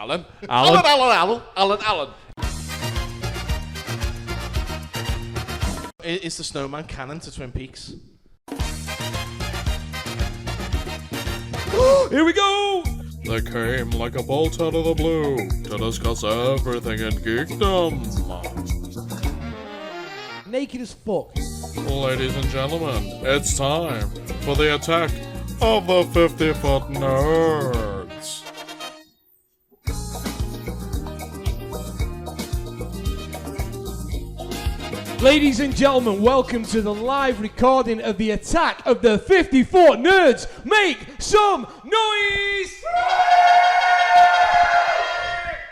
Alan. Is the snowman canon to Twin Peaks? Here we go! They came like a bolt out of the blue to discuss everything in geekdom. Naked as fuck. Ladies and gentlemen, it's time for the attack of the 50-foot nerds. Ladies and gentlemen, welcome to the live recording of the attack of the 54 nerds. Make some noise!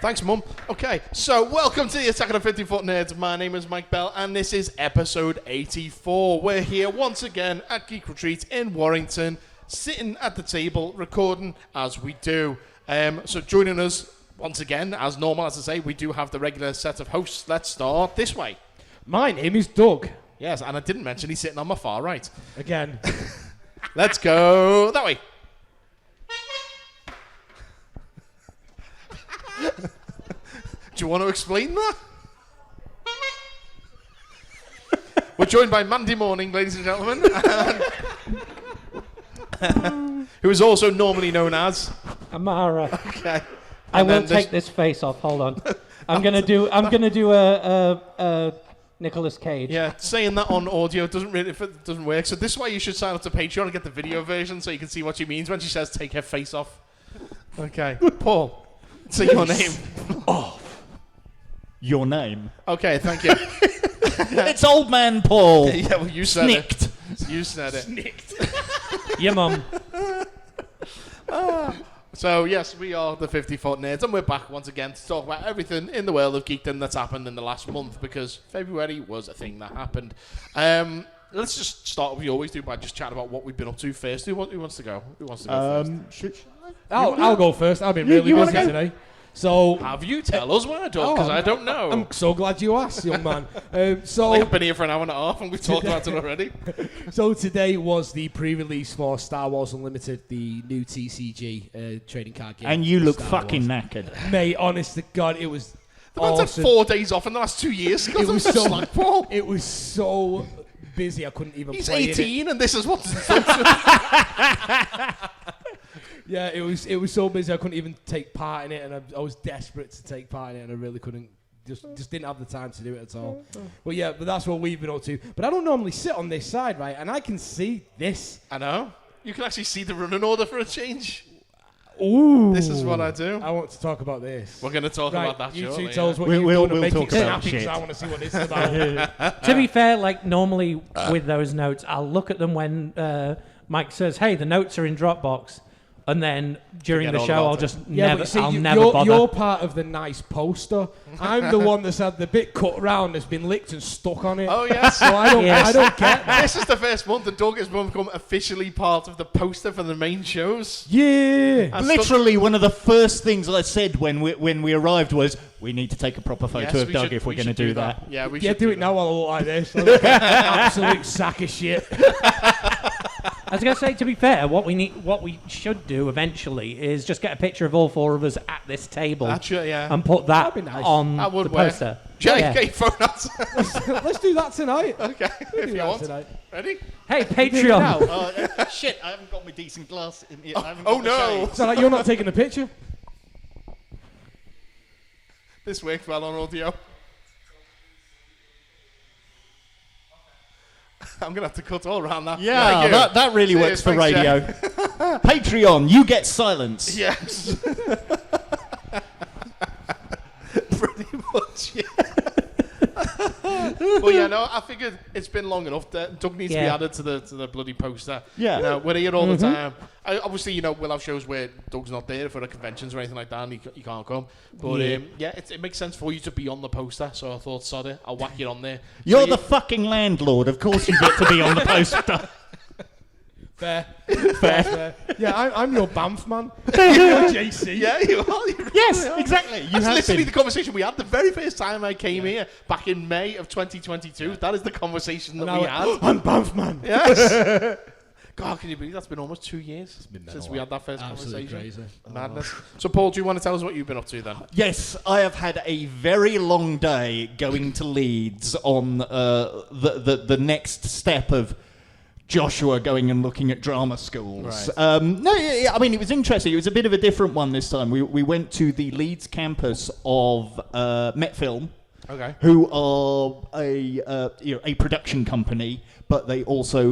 Thanks, Mum. Okay, so welcome to the Attack of the 50-Foot Nerds. My name is Mike Bell, and this is episode 84. We're here once again at Geek Retreat in Warrington, sitting at the table, recording as we do. So joining us once again, as normal, as I say, we do have the regular set of hosts. Let's start this way. My name is Doug. Yes, and I didn't mention he's sitting on my far right. Again. Let's go that way. Do you want to explain that? We're joined by Mandy Morning, ladies and gentlemen, who is also normally known as Amara. Okay. I will take this face off. Hold on. I'm gonna do a Nicolas Cage. Yeah, saying that on audio doesn't work. So this is why you should sign up to Patreon and get the video version so you can see what she means when she says take her face off. Okay. Paul, say your name. Off. Your name. Okay, thank you. It's Old Man Paul. Yeah, well, you said Snicked. it. You said it. Snicked. Your mum. So, yes, we are the 50-Foot Nerds, and we're back once again to talk about everything in the world of geekdom that's happened in the last month, because February was a thing that happened. Let's just start, we always do, by just chatting about what we've been up to first. Who wants to go? Who wants to go first? I'll go first. I've been really busy today. So Have you? Tell us why, Doug, because I don't know. I'm so glad you asked, young man. I've been here for an hour and a half, and we've talked about it already. So today was the pre-release for Star Wars Unlimited, the new TCG trading card game. And you look Star fucking Wars. knackered. Mate, honest to God, it was The man's awesome. had 4 days off in the last 2 years. It was so busy I couldn't even He's play 18, and this is what... Yeah, it was so busy I couldn't even take part in it, and I was desperate to take part in it, and I really couldn't. Just didn't have the time to do it at all. But that's what we've been up to. But I don't normally sit on this side, right? And I can see this. I know. You can actually see the running order for a change. Ooh. This is what I do. I want to talk about this. We're going to talk about that you shortly. two tell us what We'll- you've done we'll to make talk it about snappy, shit. because I want to see what this is about. To be fair, like normally with those notes, I'll look at them when Mike says, "Hey, the notes are in Dropbox," and then during Forget the all show, about I'll it. just Yeah, never, but see, I'll you're, never bother. you're part of the nice poster. I'm the one that's had the bit cut round that's been licked and stuck on it. Oh, yes. So I don't Yes. get that. This is the first month that Doug has become officially part of the poster for the main shows. Yeah. And Literally, one of the first things I said when we arrived was, we need to take a proper photo Yes, of we Doug should- if we're we going to should do that. Yeah, we Yeah, should do it now while I look like this. I look like an absolute sack of shit. I was going to say, to be fair, what we should do eventually is just get a picture of all 4 of us at this table Actually, yeah. and put that That'd be nice. on That would the work. poster. Jake, Yeah. get your phone out. Let's do that tonight. Okay, if you want. Tonight. Ready? Hey, Do it Patreon. now. Shit, I haven't got my decent glass in here. Oh, no. So like, you're not taking the picture? This works well on audio. I'm going to have to cut all around that. Yeah, Thank you. that really Cheers, works for thanks, radio. Patreon, you get silence. Yes. Pretty much, yeah. Well, yeah, no, I figured it's been long enough that Doug needs to be Yeah. added to the bloody poster. Yeah. You know, we're here all the time. Obviously, you know, we'll have shows where Doug's not there for the conventions or anything like that, and he can't come. But, yeah, it makes sense for you to be on the poster, so I thought, sod it, I'll whack you on there. You're So the fucking landlord. Of course you get to be on the poster. Fair. Fair. Yeah, I'm your Banff man. JC. Yeah, you are. You really Yes, are. exactly. You That's have literally been. the conversation we had the very first time I came here, back in May of 2022. That is the conversation that we had. I'm Banff man. Yes. God, can you believe that's been almost 2 years since we had that first Absolutely conversation? crazy. Madness. So, Paul, do you want to tell us what you've been up to then? Yes, I have had a very long day going to Leeds on the next step of Joshua going and looking at drama schools. Right. I mean, it was interesting. It was a bit of a different one this time. We went to the Leeds campus of Met Film, Okay. who are a production company, but they also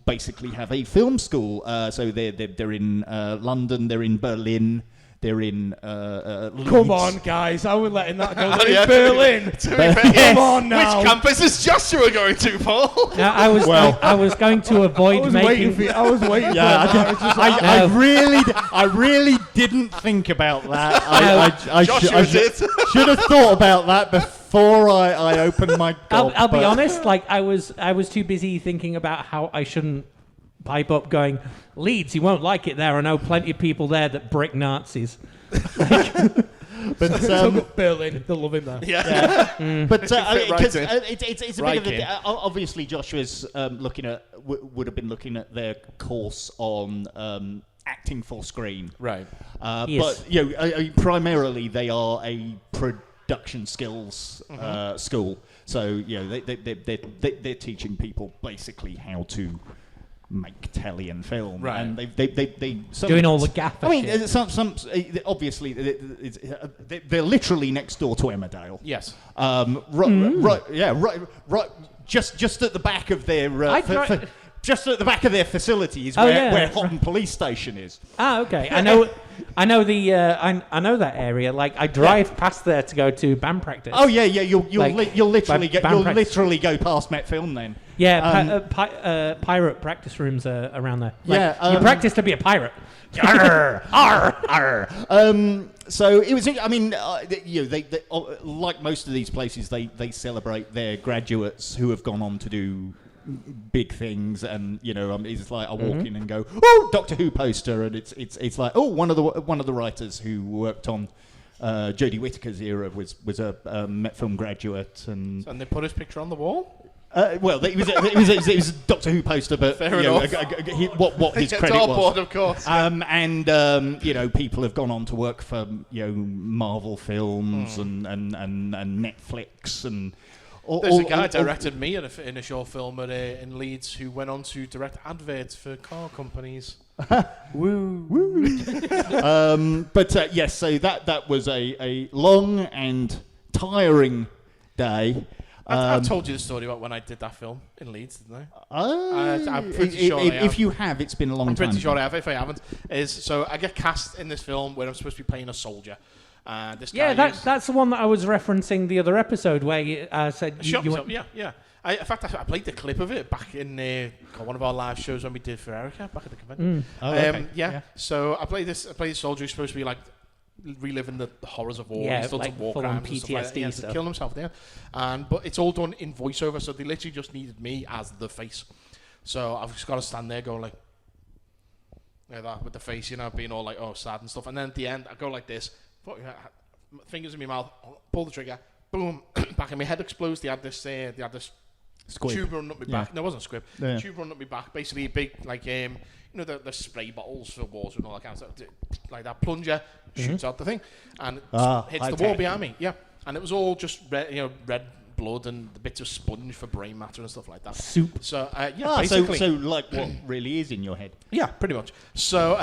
basically have a film school. So they're in London, they're in Berlin, they're in Leeds. Come on, guys. I was letting that go. Oh, They're yeah, in Berlin. To be fair, Come on now. Which campus is Joshua going to, Paul? No, I was going to avoid making. I was waiting for Yeah, that. I really didn't think about that. I Joshua did. should have thought about that before I opened my gob. I'll be honest. Like I was too busy thinking about how I shouldn't pipe up going, Leeds, you won't like it there. I know plenty of people there that brick Nazis. But Berlin, they'll love him there. Yeah. But Fit right because in. it's a Right bit of in. a obviously Joshua's would have been looking at their course on acting for screen, Right. Yes. But primarily they are a production skills school. So they're teaching people basically how to make telly and film, Right. and they Doing all the gaffer I mean, shit. some obviously they're literally next door to Emmerdale. Yes. Right. Just at the back of their I tried- just at the back of their facility is Oh, where yeah, Houghton Police Station is. Ah, okay. I know that area. Like I drive past there to go to band practice. Oh yeah. You'll Like, literally by band practice. literally go past Met Film then. Yeah, pirate practice rooms are around there. Like, Yeah, you practice to be a pirate. Arr, arr, arr. So it was. I mean, they like most of these places, they celebrate their graduates who have gone on to do big things, and it's like I walk in and go, oh, Doctor Who poster, and it's like, oh, one of the writers who worked on Jodie Whittaker's era was a Met Film graduate, and And they put his picture on the wall? well, it was a Doctor Who poster, but Fair enough. What his It's credit all was. board, of course. People have gone on to work for Marvel films and Netflix and. There's a guy directed me in a short film in Leeds who went on to direct adverts for car companies. But yes, so that was a long and tiring day. I told you the story about when I did that film in Leeds, didn't I? I'm pretty sure I have. If you have, it's been a long I'm time. pretty sure I have. If I haven't, so I get cast in this film where I'm supposed to be playing a soldier. This guy That's the one that I was referencing the other episode where you said you went, yeah. In fact, I played the clip of it back in one of our live shows when we did for Erica back at the convention. So I played this soldier who's supposed to be like reliving the horrors of war. Yeah, He's done like some war full-on crimes and stuff like that. PTSD He has to stuff. kill himself there, but it's all done in voiceover. So they literally just needed me as the face. So I've just got to stand there going like that with the face, being all like sad and stuff. And then at the end, I go like this. Fingers in my mouth, pull the trigger, boom, back in my head explodes. They had this Squib. tube running up my back. Yeah. No, it wasn't a squib. Yeah. Tube running up my back. Basically, a big the spray bottles for water and all that kind of stuff. Like that plunger shoots out the thing and hits the wall behind me. Yeah, and it was all just red blood and the bits of sponge for brain matter and stuff like that. soup. So basically, so like what really is in your head. yeah, pretty much. So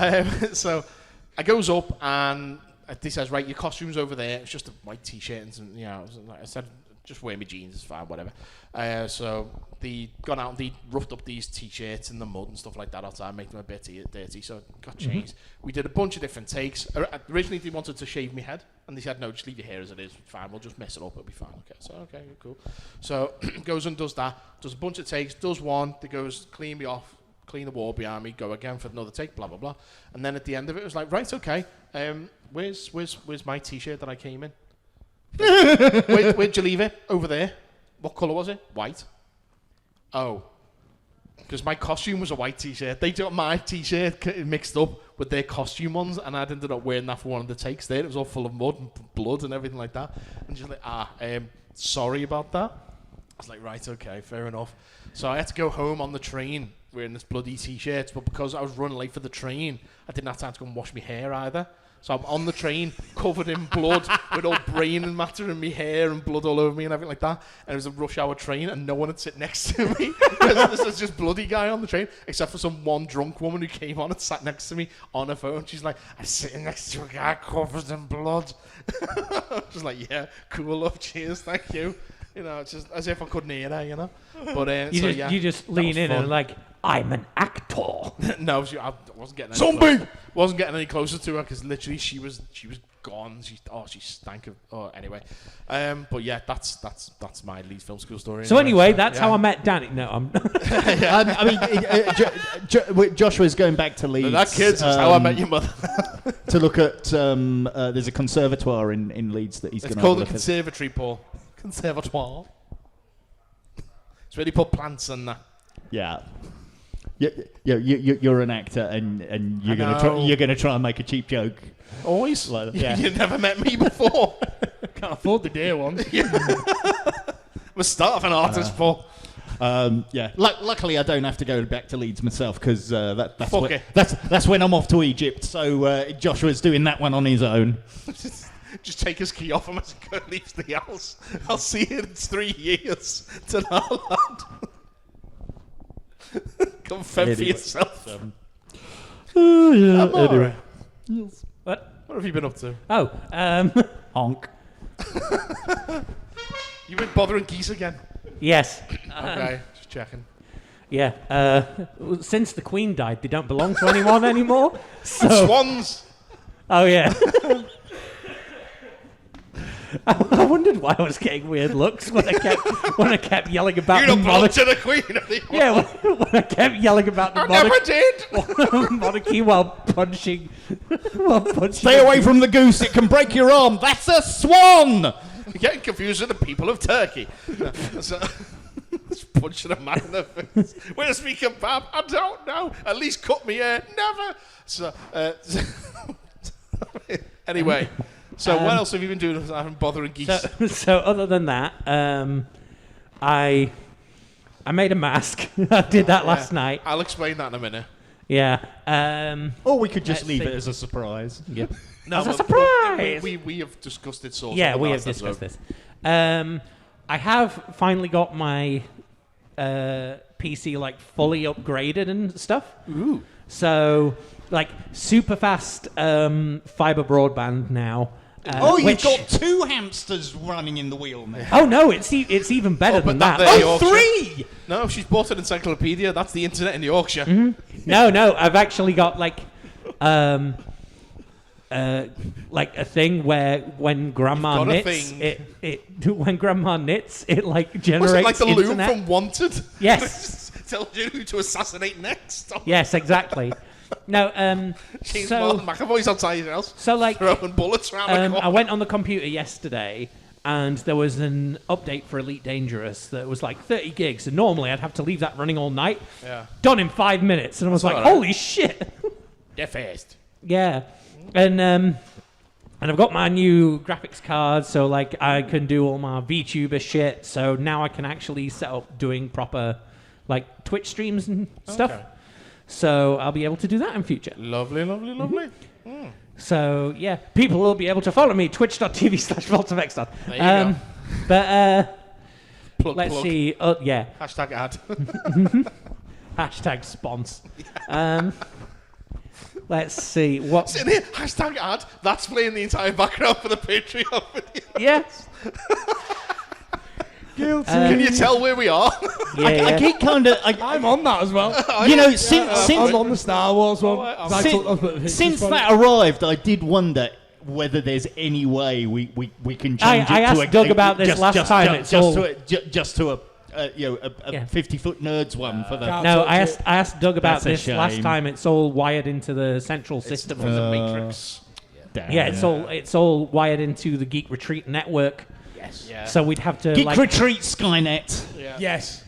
so I goes up and he says, right, your costume's over there. It's just a white t-shirt and some, I said, just wear my jeans, it's fine, whatever. So they gone out and they roughed up these t-shirts in the mud and stuff like that outside, make them a bit dirty. So got changed. We did a bunch of different takes. Originally they wanted to shave my head, and they said, no, just leave your hair as it is. Fine, we'll just mess it up, it'll be fine. Okay, so okay, cool. So goes and does that, does a bunch of takes, does one, that goes clean me off. Clean the wall behind me, go again for another take, blah blah blah, and then at the end of it, it was like, right, okay, where's my t-shirt that I came in? Where'd you leave it? Over there. What colour was it? White. Oh, because my costume was a white t-shirt. They got my t-shirt mixed up with their costume ones, and I'd ended up wearing that for one of the takes there. It was all full of mud and blood and everything like that, and just like, sorry about that. I was like, right, okay, fair enough. So I had to go home on the train wearing this bloody t-shirt, but because I was running late for the train, I didn't have time to go and wash my hair either. So I'm on the train, covered in blood, with all brain and matter in my hair and blood all over me and everything like that. And it was a rush hour train, and no one had sit next to me. This was just bloody guy on the train, except for some one drunk woman who came on and sat next to me on her phone. She's like, I'm sitting next to a guy covered in blood. Just like, yeah, cool, love, cheers, thank you. You know, it's just as if I couldn't hear her, you know. But you just lean in and like, I'm an actor. No, I wasn't getting any closer. Wasn't getting any closer to her because literally she was gone. She stank of. Oh, anyway. But yeah, that's my Leeds Film School story. So anyway, that's how I met Danny. No, I'm. Joshua's going back to Leeds. That kid's how I met your mother. To look at there's a conservatoire in Leeds that he's going to. It's called the Conservatory, Paul. Conservatoire. It's where they put plants and that. Yeah. You're an actor, and you're gonna try and make a cheap joke. Always. Like, yeah. You never met me before. Can't afford the dear ones. I'm a start of an artist, Paul. Yeah. Luckily, I don't have to go back to Leeds myself because that's when I'm off to Egypt. So Joshua's doing that one on his own. Just take his key off him as he leaves the house. I'll see you in 3 years. Ta-da, come fend for yourself. Oh, yeah. Amara. Anyway. What? What have you been up to? Oh, Honk. You've been bothering geese again? yes. Okay, just checking. Yeah. Since the Queen died, they don't belong to anyone anymore. So. Swans! Oh, yeah. I wondered why I was getting weird looks when I kept yelling about You the don't belong monarchy. to the Queen anymore. Yeah, when I kept yelling about the I never did! monarchy while punching. Stay away from the goose, it can break your arm. That's a swan! You're getting confused with the people of Turkey. So, just punching a man in the face. Where's me kebab? I don't know. At least cut me hair. Never. So, anyway. So what else have you been doing aside from bothering geese? So other than that, I made a mask. I did that last night. I'll explain that in a minute. Yeah. Or we could just Let's leave see. it as a surprise. Yeah. No, As a but surprise! We have discussed it sort of. Yeah, in the we have last discussed episode. this. I have finally got my PC like fully upgraded and stuff. Ooh. So like super fast fiber broadband now. You've which- got 2 hamsters running in the wheel now. Oh no, it's even better than that. there- Oh, Yorkshire. 3! No, she's bought an encyclopedia. That's the internet in Yorkshire. Mm-hmm. No, I've actually got like a thing where when grandma You've got a knits, thing. it when grandma knits, it like generates Was it like the loom internet. from Wanted? Yes. Tells you who to assassinate next. Yes, exactly. No, James so Bond, McAvoy's outside your house. so like Throwing bullets around the I corner. went on the computer yesterday and there was an update for Elite Dangerous that was like 30 gigs and normally I'd have to leave that running all night. Yeah. Done in 5 minutes and I was like, all right. holy shit. They're fast. Yeah. And I've got my new graphics card so like I can do all my VTuber shit. So now I can actually set up doing proper like Twitch streams and stuff. Okay. So I'll be able to do that in future. Lovely, lovely, lovely. So yeah, people will be able to follow me twitch.tv/VoltaVexstar. There you go. But Plug, let's plug. see. Yeah, Hashtag ad. hashtag spons. Let's see what. Sitting here, hashtag ad. That's playing the entire background for the Patreon video. Yes. Guilty. Can you tell where we are? Yeah. I yeah. keep kind of... I'm on that as well. You know, I'm on the Star Wars one. right, I Sin- took those pictures since from that it. arrived, I did wonder whether there's any way we can change I it to asked Doug about this last time, it's all- just to a 50-foot nerds one for the. Can't No, touch I asked Doug about That's a this last shame. time. It's all wired into the central system. From the Matrix. Damn. Yeah, it's all wired into the Geek Retreat network. Yes. Yeah. So we'd have to Geek like Retreat Skynet. yeah. Yes.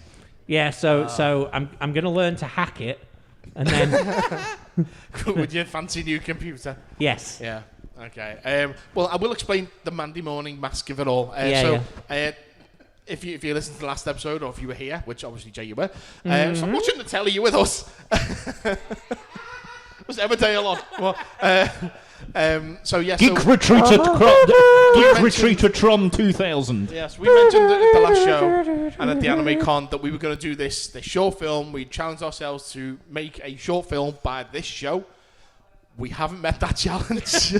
yeah. So I'm gonna learn to hack it, and then With your fancy new computer. yes. Yeah. Okay. Well, I will explain the Monday morning mask of it all. Yeah, It if you listened to the last episode or if you were here, which obviously Jay you were, stop watching the telly. You with us? Was Emmerdale on? Well, so yes. Geek Retreat at Geek Retreat at Tron 2000. Yes, we mentioned at the last show and at the Anime Con that we were going to do this short film. We challenged ourselves to make a short film by this show. We haven't met that challenge.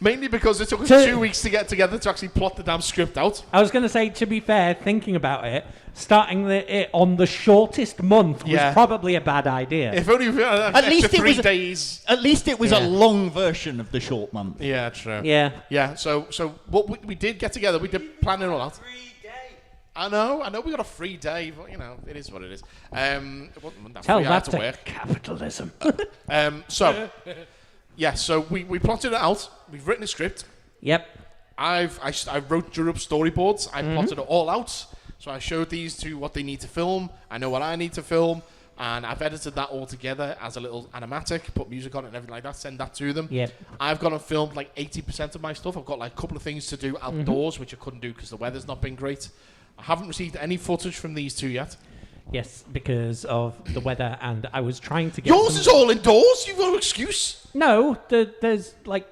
Mainly because it took us 2 weeks to get together to actually plot the damn script out. I was going to say, to be fair, thinking about it, starting it on the shortest month was probably a bad idea. If only we had At least it 3 was days. At least it was a long version of the short month. Yeah, true. Yeah. Yeah, so what we did get together, we did plan it all out. I know we got a free day, but you know, it is what it is. It wasn't that Tell free, I had that to to work. capitalism. So we plotted it out. We've written a script. Yep. I wrote drew up storyboards. I plotted it all out. So I showed these to what they need to film. I know what I need to film. And I've edited that all together as a little animatic, put music on it and everything like that, send that to them. Yep. I've gone and filmed like 80% of my stuff. I've got like a couple of things to do outdoors, which I couldn't do because the weather's not been great. I haven't received any footage from these two yet. Yes, because of the weather, and I was trying to get Yours is all indoors? You've got no excuse? No, there's like...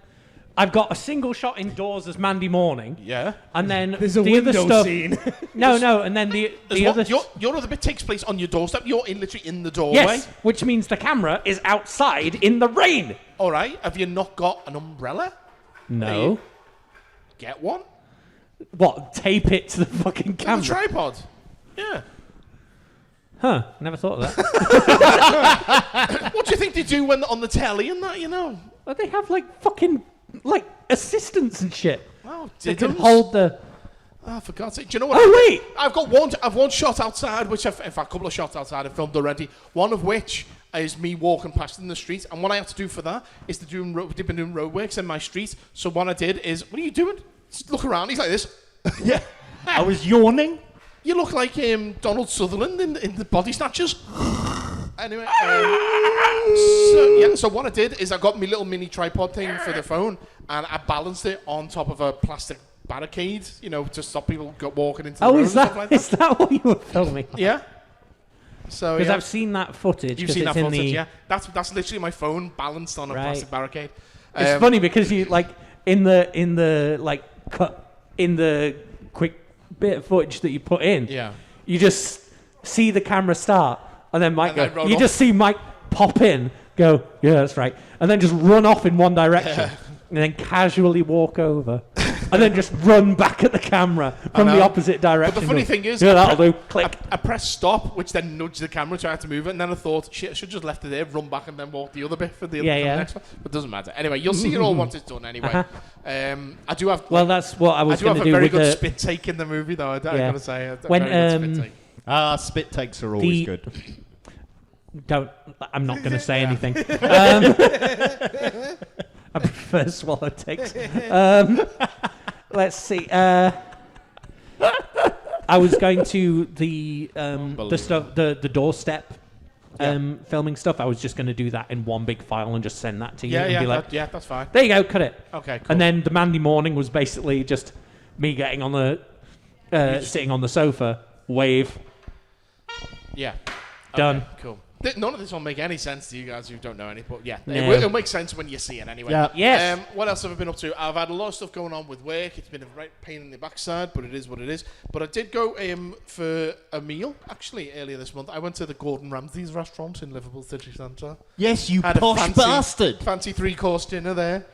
I've got a single shot indoors as Mandy Morning. Yeah. And then There's a the other window stuff... scene. No, and then the other... Your other bit takes place on your doorstep. You're literally in the doorway. Yes, which means the camera is outside in the rain. All right. Have you not got an umbrella? No. Get one. What, tape it to the fucking And camera? a tripod. Yeah. Huh, never thought of that. What do you think they do when they're on the telly and that, you know? Well, they have like fucking like assistants and shit. Wow, They can hold the... Oh, for God's sake. Do you know what? Oh, wait! I've one shot outside, which in fact, a couple of shots outside I've filmed already. One of which is me walking past in the street. And what I have to do for that is they've been doing roadworks in my street. So what I did is, what are you doing? Just look around. He's like this. Yeah. I was yawning. You look like Donald Sutherland in the Body Snatchers. Anyway, so what I did is I got my little mini tripod thing for the phone and I balanced it on top of a plastic barricade, you know, to stop people walking into the road and stuff like that. Is that what you were filming? Yeah. So Because I've seen that footage. You've 'cause seen it's that in footage, the... yeah. That's literally my phone balanced on a plastic barricade. It's funny because you like in the like cut in the quick bit of footage that you put in. Yeah. You just see the camera start, and then Mike And then go. roll You off. just see Mike pop in, go, yeah, that's right, and then just run off in one direction, and then casually walk over, and then just run back at the camera from the opposite direction. But the funny go, thing is, yeah, that'll do. Click. I pressed stop, which then nudged the camera, so I had to move it, and then I thought, shit, I should just left it there, run back, and then walk the other bit for the next one. But it doesn't matter. Anyway, you'll see it all once it's done anyway. I do have... Well, that's what I was going to do I do have a very with good the... spit take in the movie, though. I gotta say, a When, very good spit take. Spit takes are always good. I'm not going to say anything. I prefer swallow takes. Let's see. I was going to the stuff, the doorstep filming stuff. I was just going to do that in one big file and just send that to you. And be like, that's fine. there you go, cut it. Okay, cool. And then the Mandy Morning was basically just me getting on the sitting on the sofa, wave. Yeah. Done. Okay, cool. None of this will make any sense to you guys who don't know any, but yeah, No. it'll make sense when you see it anyway. Yeah. Yes. What else have I been up to? I've had a lot of stuff going on with work. It's been a right pain in the backside, but it is what it is. But I did go for a meal, actually, earlier this month. I went to the Gordon Ramsay's restaurant in Liverpool City Centre. Yes, you Had a posh bastard. Fancy 3-course dinner there.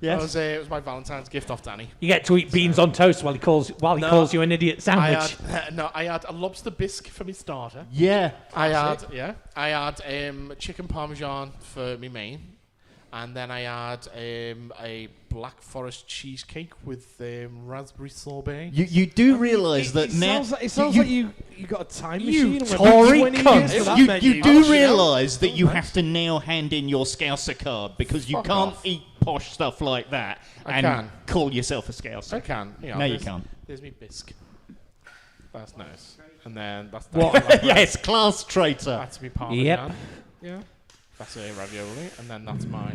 Yes. It was my Valentine's gift off Danny. You get to eat beans on toast while he calls you an idiot sandwich. I had a lobster bisque for my starter. Yeah. I had chicken parmesan for me main, and then I had a Black Forest cheesecake with raspberry sorbet. You do realise that now... It sounds like you got a time machine. and went Tory 20 cunt. years for that You menu. do realise that you have to now hand in your Scouser card because you Fuck can't off. eat posh stuff like that I and can. call yourself a Scouser. I can. You know, No, you there's- can't. There's me bisque. That's nice. And then that's Yes, class traitor. That's me parmesan. Yep. Yeah. That's a ravioli, and then that's my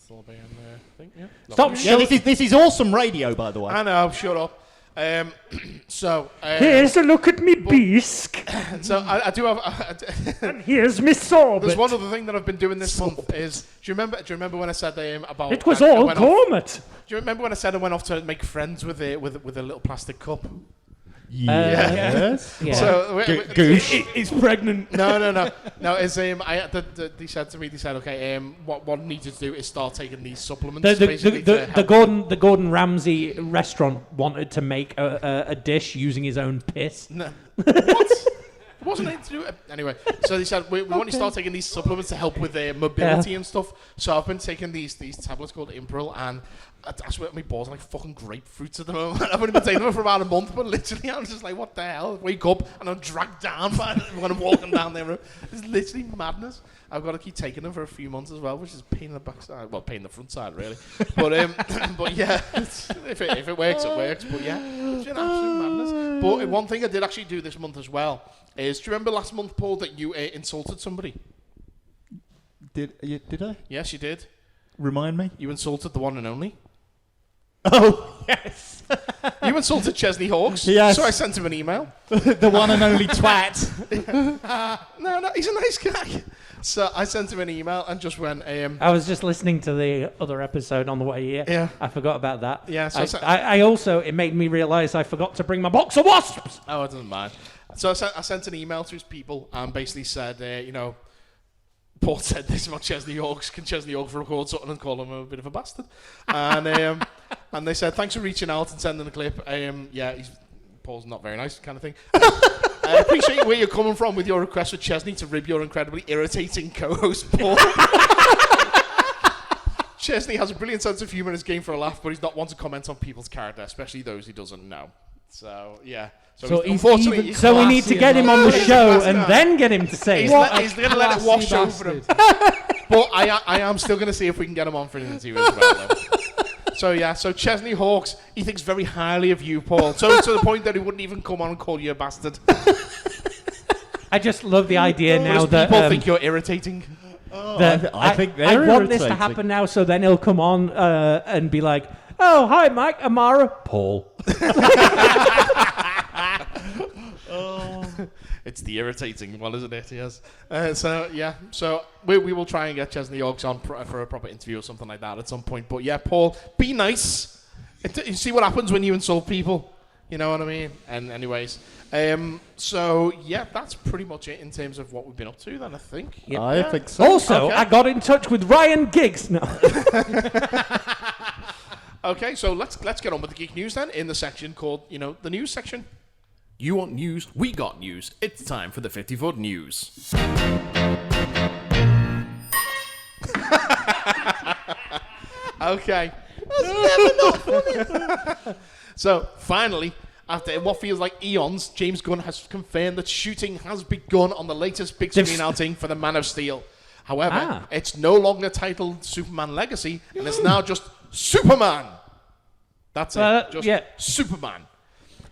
sorbet and thing. Yeah. Stop Lovely. Yeah, this is awesome radio, by the way. I know. Shut up. Here's a look at me bisque. So I do have. And here's me sorbet. There's one other thing that I've been doing this month is. Do you remember when I said about? It was I all went off- Gormit. Do you remember when I said I went off to make friends with a little plastic cup? Yes. Yeah. So Goose. It's pregnant. No. It's they said to me, okay, what I need to do is start taking these supplements. basically to The help- the Gordon Ramsay restaurant wanted to make a dish using his own piss. No. What? It wasn't anything to do with it. Anyway, so they said, we want to start taking these supplements to help with their mobility and stuff. So I've been taking these tablets called Impril, and I swear my balls are like fucking grapefruits at the moment. I've only been taking them for about a month, but literally I'm just like, what the hell? Wake up and I'm dragged down when I'm walking down there. It's literally madness. I've got to keep taking them for a few months as well, which is pain in the backside. Well, pain in the front side, really. But yeah, if it works, it works. But yeah, it's been absolute madness. But one thing I did actually do this month as well is, do you remember last month, Paul, that you insulted somebody? Did I? Yes, you did. Remind me. You insulted the one and only. Oh, yes. You insulted Chesney Hawkes. Yes. So I sent him an email. The one and only twat. No, he's a nice guy. So I sent him an email and just went, I was just listening to the other episode on the way here. Yeah. I forgot about that. Yeah, so I also, it made me realise I forgot to bring my box of wasps. oh, it doesn't matter. So I sent an email to his people and basically said, Paul said this about Chesney Hawkes. Can Chesney Hawkes record something and call him a bit of a bastard? And and they said, thanks for reaching out and sending the clip. Paul's not very nice kind of thing. I appreciate where you're coming from with your request for Chesney to rib your incredibly irritating co-host, Paul. Chesney has a brilliant sense of humour and is game for a laugh, but he's not one to comment on people's character, especially those he doesn't know. So, yeah. So he's unfortunately, even- he's So we need to get him on the He's show classy and guy. then get him to say He's it. going to let it wash over him. But I am still going to see if we can get him on for an interview as well, though. So Chesney Hawkes, he thinks very highly of you, Paul. So to the point that he wouldn't even come on and call you a bastard. I just love the idea now Because that people think you're irritating. I think I they're want this to irritating. happen now, so then he'll come on and be like, "Oh, hi, Mike, Amara, Paul." It's the irritating one, isn't it? Yes. So we will try and get Chesney Hawkes on for a proper interview or something like that at some point. But yeah, Paul, be nice. You see what happens when you insult people. You know what I mean? And anyways, so yeah, that's pretty much it in terms of what we've been up to. Then I think. I think so. Also, Okay. I got in touch with Ryan Giggs. No. Okay, so let's get on with the geek news then in the section called the news section. You want news? We got news. It's time for the 50-foot news. Okay. That's never not funny. So, finally, after what feels like eons, James Gunn has confirmed that shooting has begun on the latest big screen outing for the Man of Steel. However, it's no longer titled Superman Legacy, and it's now just Superman. That's it. Just Superman.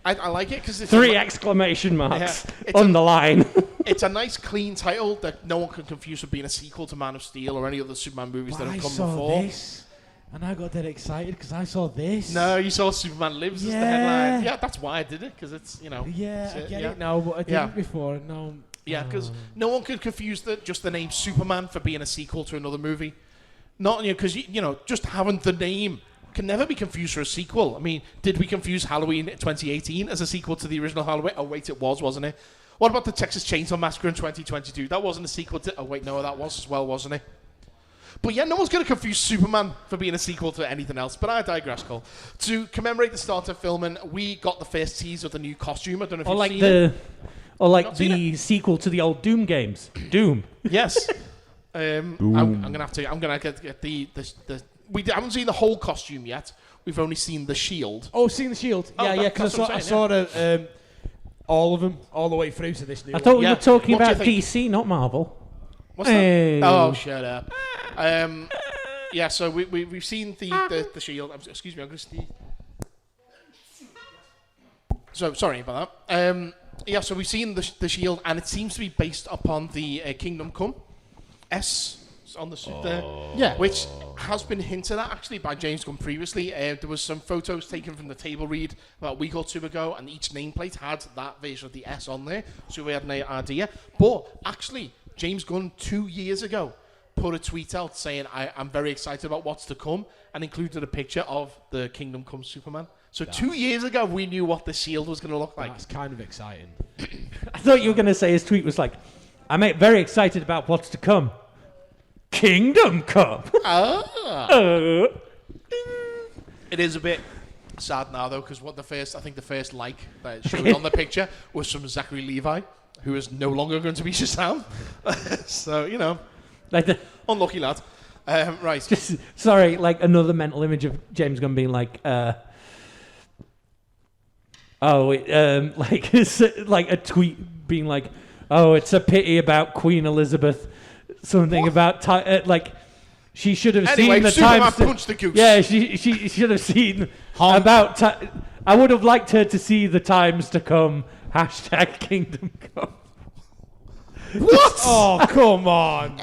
I like it because it's 3 exclamation marks. Yeah, it's underline. It's a nice, clean title that no one can confuse with being a sequel to Man of Steel or any other Superman movies that I have come saw before. this, and I got dead excited because I saw this. No, you saw Superman Lives as the Yeah. headline. Yeah, that's why I did it, because it's, Yeah, I it's, get it now, but I didn't before. No. Yeah, because no one could confuse just the name Superman for being a sequel to another movie. Not, because, just having the name can never be confused for a sequel. I mean, did we confuse Halloween 2018 as a sequel to the original Halloween? Oh, wait, it was, wasn't it? What about the Texas Chainsaw Massacre in 2022? That wasn't a sequel to... Oh, wait, no, that was as well, wasn't it? But yeah, no one's going to confuse Superman for being a sequel to anything else. But I digress, Cole. To commemorate the start of filming, we got the first tease of the new costume. I don't know if you've seen it. Or like Not seen the sequel to the old Doom games. Doom. Yes. I'm gonna get the we haven't seen the whole costume yet. We've only seen the shield. Oh, seen the shield. Oh, Yeah, because that's I what saw, I'm I saw the, all of them, all the way through to this new I one. thought we Yeah. were talking What do you about think? DC, not Marvel. What's Hey. that? Oh, shut up. Yeah, so we've seen the shield. Excuse me, I'm gonna sneeze. So sorry about that. Yeah, so we've seen the shield, and it seems to be based upon the Kingdom Come S on the suit there. Yeah. Which has been hinted at actually by James Gunn previously. There was some photos taken from the table read about a week or two ago, and each nameplate had that version of the S on there, so we had an idea. But actually, James Gunn 2 years ago put a tweet out saying, I'm very excited about what's to come, and included a picture of the Kingdom Come Superman. So 2 years ago, we knew what the shield was going to look like. That's kind of exciting. I thought you were going to say his tweet was like, I'm very excited about what's to come. Kingdom Come. It is a bit sad now, though, because I think the first like that showed on the picture was from Zachary Levi, who is no longer going to be Shazam. So, Like unlucky lad. Right. Sorry, like another mental image of James Gunn being like, like it's like a tweet being like, oh, it's a pity about Queen Elizabeth. Something about like she should have seen the Superman times. punched the goose. Yeah, she should have seen about. I would have liked her to see the times to come. # Kingdom Come. What? Oh, come on.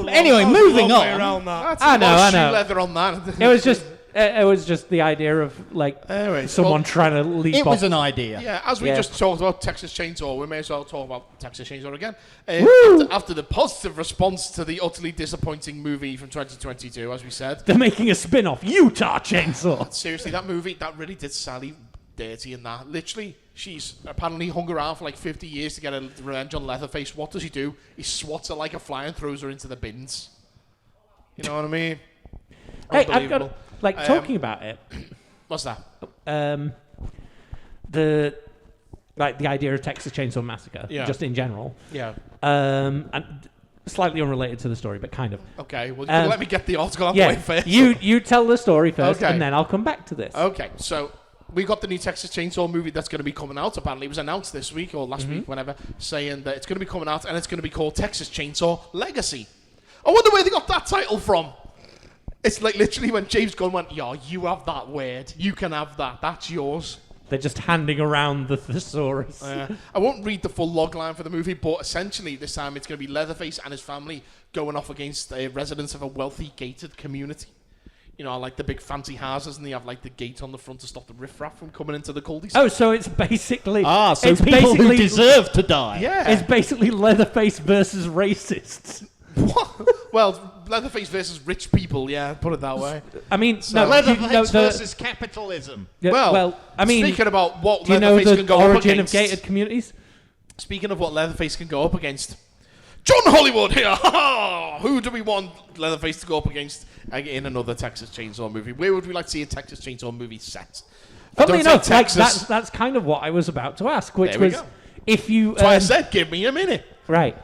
Anyway, moving on. That's I a lot of shoe know. leather on that. It was just the idea of like Anyway, someone trying to leap It off. was an idea. Yeah, as we Yeah. just talked about Texas Chainsaw, we may as well talk about Texas Chainsaw again. Woo! After the positive response to the utterly disappointing movie from 2022, as we said. They're making a spin-off, Utah Chainsaw. Seriously, that movie, that really did Sally dirty in that. Literally, she's apparently hung around for like 50 years to get a revenge on Leatherface. What does he do? He swats her like a fly and throws her into the bins. You know what I mean? Hey, I've Unbelievable. got like talking about it. What's that? The idea of Texas Chainsaw Massacre, Yeah. just in general. Yeah. And slightly unrelated to the story, but kind of. Okay, well, you can let me get the article out the way Yeah, first. you tell the story first, Okay. and then I'll come back to this. Okay, so we got the new Texas Chainsaw movie that's going to be coming out. Apparently, it was announced this week or last week, whenever, saying that it's going to be coming out and it's going to be called Texas Chainsaw Legacy. I wonder where they got that title from. It's like literally when James Gunn went, "Yeah, you have that word. You can have that. That's yours." They're just handing around the thesaurus. I won't read the full log line for the movie, but essentially this time it's going to be Leatherface and his family going off against residents of a wealthy gated community. You know, like the big fancy houses, and they have like the gate on the front to stop the riffraff from coming into the cul-de-sac. Oh, so it's basically So it's people who basically- deserve to die. Yeah. It's basically Leatherface versus racists. What? Well, Leatherface versus rich people, yeah, put it that way. I mean, So- no, Leatherface versus capitalism. Well, I mean, speaking about what do you know Leatherface the can go up origin of against. gated communities? Speaking of what Leatherface can go up against, John Hollywood here. Who do we want Leatherface to go up against in another Texas Chainsaw movie? Where would we like to see a Texas Chainsaw movie set? Funnily Don't enough, say like, Texas. that's kind of what I was about to ask, which There we was go. if you That's why I said, give me a minute. right,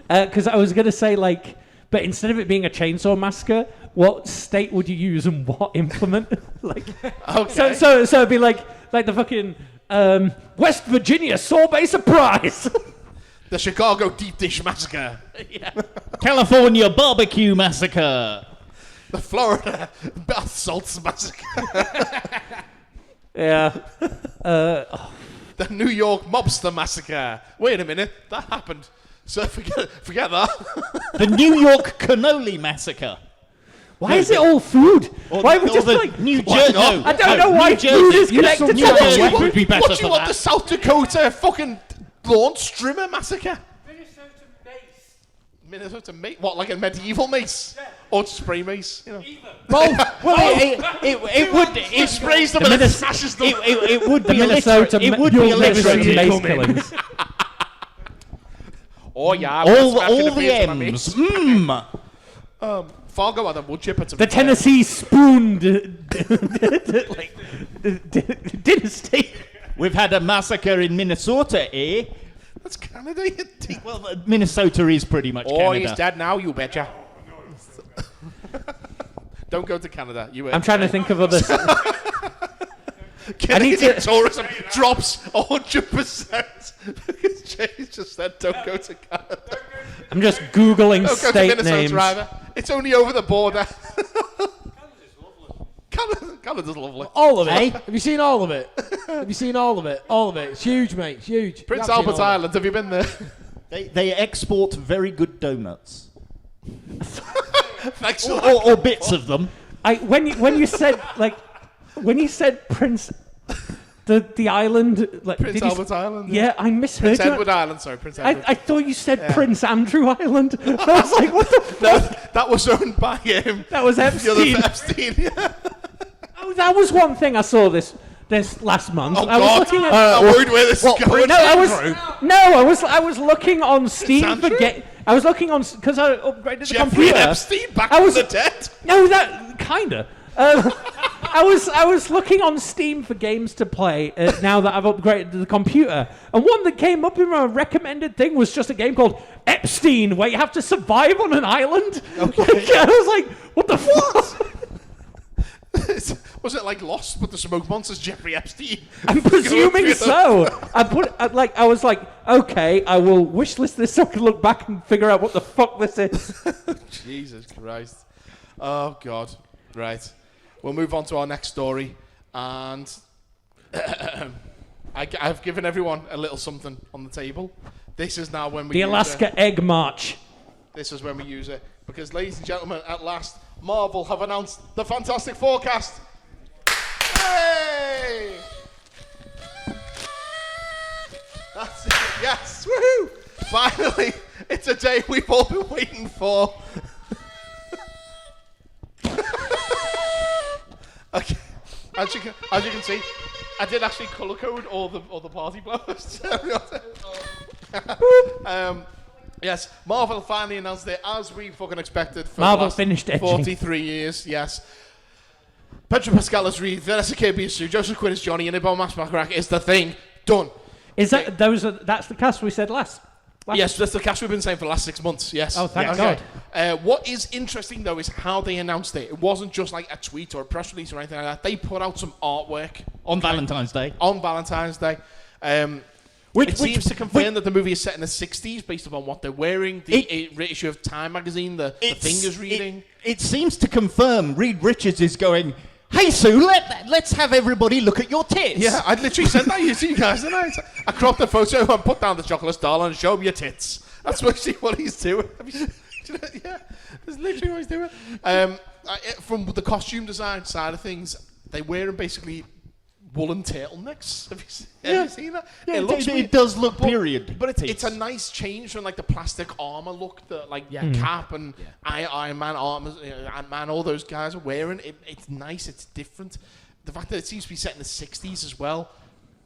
because I was going to say like, but instead of it being a chainsaw massacre, what state would you use and what implement? Like, Okay. so it'd be like the fucking West Virginia sorbet surprise. The Chicago Deep Dish Massacre. California Barbecue Massacre. The Florida Bath Salts Massacre. Yeah. The New York Mobster Massacre. Wait a minute, that happened. So forget that. The New York Cannoli Massacre. Why is it all food? Why would or just the like New Why Jersey? not? I don't know why New food is Jersey. connected New to Jersey that. would be better What do for you want? that. The South Dakota fucking lawn strimmer massacre? Minnesota mace? What, like a medieval mace? Yeah. Or spray mace? You know. Both. Well, it would. It sprays them The and then Minnes- smashes them. It would be Minnesota, It would be Minnesota alliterative. mace killings. Oh yeah. All smashing the beers with my M's. mates. Fargo had a wood chipper to The be fair. Tennessee spoon dynasty. We've had a massacre in Minnesota, eh? That's Canada, you think. Well, Minnesota is pretty much Oh, Canada. he's dead now, you betcha. Don't go to Canada. I'm trying to think of other. Canadian to- tourism drops 100% because Jay just said don't go to Canada. I'm just googling Don't go to state Minnesota names. either. It's only over the border. Canada's lovely. All of it. Have you seen all of it? Have you seen all of it? All of it. It's huge, mate. It's huge. Prince You have seen Albert all of it. Island, have you been there? They export very good donuts. Thanks for that. Or bits of them. when you said Prince, the island, like Prince did you Albert Island. Yeah, I misheard Prince you. Edward Island. Sorry, Prince Edward. I thought you said Prince Andrew Island. I was like, what the fuck? That was owned by him. That was The Epstein. other Epstein. Yeah. Oh, that was one thing I saw this last month. Oh I was God! looking at. I'm worried where this is going. I was looking on Steam for Andrew? I was looking on because I upgraded the Jeffrey computer. Epstein back I from was- the dead. No, that kinda. I was looking on Steam for games to play now that I've upgraded the computer, and one that came up in my recommended thing was just a game called Epstein, where you have to survive on an island. Okay. I was like, what the fuck? Was it like Lost, but the smoke monster's Jeffrey Epstein? I'm presuming so. I was like, okay, I will wishlist this so I can look back and figure out what the fuck this is. Jesus Christ. Oh, God. Right. We'll move on to our next story. And I've given everyone a little something on the table. This is now when we The use Alaska Egg March. This is when we use it. Because, ladies and gentlemen, at last, Marvel have announced the Fantastic Forecast. Hey! That's it. Yes. Woohoo! Finally, it's a day we've all been waiting for. Okay. As you can see, I did actually colour code all the party blowers. Yes, Marvel finally announced it as we fucking expected. For Marvel the last finished edging. 43 years. Yes. Pedro Pascal as Reed, Vanessa Kirby as Sue, Joseph Quinn as Johnny, and Ibon Masmakarak is the Thing. Done. Is that that's the cast we said last? Yes, that's the cast we've been saying for the last 6 months. Yes. Oh, thank Okay. God. What is interesting though is how they announced it. It wasn't just like a tweet or a press release or anything like that. They put out some artwork On Valentine's Day. on Valentine's Day. It seems to confirm that the movie is set in the 60s based upon what they're wearing. The issue of Time magazine, the fingers reading. It seems to confirm Reed Richards is going, hey Sue, let's have everybody look at your tits. Yeah, I'd literally sent that to you guys, didn't I? I cropped the photo and put down the chocolate doll and show him your tits. That's literally what he's doing. Yeah, that's literally what he's doing. From the costume design side of things, they wear them basically woolen turtlenecks. Have you seen that? Yeah, looks it weird, does look period. but it's piece. a nice change from like the plastic armor look that like Cap and Iron Man, Ant-Man, all those guys are wearing. It's nice. It's different. The fact that it seems to be set in the 60s as well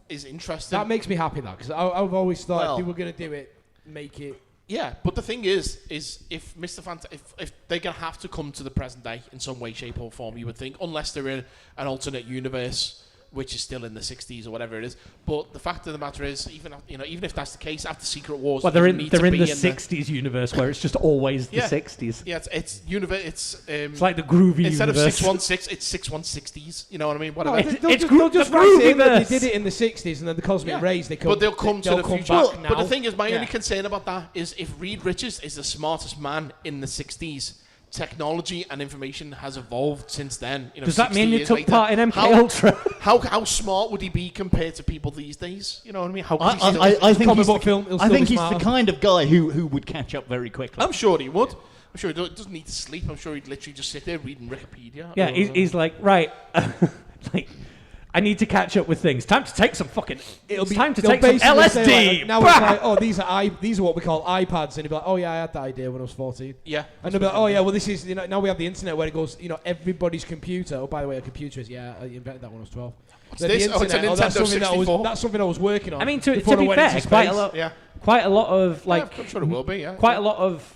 is interesting. That makes me happy, that, because I've always thought Well- if they were going to do it, make it. Yeah, but the thing is if Mr. if they're gonna have to come to the present day in some way, shape, or form, you would think, unless they're in an alternate universe which is still in the 60s or whatever it is. But the fact of the matter is, even if that's the case, after Secret Wars, Well, they're you in need the to be 60s universe where it's just always the Yeah. 60s. Yeah, It's like the groovy instead universe. of 616, it's 6160s. You know what I mean? Whatever. It's they'll just write it in that groovyverse. they did it in the 60s, and then the cosmic rays, they come. But they'll come to the future. back now. But the thing is, my Yeah. only concern about that is if Reed Richards is the smartest man in the 60s, technology and information has evolved since then. Does that 60 mean you years took later. part in MK Ultra? How smart would he be compared to people these days? You know what I mean? How could he still- I think Comic he's book the, film, he'll I still think be he's the smarter. kind of guy who would catch up very quickly. I'm sure he would. I'm sure he doesn't need to sleep. I'm sure he'd literally just sit there reading Wikipedia. Yeah, he's like, right, like, I need to catch up with things. Time to take some fucking. It's time to they'll take some basically say, LSD. like, now it's like, oh, these are what we call iPads, and he'll be like, oh yeah, I had that idea when I was 14. Yeah. And they'll be like, oh yeah, well this is, now we have the internet where it goes, everybody's computer. Oh, by the way, a computer is, I invented that when I was 12. What's Then this? the Oh, it's a internet, Nintendo that's something 64. that's something I was working on. I mean, to before I be went fair, into quite a space. lot. Yeah. Quite a lot of like. Yeah, I'm sure it will be. Yeah. Quite a lot of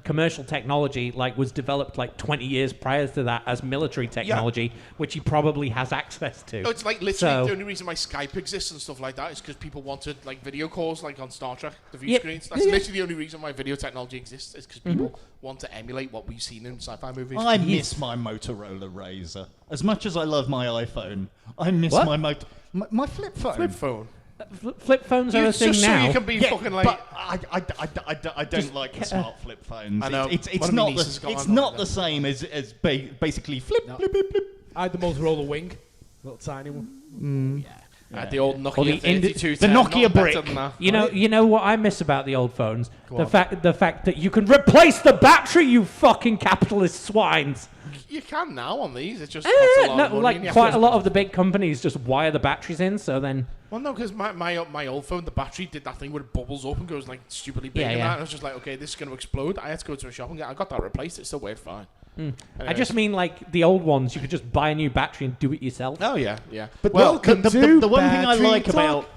commercial technology was developed 20 years prior to that as military technology, which he probably has access to. Oh, it's like literally So- the only reason why Skype exists and stuff like that is because people wanted video calls on Star Trek, the view Yeah. screens. That's literally the only reason why video technology exists is because people want to emulate what we've seen in sci-fi movies. I miss my Motorola Razr. As much as I love my iPhone, I miss What? my flip phone. Flip phone. Flip phones are a thing just now. so you can be fucking but I don't like the smart flip phones. I know. It's One of my not nieces got it's one not like the that. same as basically flip. I had the Motorola Wing, little tiny one. The old Or Nokia the Indi- 3210. the Nokia not better brick. than that. You know what I miss about the old phones? on. The fact that you can replace the battery, you fucking capitalist swines. You can now on these. It just costs a lot of money. like quite a lot of the big companies just wire the batteries in, so then. Well, no, because my old phone, the battery did that thing where it bubbles up and goes like stupidly big, Yeah, and yeah. that. And I was just like, okay, this is going to explode. I had to go to a shop and I got that replaced. It still worked fine. I Anyways. just mean like the old ones. You could just buy a new battery and do it yourself. Oh yeah, yeah. But welcome the to one thing I Battery like Talk. about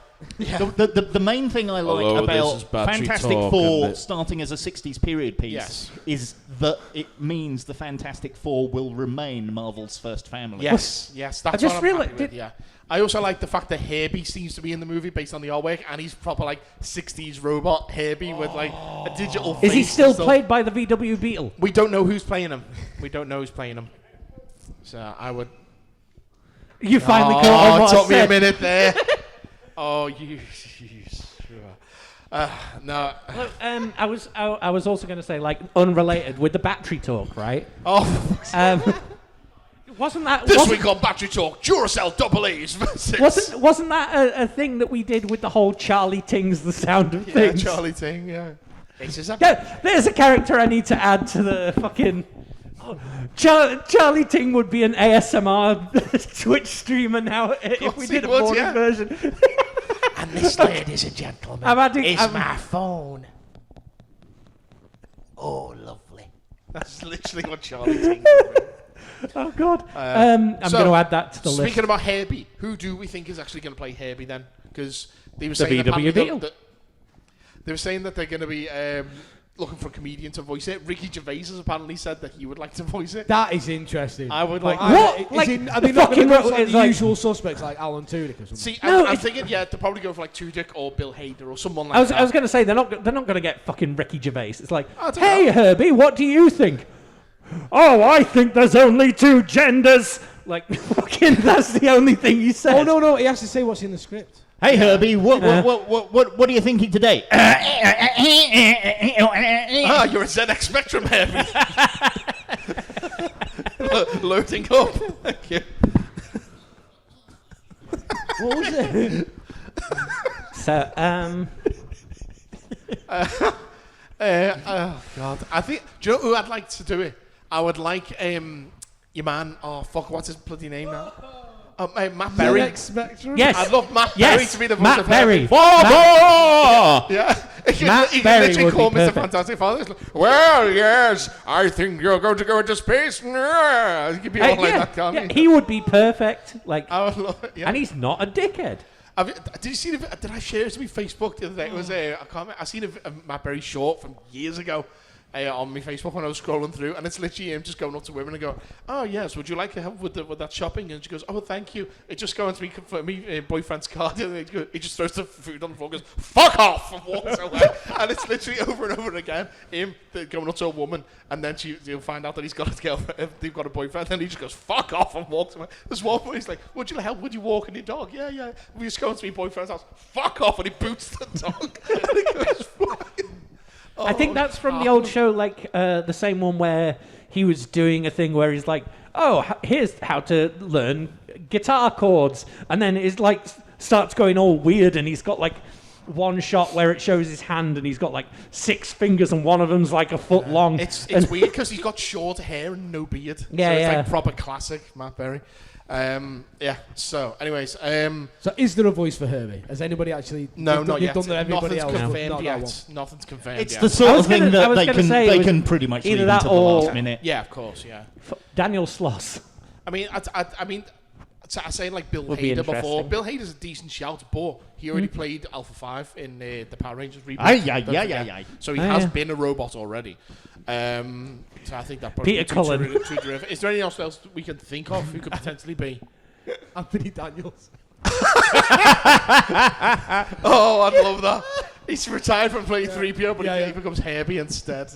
the main thing I like Hello, this is about Battery Fantastic Talk, Four and it- starting as a 60s period piece Yes. is that it means the Fantastic Four will remain Marvel's first family. Yes, yes. That's just what I'm realised- happy with, yeah. I also like the fact that Herbie seems to be in the movie based on the artwork, and he's proper like 60s robot Herbie with like a digital face. Is he and still stuff. played by the VW Beetle? We don't know who's playing him. We don't know who's playing him. So I would. You finally caught on Oh, what it I took me a said. minute there. Oh, you. No. Look, I was also going to say, like, unrelated with the battery talk, right? Oh, Wasn't that this wasn't, week on Battery Talk, Duracell Double A's versus. wasn't that a thing that we did with the whole Charlie Ting's The Sound of Yeah, Things? Charlie Ting, yeah. It's just Yeah, there's a character I need to add to the fucking. Charlie Ting would be an ASMR Twitch streamer now if we course did a he would, boarding yeah. version. And this, ladies and gentlemen, I'm adding- is I'm- my phone. Oh, lovely. That's literally what Charlie Ting would do. Oh God! I'm so, going to add that to the Speaking list. about Herbie, who do we think is actually going to play Herbie then? Because they were The saying VW Beetle. they were saying that they're going to be looking for a comedian to voice it. Ricky Gervais has apparently said that he would like to voice it. That is interesting. I would But like- What? Like, are they the not going fucking to go ro- for like it's the like- usual suspects like Alan Tudyk or something? See, No, I'm it's- thinking, yeah, they'll probably go for like Tudyk or Bill Hader or someone like I was that. going to say they're not going to get fucking Ricky Gervais. It's like, I don't hey know. Herbie, what do you think? Oh, I think there's only two genders. Like, fucking, that's the only thing you said. Oh no, he has to say what's in the script. Hey Herbie, what are you thinking today? Ah, you're a ZX Spectrum Herbie. Loading up. Thank you. What was it? So, Oh God, I think. Do you know who I'd like to do it? I would like your man. Oh fuck, what's his bloody name now? Matt Berry. ZX Spectrum? yes. I'd love Matt Yes, Berry to be the voice Matt of Berry. Herbie. Baba! Yeah, Matt he can Berry literally would call be Mr. perfect. Fantastic Father. It's like, well, yes, I think you're going to go into space. Yeah. He could be all like yeah, that, can't yeah, he? he would be perfect. Like, I would love it. Yeah. and he's not a dickhead. Did you see? Did I share it to my Facebook the other day? It was I can't remember. I seen a Matt Berry short from years ago on my Facebook when I was scrolling through, and it's literally him just going up to women and going, "Oh yes, would you like to help with that shopping?" And she goes, "Oh, thank you." It just goes to me for me boyfriend's card, and he just throws the food on the floor, and goes, "Fuck off!" and walks away. And it's literally over and over again him going up to a woman, and then you'll find out that he's got a girlfriend, they've got a boyfriend, and he just goes, "Fuck off!" and walks away. There's one where he's like, "Would you help? Would you walk in your dog?" "Yeah, yeah." We just go to my boyfriend's house. "Fuck off!" and he boots the dog. And he goes, "Fucking." I think that's from the old show, like the same one where he was doing a thing where he's like, "Oh, here's how to learn guitar chords," and then it's like starts going all weird, and he's got like one shot where it shows his hand, and he's got like 6 fingers, and one of them's like a foot long. It's And- weird because he's got short hair and no beard. Yeah, so it's yeah. like proper classic Matt Berry. Yeah. So, anyways, So is there a voice for Herbie? Has anybody actually? no, they've not yet. done that everybody Nothing's else, but confirmed not that yet. one. Nothing's confirmed It's yet. the sort I of was thing gonna- I that was they gonna can say it they was can pretty much either leave that until the or- last minute. Yeah, of course. Yeah. Daniel Sloss. I mean, I mean, I say like Bill Would be Hader before. interesting. Bill Hader's a decent shout, but he already played Alpha 5 in the Power Rangers reboot. Aye, Don't aye, forget. aye, aye. So he Aye, has yeah. been a robot already. So I think that probably Peter Cullen. too derivative. Is there anything else we can think of who could potentially be? Anthony Daniels. Oh, I'd love that. He's retired from playing 3PO, but Yeah, he becomes Herbie instead.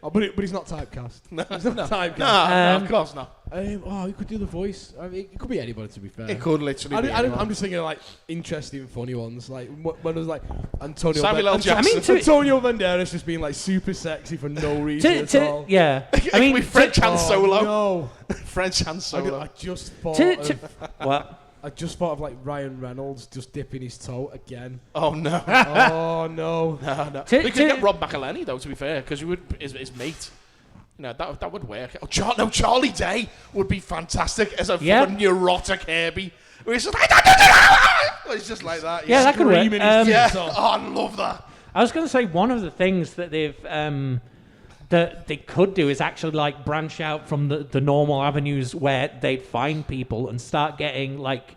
Oh, but he's not typecast. No, he's not typecast. No, of course not. He could do the voice. I mean, it could be anybody, to be fair. It could literally be anyone. I'm just thinking of, like interesting, funny ones. Like when it was like Antonio. Samuel L. Jackson. I mean, to- Antonio Banderas just being like super sexy for no reason at all. Yeah. I mean, with French Han Solo. No, French Han Solo. I just thought. what? I just thought of like Ryan Reynolds just dipping his toe again. Oh no. Oh no! No. To- We could to- get Rob McElhenney though, to be fair, because his mate. You know, that would work. Oh, Charlie Day would be fantastic as a Yeah. fucking neurotic Herbie. Where he's just like, it's just like that. Yeah, that could work. Yeah. Oh, I love that. I was going to say one of the things that that they could do is actually like branch out from the normal avenues where they'd find people and start getting like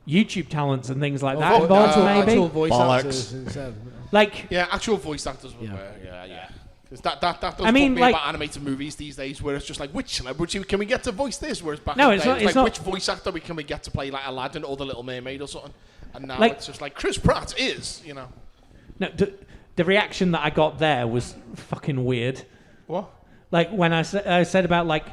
YouTube talents and things like that involved, maybe. Actual voice Bollocks. actors instead. Like, Yeah, actual voice actors would work. Yeah. 'Cause that does I mean, me like- about animated movies these days, where it's just like, which celebrity can we get to voice this? Whereas back No, in it's the day, not- it's it's like, not- which voice actor can we get to play like Aladdin or the Little Mermaid or something? And now Like- it's just like Chris Pratt is, you know. no, the reaction that I got there was fucking weird. What? Like when I said about like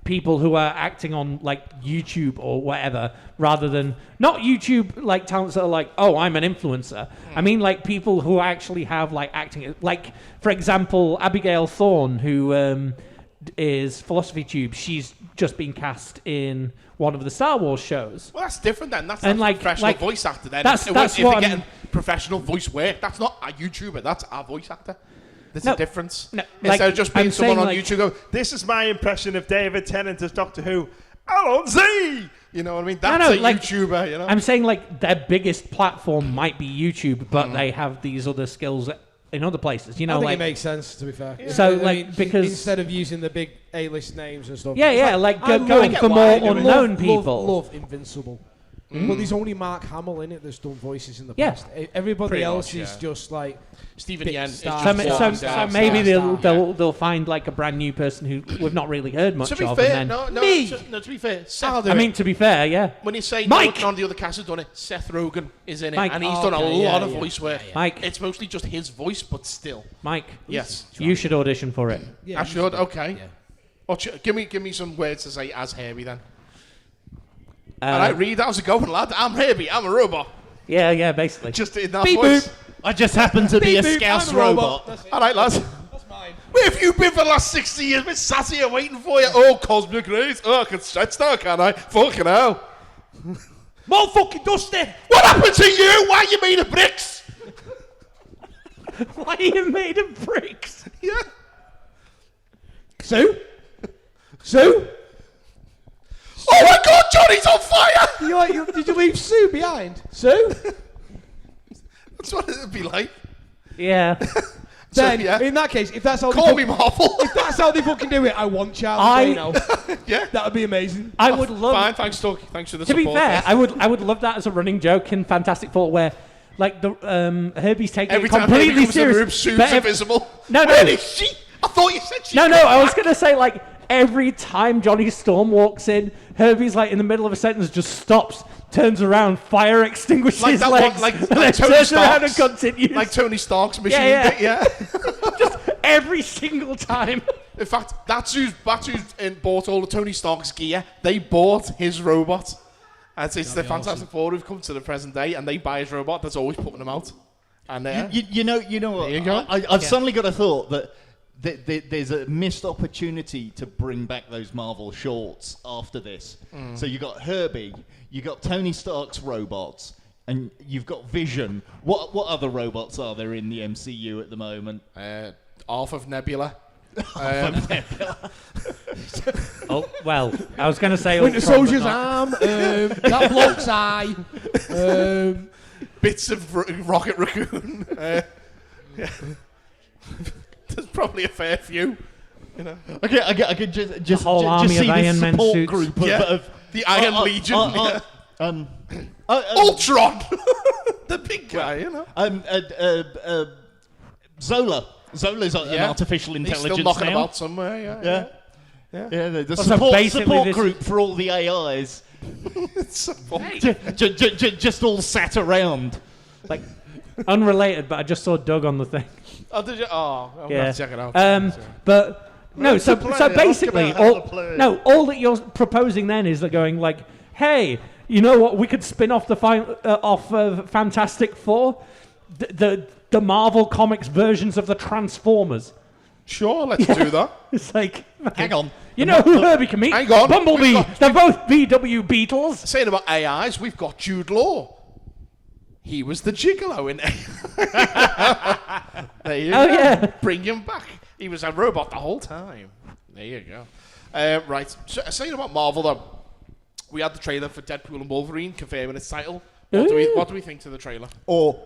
people who are acting on like YouTube or whatever, rather than not YouTube like talents that are like, oh, I'm an influencer. I mean like people who actually have like acting. Like for example, Abigail Thorne, who is Philosophy Tube. She's just been cast in one of the Star Wars shows. Well, that's different then. That's And, a like- professional like, voice actor then. that's if what they're I'm- getting professional voice work, that's not a YouTuber. That's a voice actor. There's No, a difference. no, Instead like, of just being I'm someone saying, on like- YouTube go, this is my impression of David Tennant as Doctor Who. Alan Z! You know what I mean? That's a like, YouTuber, you know? I'm saying like their biggest platform might be YouTube, but they have these other skills in other places. You I know, think like it makes sense, to be fair. So, I like, mean, because- instead of using the big A-list names and stuff. Yeah, it's yeah, like I going love- for more I unknown love, people. Love Invincible. But there's only Mark Hamill in it that's done voices in the Yeah. past. Everybody Pretty else much, is yeah. just like Stephen big Yen is stars. just So, walking so down. maybe star. they'll find like a brand new person who we've not really heard much To be of. fair, and then, to be fair, Seth, I mean, to be fair, yeah, when you say Mike! none of the other cast has done it, Seth Rogen is in it, Mike. and he's Oh, done a okay, lot yeah, of yeah. voice work. Mike. It's mostly just his voice, but still. Mike, Yes. you should audition for it. yeah, I should, okay. Yeah. Give me some words to say as Herbie then. Alright, Reed, how's it going, lad? I'm Herbie, I'm a robot. Yeah, basically. Just in that Beep voice. boop. I just happen to be a Beep, Scouse I'm a robot. That's it. Alright, lads. That's mine. Where have you been for the last 60 years? Been sat here waiting for you. Oh, cosmic rays. Oh, I can stretch now, can I? Fucking hell. More fucking dusty. What happened to you? Why are you made of bricks? Why are you made of bricks? Yeah. Sue? Sue? Oh my God, Johnny's on fire! Did you leave Sue behind? Sue? That's what it'd be like. Yeah, Then, yeah. in that case, if that's how Call they me Marvel. if that's how they fucking do it, I want Charlie Day now. Yeah. That would be amazing. I would love. Fine, thanks, Doug. Thanks for the To be support. fair, I would love that as a running joke in Fantastic Four, where like the Herbie's taking Every it time Herbie completely comes in the room, serious. Sue's but ev- invisible. No, no. Where is she? I thought you said she. No, I was gonna say like every time Johnny Storm walks in, Herbie's like in the middle of a sentence, just stops, turns around, fire extinguishes Like his that legs, one, like and then Tony turns around and Stark's. continues. Like Tony Stark's machine. Yeah, bit, yeah. just every single time. In fact, that's who's bought all the Tony Stark's gear. They bought his robot. And it's the Fantastic Four who've come to the present day, and they buy his robot. That's always putting them out. And You know what? There you go. I've suddenly got a thought that there's a missed opportunity to bring back those Marvel shorts after this. So you got Herbie, you got Tony Stark's robots, and you've got Vision. What other robots are there in the MCU at the moment? half of Nebula. Oh well, I was gonna say Winter Ultron, but Soldier's not. arm, that bloke's eye. Bits of Rocket Raccoon. Yeah. There's probably a fair few. You know. Okay, I could just whole army see of Iron this Man support suits. group Yeah. of The Iron Legion. yeah. Ultron. The big guy, you know. Zola. Zola's an artificial He's intelligence still knocking now. about somewhere, Yeah, the so support basically this- group for all the AIs. Support. Just all sat around. Like unrelated, but I just saw Doug on the thing. Oh, did you? Oh, I'm Yeah. gonna check it out. But no, so play, basically, ask about how to play. all that you're proposing then is that going like, hey, you know what? We could spin off the Fantastic Four, the Marvel Comics versions of the Transformers. Sure, let's do that. It's like, Hang on. you know who Herbie can meet? Hang on. Bumblebee. We've got- They're both VW Beetles. Saying about AIs, we've got Jude Law. He was the gigolo in AI. There you Oh, go. yeah. Bring him back. He was a robot the whole time. There you go. Right. So, saying about Marvel, though, we had the trailer for Deadpool and Wolverine confirming its title. What do we think to the trailer? Or,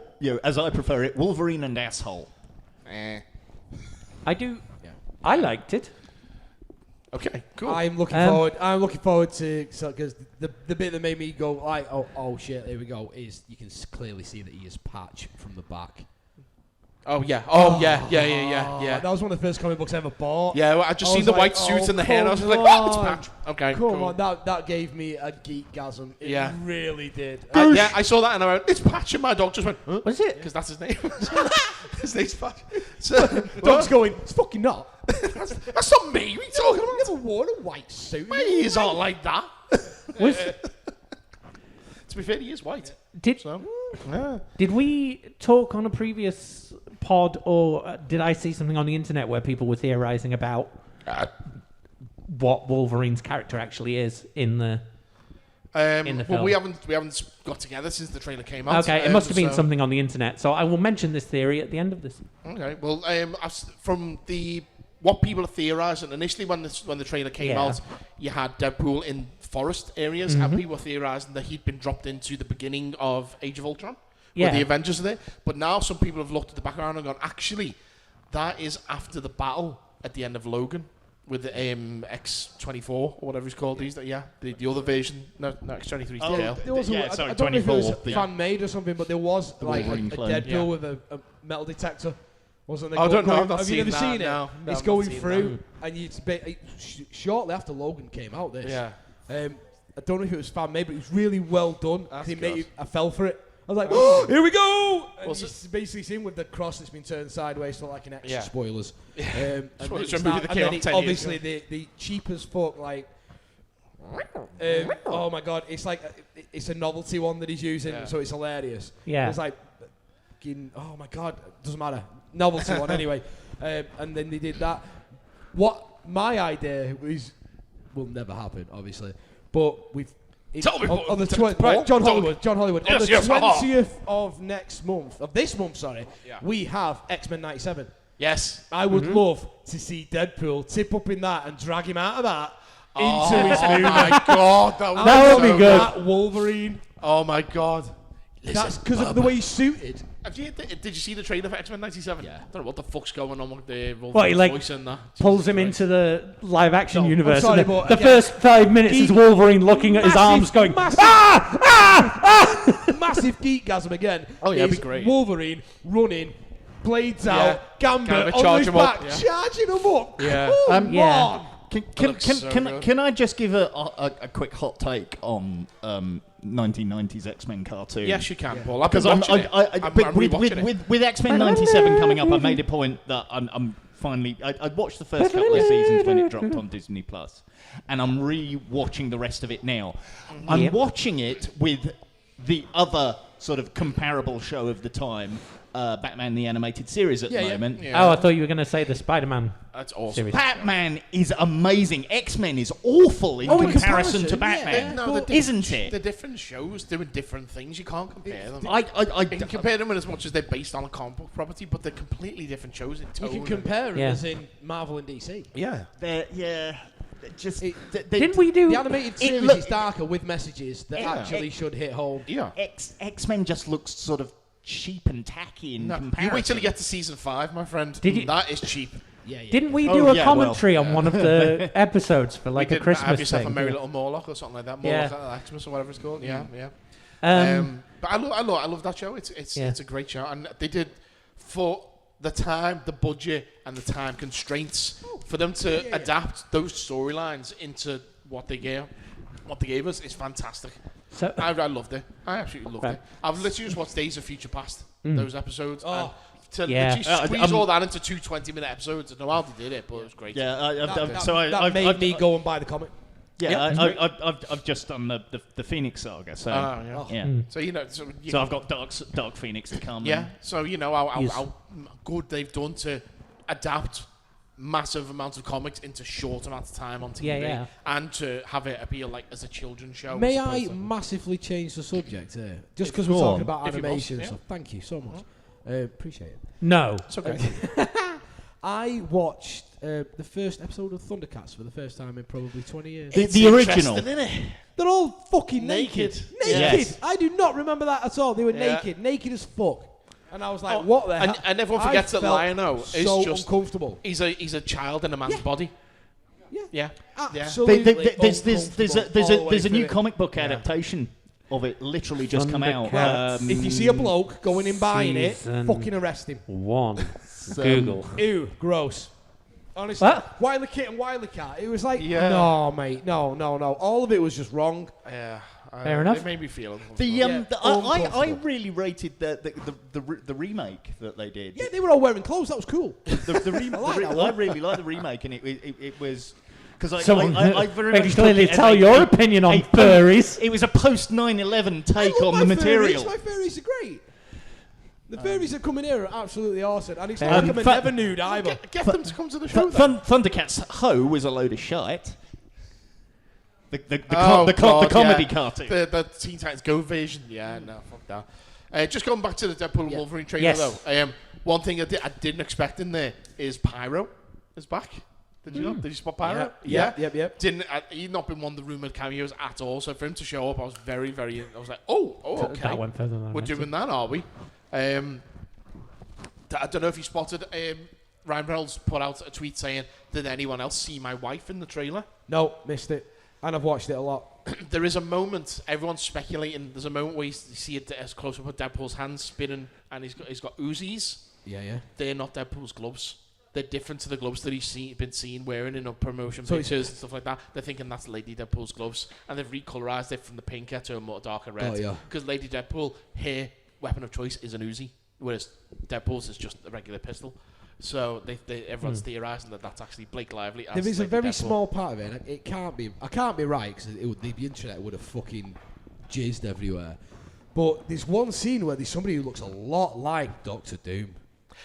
as I prefer it, Wolverine and asshole. I do. Yeah. I liked it. Okay, cool. I'm looking forward. I'm looking forward to because the bit that made me go like, oh shit, here we go, is you can clearly see that he is Patch from the back. Oh yeah. That was one of the first comic books I ever bought. Yeah, well, I just seen the white suit and the hair, and I was like, oh, it's Patch. Okay, Come cool. on, that gave me a geekgasm. It really did. Yeah, I saw that and I went, it's Patch, and my dog just went, huh? What is it? Because that's his name. His name's Patch. So, Dog's going, it's fucking not. that's not me. What are you talking about? I've never worn a white suit. My ears aren't like that. To be fair, he is white. Did we talk on a previous pod, or did I see something on the internet where people were theorizing about what Wolverine's character actually is in the film? Well, we haven't got together since the trailer came out. Okay, it must have been something on the internet. So I will mention this theory at the end of this. Okay, well, from what people are theorising, initially when the trailer came out, you had Deadpool in forest areas, and people were theorising that he'd been dropped into the beginning of Age of Ultron, where the Avengers are there. But now some people have looked at the background and gone, actually, that is after the battle at the end of Logan with the X-24 or whatever he's called. The other version, no X-23's tail. There was Yeah, I sorry, don't know if it was 24, fan made or something, but there was like a Wolverine clone. Deadpool with a metal detector. Wasn't there? I don't know. I've not Have you seen ever that, seen it? no. No, It's I've not going seen through, and shortly after Logan came out. This, Yeah. I don't know if it was fan made, but it was really well done. That's I fell for it. I was like, oh, here we go! And Was you basically seen with the cross that's been turned sideways, so like an extra Yeah. spoilers. Spoilers And for a it's movie not- that and came then out 10 years obviously the cheap as fuck, like, oh my god, it's like it's a novelty one that he's using, so it's hilarious. Yeah. It's like, oh my god, doesn't matter, novelty one anyway. And then they did that. What my idea was will never happen, obviously, but we've. Tell me, on the Paul. right, John Hollywood. Yes, on the yes, 20th of this month, Yeah. we have X-Men 97. Yes. I would love to see Deadpool tip up in that and drag him out of that into his movie. my god, That would be good. That Wolverine. Oh my god. That's because of the way he's suited. Did you see the trailer for X-Men 97? Yeah. I don't know what the fuck's going on with the What, he, Wolverine like, voice and that. Pulls him into the live action universe. sorry, and but the again, first 5 minutes is Wolverine looking at his arms going, massive, massive geekgasm again. Oh, yeah, it'd is be great. Wolverine running, blades Yeah. out, Gambit on charge his him up, back, yeah. charging him up. Yeah. Come Yeah. on. Can I just give a quick hot take on 1990s X-Men cartoon? Yes, you can, Paul. I've been Because watching it. I'm rewatching it. with X-Men 97 coming up, I made a point that I'm finally. I watched the first couple of seasons when it dropped on Disney Plus, and I'm re-watching the rest of it now. I'm watching it with the other sort of comparable show of the time, Batman the Animated Series at the moment. Yeah. oh, I thought you were going to say the Spider-Man That's awesome. series. Batman is amazing. X-Men is awful in comparison to Batman, isn't it? They're different shows doing different things. You can't compare them. I You can compare them in as much as they're based on a comic book property, but they're completely different shows in You tone. can compare them Yeah. as in Marvel and DC. Yeah. they're just Didn't we do... The animated series look- is darker with messages that actually should hit home. Yeah. X-Men just looks sort of cheap and tacky in No, comparison. you wait till you get to season 5, my friend. Did you- That is cheap. Yeah. Didn't we Oh, do a yeah, commentary on one of the episodes for like We a did Christmas Have Yourself thing? a Merry Little Morlock or something like that. Yeah. Morlock Xmas or whatever it's called. Yeah, yeah. But I love that show. It's a great show, and they did for the time, the budget, and the time constraints for them to adapt those storylines into what they gave us is fantastic. So, I loved it. I absolutely loved it. I've literally just watched Days of Future Past, those episodes. And to literally squeeze all that into 2 20-minute episodes. I don't know how they did it, but it was great. Yeah, That made me go and buy the comic. I've just done the Phoenix Saga, so So so I've got Dark Phoenix to come. Yeah, so you know how good they've done to adapt massive amounts of comics into short amounts of time on TV, and to have it appeal like as a children's show. May I massively change the subject here? Just because we're talking about If you animation must, and stuff. Thank you so much. Appreciate it. no. It's okay. I watched the first episode of Thundercats for the first time in probably 20 years. The original. Interesting, isn't it? They're all fucking naked. Naked. Yes. I do not remember that at all. They were Yeah. naked as fuck. And I was like, what the hell? And everyone forgets that Lion-O is so just uncomfortable. He's a child in a man's body. Yeah. Yeah. Absolutely. There's a new comic book adaptation of it literally just come out. Thundercats. If you see a bloke going in buying Season it, fucking arrest him. 1. Google. Ew, gross. Honestly, What? Wily Kit and Wily Cat. It was like, Yeah. no, mate, no. All of it was just wrong. Yeah. Fair enough. It made me feel I uncomfortable. really rated the remake that they did. Yeah, they were all wearing clothes. That was cool. I really like the remake, and it was because I very They much can clearly took it tell as your opinion on furries. It was a post 9/11 take I love on the my material. Furries. My furries are great. The furries that come in here are absolutely awesome. And it's Um, not like I'm a never nude either. Get them to come to the show. then. Thundercats Ho was a load of shite. The God, comedy yeah. cartoon. The Teen Titans Go version. Yeah, no, fuck that. Just going back to the Deadpool and Wolverine trailer, Yes. though. One thing I didn't expect in there is Pyro is back. Did you know? Did you spot Pyro? Yep. Didn't he'd not been one of the rumored cameos at all. So for him to show up, I was very, very. I was like, oh, okay. That went further than We're doing that, are we? I don't know if you spotted. Ryan Reynolds put out a tweet saying, "Did anyone else see my wife in the trailer?" No, missed it. And I've watched it a lot. There is a moment. Everyone's speculating. There's a moment where you see it as close up of Deadpool's hands spinning, and he's got Uzis. Yeah. They're not Deadpool's gloves. They're different to the gloves that he's been seen wearing in promotion So pictures and stuff like that. They're thinking that's Lady Deadpool's gloves, and they've recolorized it from the pinker to a more darker red. Oh, yeah. Because Lady Deadpool, her weapon of choice is an Uzi, whereas Deadpool's is just a regular pistol. So everyone's theorizing that that's actually Blake Lively. As There is a Lady very Deadpool. small part of it. And it can't be. I can't be right because the internet would have fucking jizzed everywhere. But there's one scene where there's somebody who looks a lot like Doctor Doom.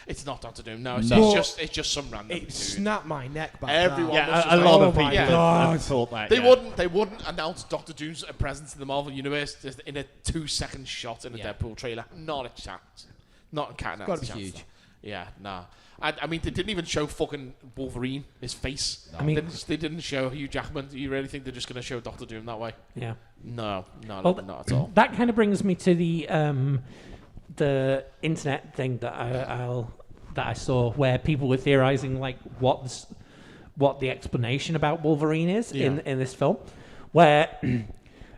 It's not Doctor Doom. No, it's just some random It dude. snapped my neck back. Everyone that. was just a like, lot oh of my people God. have thought that. They wouldn't announce Doctor Doom's presence in the Marvel Universe just in a 2-second shot in a Deadpool trailer. Not a chance. Not a cat. Gotta be huge. Yeah, nah. I mean, they didn't even show fucking Wolverine, his face. I mean- they didn't show Hugh Jackman. Do you really think they're just going to show Doctor Doom that way? Yeah. No, Well, not at all. That kind of brings me to the internet thing that I saw, where people were theorizing like what the explanation about Wolverine is in this film, where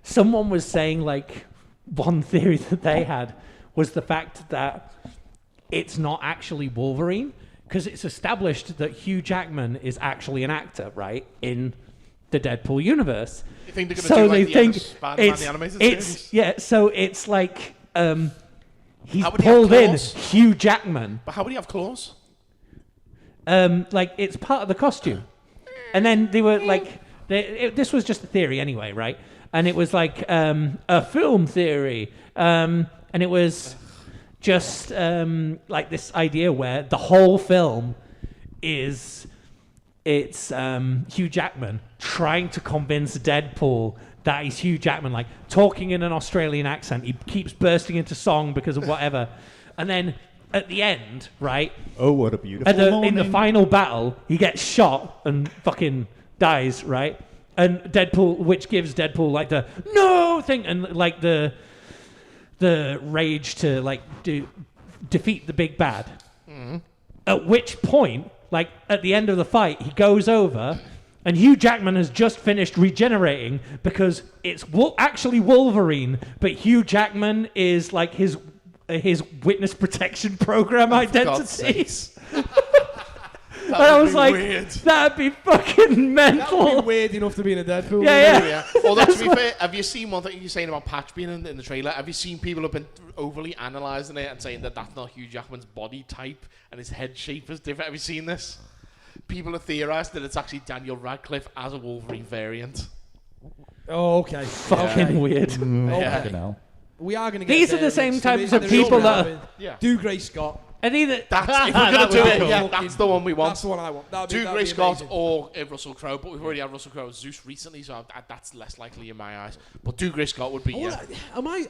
someone was saying like one theory that they had was the fact that it's not actually Wolverine, because it's established that Hugh Jackman is actually an actor, right, in the Deadpool universe. You think they're going to So do they like think the Spider-Man the animated series? so it's like he's How would he have pulled in claws? Hugh Jackman. But how would he have claws? Like it's part of the costume, and then they were like, this was just a theory anyway, right? And it was like a film theory, and it was just like this idea where the whole film is Hugh Jackman trying to convince Deadpool that he's Hugh Jackman, like talking in an Australian accent. He keeps bursting into song because of whatever, and then at the end, right? Oh, what a beautiful morning. In the final battle, he gets shot and fucking dies, right? And Deadpool, which gives Deadpool like the no thing and like the rage to like defeat the big bad. At which point, like at the end of the fight, he goes over, and Hugh Jackman has just finished regenerating because it's actually Wolverine, but Hugh Jackman is like his witness protection program identity. And I was like, that'd be fucking That mental. would be weird enough to be in a Deadpool. Yeah. Although, to be fair, have you seen one thing you're saying about Patch being in the trailer? Have you seen people have been overly analysing it and saying that that's not Hugh Jackman's body type and his head shape is different? Have you seen this? People have theorised that it's actually Daniel Radcliffe as a Wolverine variant. Oh, okay. Fucking weird. Okay. We are going to get These are there the same next. types There of is people something that- happening. Yeah. Do Grey Scott. And either That's, if we're going to do it, yeah, that's the one we want. That's the one I want. That'd Do that'd Grey be Scott amazing. or Russell Crowe, but we've already had Russell Crowe as Zeus recently, so that's less likely in my eyes. But Do Grey Scott would be, Oh, yeah. am I?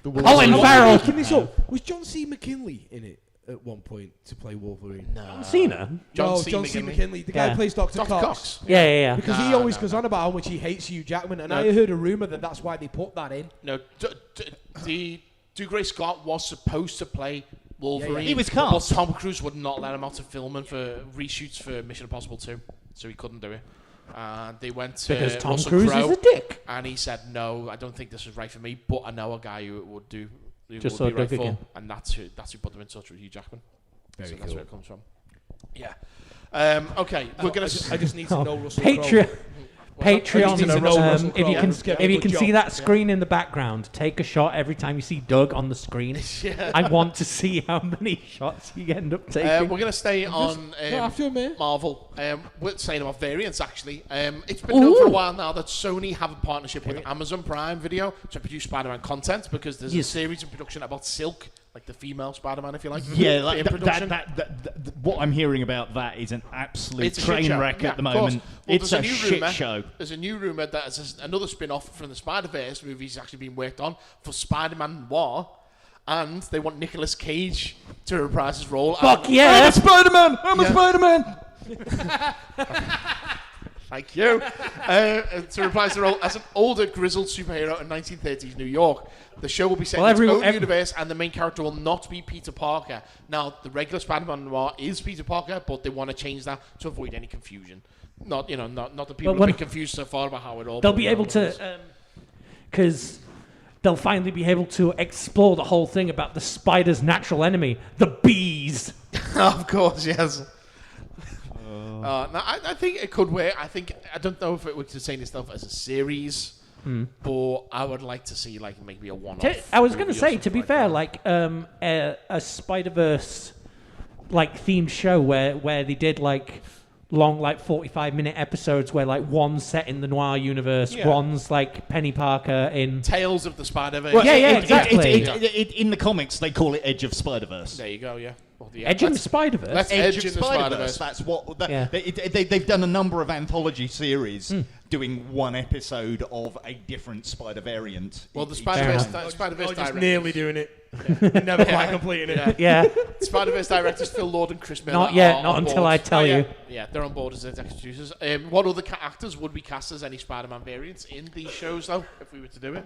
Owen am I Farrell. making this up? Was John C. McKinley in it at one point to play Wolverine? No. Cena. John No, C. John C. McGinley. McKinley. The guy Yeah. who plays Dr. Dr. Cox. Cox. Yeah. Because he always goes on about how much he hates Hugh Jackman, and No. I heard a rumor that that's why they put that in. No, Dougray Scott was supposed to play Wolverine. He was but cast. Tom Cruise would not let him out of filming for reshoots for Mission Impossible 2, so he couldn't do it. They went to Because Tom Russell Cruise Crowe, is a dick. and he said, "No, I don't think this is right for me, but I know a guy who would do." Who Just would so be right Doug for, again. and that's who put them in touch with Hugh Jackman. Very so that's cool. where it comes from. Yeah. Okay, we're gonna. I just need to know Russell Crowe. Patreon. I just need to know Russell Patreon. Crowe. If you can, Just get if a you good can see job. that screen in the background, take a shot every time you see Doug on the screen. Yeah. I want to see how many shots you end up taking. We're going to stay on after him, eh? Marvel. We're saying about variants, actually. It's been known for a while now that Sony have a partnership with Amazon Prime Video to produce Spider-Man content, because there's a series in production about Silk, like the female Spider-Man, if you like. Yeah, like in production. what I'm hearing about that is an absolute It's a shit train show. wreck Yeah, at the of course. moment. Well, It's there's a new shit rumour- show. There's a new rumour that another spin-off from the Spider-Verse movies actually being worked on for Spider-Man Noir, and they want Nicolas Cage to reprise his role. Fuck And- yeah! I'm a Spider-Man! I'm a Yeah. Spider-Man! Thank you. To reprise the role as an older, grizzled superhero in 1930s New York. The show will be set in its own universe, and the main character will not be Peter Parker. Now, the regular Spider-Man Noir is Peter Parker, but they want to change that to avoid any confusion. Not that people have been confused so far about how it all. They'll be able to, because they'll finally be able to explore the whole thing about the spider's natural enemy, the bees. Of course, yes. No, I think it could work. I don't know if it would sustain itself as a series, but I would like to see like maybe a one-off. I was going to movie or say, something to be like fair, that. like a Spider-Verse like themed show where they did like long, like 45-minute episodes where like one's set in the noir universe, Yeah. one's like Penny Parker in. Tales of the Spider-Verse. Well, yeah, exactly. In the comics, they call it Edge of Spider-Verse. There you go. Yeah. Well, Edge of Spider-Verse. Let's Edge in the Spider-Verse. That's what Yeah. they've done a number of anthology series doing one episode of a different Spider variant. Well, the each Spider-Verse, time. Spider-Verse just director. nearly doing it. Never quite completing it. Yeah. Spider-Verse directors Phil Lord and Chris Miller. Not yet, are not on until board. I tell yeah. you. Yeah, they're on board as executive producers. What other actors would be cast as any Spider-Man variants in these shows, though, if we were to do it?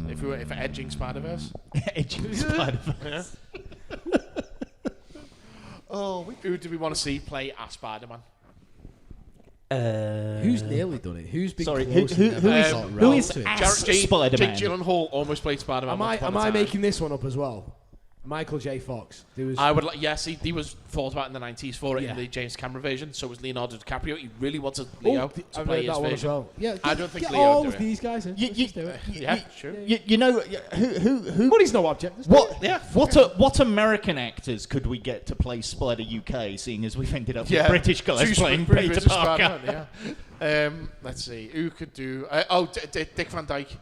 If we were edging Spider-Verse. Edge of Spider-Verse. Who do we want to see play as Spider-Man? Who's nearly done it? Who's been Sorry, close who and never is- got who round is to it? as Jake Spider-Man? Gyllenhaal almost played Spider-Man. Am once upon a I time. making this one up as well? Michael J. Fox. There was I would like. Yes, he was thought about in the 90s for it Yeah. in the James Cameron version. So was Leonardo DiCaprio. He really wanted Leo to I've play read his that one as version. well. Yeah, I don't think get Leo all would of do it. these guys in. Just do it. Yeah, sure. You know who Money's no object. Just do it. what Yeah. what American actors could we get to play Spider UK, seeing as we've ended up with British guys Two playing British Peter Parker? Spider-Man, yeah. Let's see who could do. Dick Van Dyke.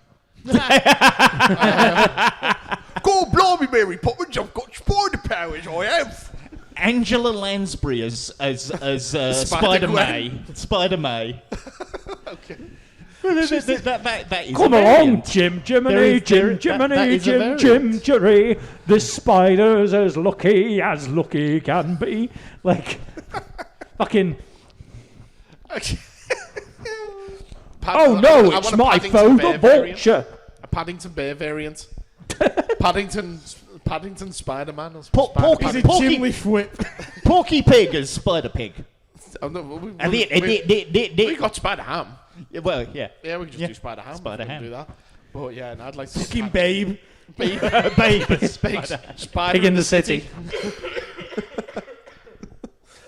Go blimey, Mary Poppins! I've got spider powers. I have. Angela Lansbury as Spider-May. Spider-May. Okay. that is Come a along, variant. Jim, There Jiminy, is- Jim, that Jiminy, is a Jim, variant. Jim, Jerry. The spider's as lucky can be. Like, fucking. Oh no, it's my foe, the vulture. A Paddington Bear variant. Paddington Spider-Man. Or Porky- He's a Porky- chimney whip. Porky Pig as Spider-Pig. Oh, no, we Well, got Spider-Ham. yeah. Yeah, we can just Yeah. do Spider-Ham. Spider-Ham. Do that. But yeah, and I'd like to see Fucking babe. Babe. Spider Pig in the city.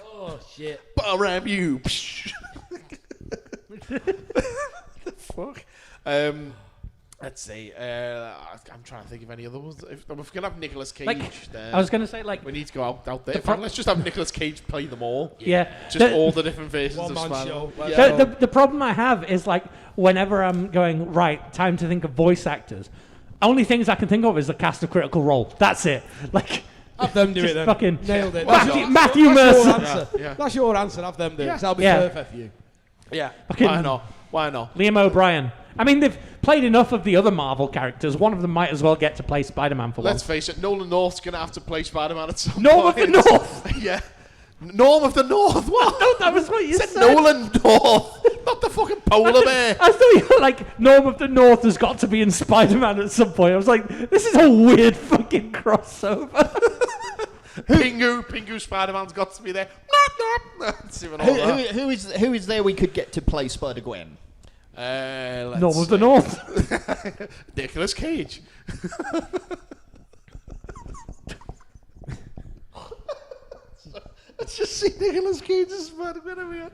Oh shit. Ram you. The fuck. Let's see. I'm trying to think of any other ones. If we're gonna have Nicolas Cage, Like, then I was going to say, like, we need to go out there. In fact, let's just have Nicolas Cage play them all. yeah. Just all the different versions of One-man Spider-Man. show. Yeah. The problem I have is like whenever I'm going right, time to think of voice actors. Only things I can think of is the cast of Critical Role. That's it. Like, Have them do just it then. fucking Nailed it. Matthew That's your Mercer. answer. Yeah. That's your answer. Have them do it. 'cause that'll be Yeah. perfect for you. Yeah. Fucking- Why not? Why not? Liam O'Brien. I mean, they've played enough of the other Marvel characters. One of them might as well get to play Spider-Man for Let's once. face it, Nolan North's going to have to play Spider-Man at some Norm of point. the North! Yeah. Norm of the North? What? No, that was what you said. Nolan North, not the fucking polar bear. I thought you were like, Norm of the North has got to be in Spider-Man at some point. I was like, this is a weird fucking crossover. Pingu Spider-Man's got to be there. Who is there we could get to play Spider-Gwen? Norm of the North. Nicolas Cage. Let's just see Nicolas Cage as Spider-Man over here.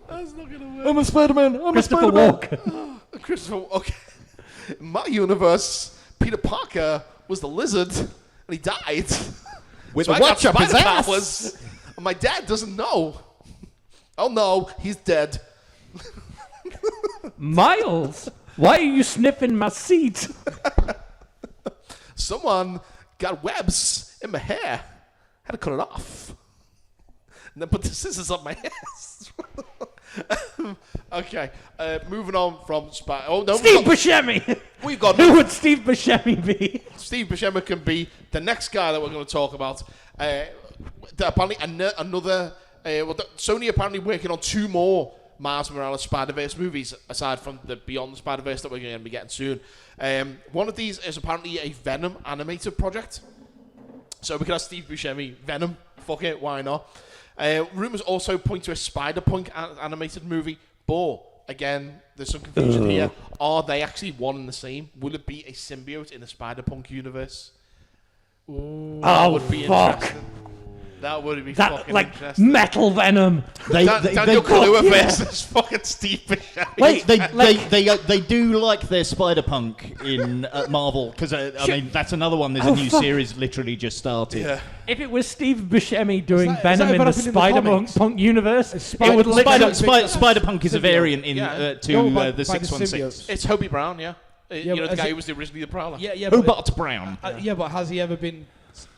That's not gonna work. I'm a Spider-Man. Christopher Walken. Christopher, okay. In my universe, Peter Parker was the lizard, and he died. With So a I got watch up his spider ass. powers, and my dad doesn't know. Oh no, he's dead. Miles, why are you sniffing my seat? Someone got webs in my hair. Had to cut it off. And then put the scissors up my ass. Okay, moving on from Oh no, Steve Buscemi. we've got Who would Steve Buscemi be? Steve Buscemi can be the next guy that we're going to talk about. Apparently, another. Sony apparently working on 2 more Miles Morales Spider-Verse movies, aside from the Beyond the Spider-Verse that we're going to be getting soon. One of these is apparently a Venom animated project. So we could have Steve Buscemi, Venom. Fuck it, why not? Rumours also point to a Spider-Punk animated movie, but again, there's some confusion here. Are they actually one and the same? Will it be a symbiote in the Spider-Punk universe? Ooh, that would be interesting. That would be fucking like interesting. metal Venom. Daniel Kaluuya versus fucking Steve Buscemi. Wait, They do like their Spider-Punk in Marvel, because I mean that's another one. There's a new series literally just started. Yeah. If it was Steve Buscemi doing Is that Venom in the developing in the comics? Spider-Punk universe, it would literally... Spider-Punk is a variant in Yeah. the 616. symbiotes. It's Hobie Brown, yeah. You know, the but guy has who was originally the Prowler. Yeah, Hobart Brown. yeah, but has he ever been